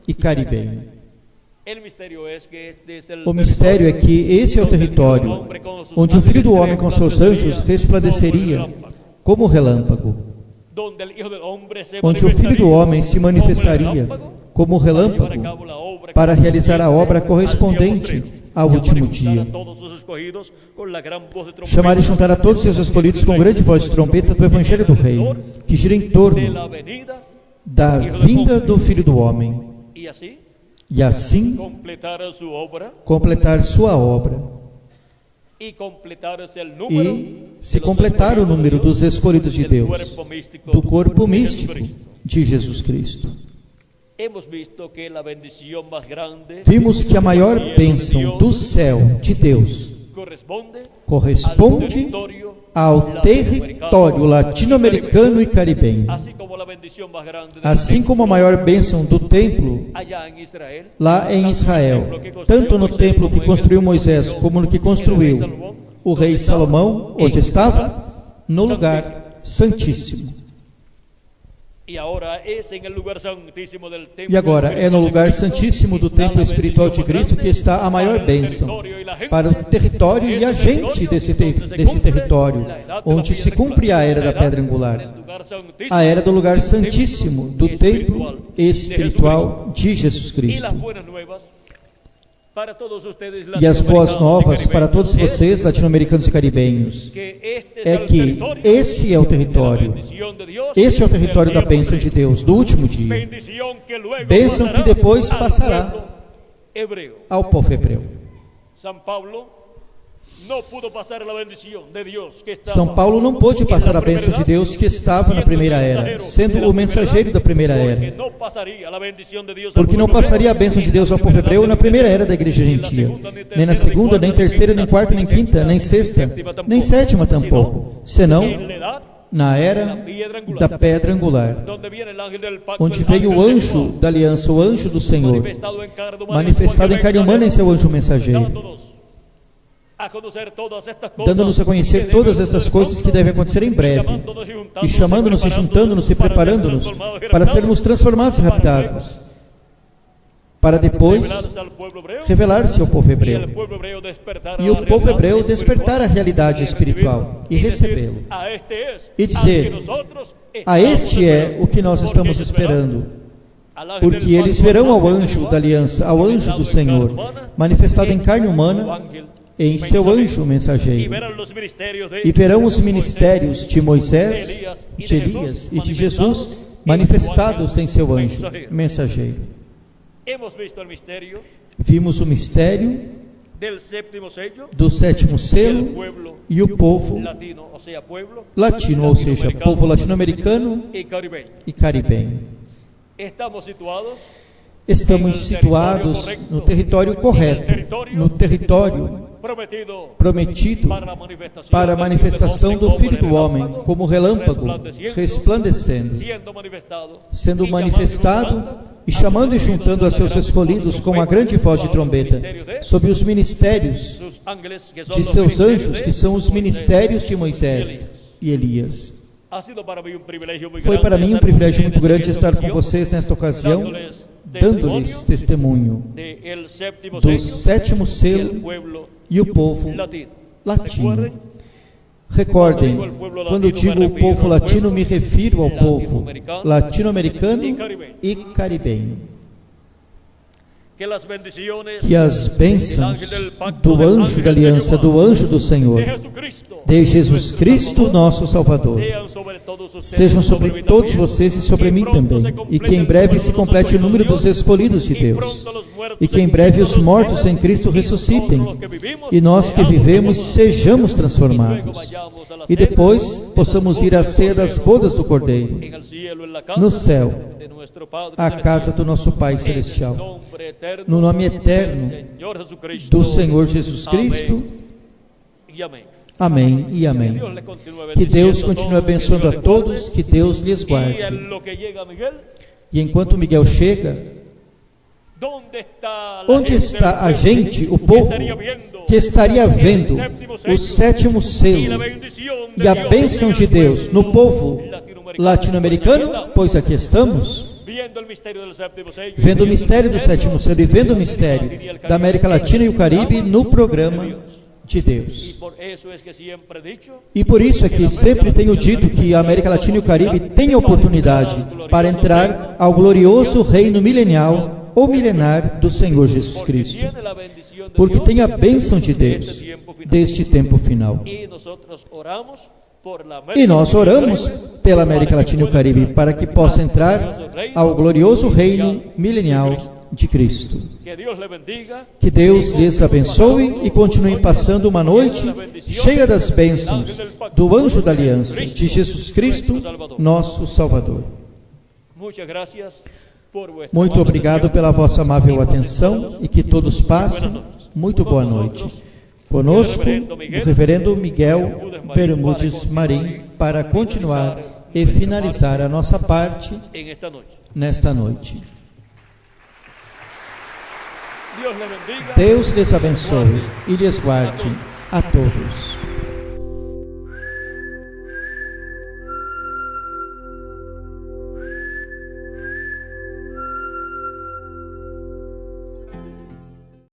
S2: e caribenho. O mistério é que esse é o território onde o Filho do Homem com seus anjos resplandeceria como relâmpago, onde o Filho do Homem se manifestaria como relâmpago para realizar a obra correspondente ao último dia. Chamar e juntar a todos seus escolhidos com grande voz de trompeta do Evangelho do Rei, que gira em torno da vinda do Filho do Homem, e assim completar sua obra, e se completar o número dos escolhidos de Deus, do corpo místico de Jesus Cristo. Vimos que a maior bênção do céu de Deus corresponde ao território latino-americano e caribenho. Assim como a maior bênção do templo lá em Israel, tanto no templo que construiu Moisés, como no que construiu o rei Salomão, onde estava? No lugar santíssimo. E agora é no lugar santíssimo do templo espiritual de Cristo que está a maior bênção para o território e a gente desse território, onde se cumpre a era da pedra angular, a era do lugar santíssimo do templo espiritual de Jesus Cristo. E as boas novas para todos vocês, latino-americanos e caribenhos, é que esse é o território, esse é o território da bênção de Deus, do último dia, bênção que depois passará ao povo hebreu. São Paulo não pôde passar a bênção de Deus que estava na primeira era, sendo o mensageiro da primeira era, porque não passaria a bênção de Deus ao povo hebreu na primeira era da igreja gentia, nem na segunda, nem terceira, nem quarta, nem quinta, nem sexta, nem sétima tampouco, senão na era da pedra angular, onde veio o anjo da aliança, o anjo do Senhor, manifestado em carne humana em seu anjo mensageiro, dando-nos a conhecer todas estas coisas que devem acontecer em breve, e chamando-nos, e juntando-nos, e preparando-nos para sermos transformados e raptados, para depois revelar-se ao povo hebreu, e o povo hebreu despertar a realidade espiritual e recebê-lo, e dizer: a este é o que nós estamos esperando, porque eles verão ao anjo da aliança, ao anjo do Senhor, manifestado em carne humana, em seu anjo mensageiro, e verão os ministérios de Moisés, de Elias e de Jesus manifestados em seu anjo mensageiro. Vimos o mistério do sétimo selo e o povo latino, ou seja, povo latino-americano e caribenho. Estamos situados no território correto, no território prometido para a manifestação do Filho do Homem, como relâmpago, resplandecendo, sendo manifestado e chamando e juntando a seus escolhidos com uma grande voz de trombeta, sob os ministérios de seus anjos, que são os ministérios de Moisés e Elias. Foi para mim um privilégio muito grande estar com vocês nesta ocasião, dando-lhes testemunho do sétimo selo e o povo latino. Recordem, quando eu digo o povo latino, me refiro ao povo latino-americano e caribenho. Que as bênçãos do anjo da aliança, do anjo do Senhor, de Jesus Cristo, nosso Salvador, sejam sobre todos vocês e sobre mim também, e que em breve se complete o número dos escolhidos de Deus, e que em breve os mortos em Cristo ressuscitem, e nós que vivemos sejamos transformados, e depois possamos ir à ceia das bodas do Cordeiro, no céu, à casa do nosso Pai Celestial, no nome eterno do Senhor Jesus Cristo. Amém e amém. Que Deus continue abençoando a todos, que Deus lhes guarde. E enquanto Miguel chega, onde está a gente, o povo, que estaria vendo o sétimo selo e a bênção de Deus no povo latino-americano? Pois aqui estamos, vendo o mistério do sétimo selo e vendo o mistério da América Latina e o Caribe no programa de Deus. E por isso é que sempre tenho dito que a América Latina e o Caribe têm oportunidade para entrar ao glorioso reino milenial ou milenar do Senhor Jesus Cristo, porque tem a bênção de Deus deste tempo final. E nós oramos pela América Latina e o Caribe para que possa entrar ao glorioso reino milenial de Cristo. Que Deus lhes abençoe e continue passando uma noite cheia das bênçãos do anjo da aliança de Jesus Cristo, nosso Salvador. Muito obrigado pela vossa amável atenção e que todos passem muito boa noite. Conosco, o reverendo Miguel Bermudes Marim, para continuar e finalizar a nossa parte
S3: en esta noche.
S2: nesta noite.
S3: Dios les bendiga.
S2: Deus lhes abençoe e lhes guarde a todos.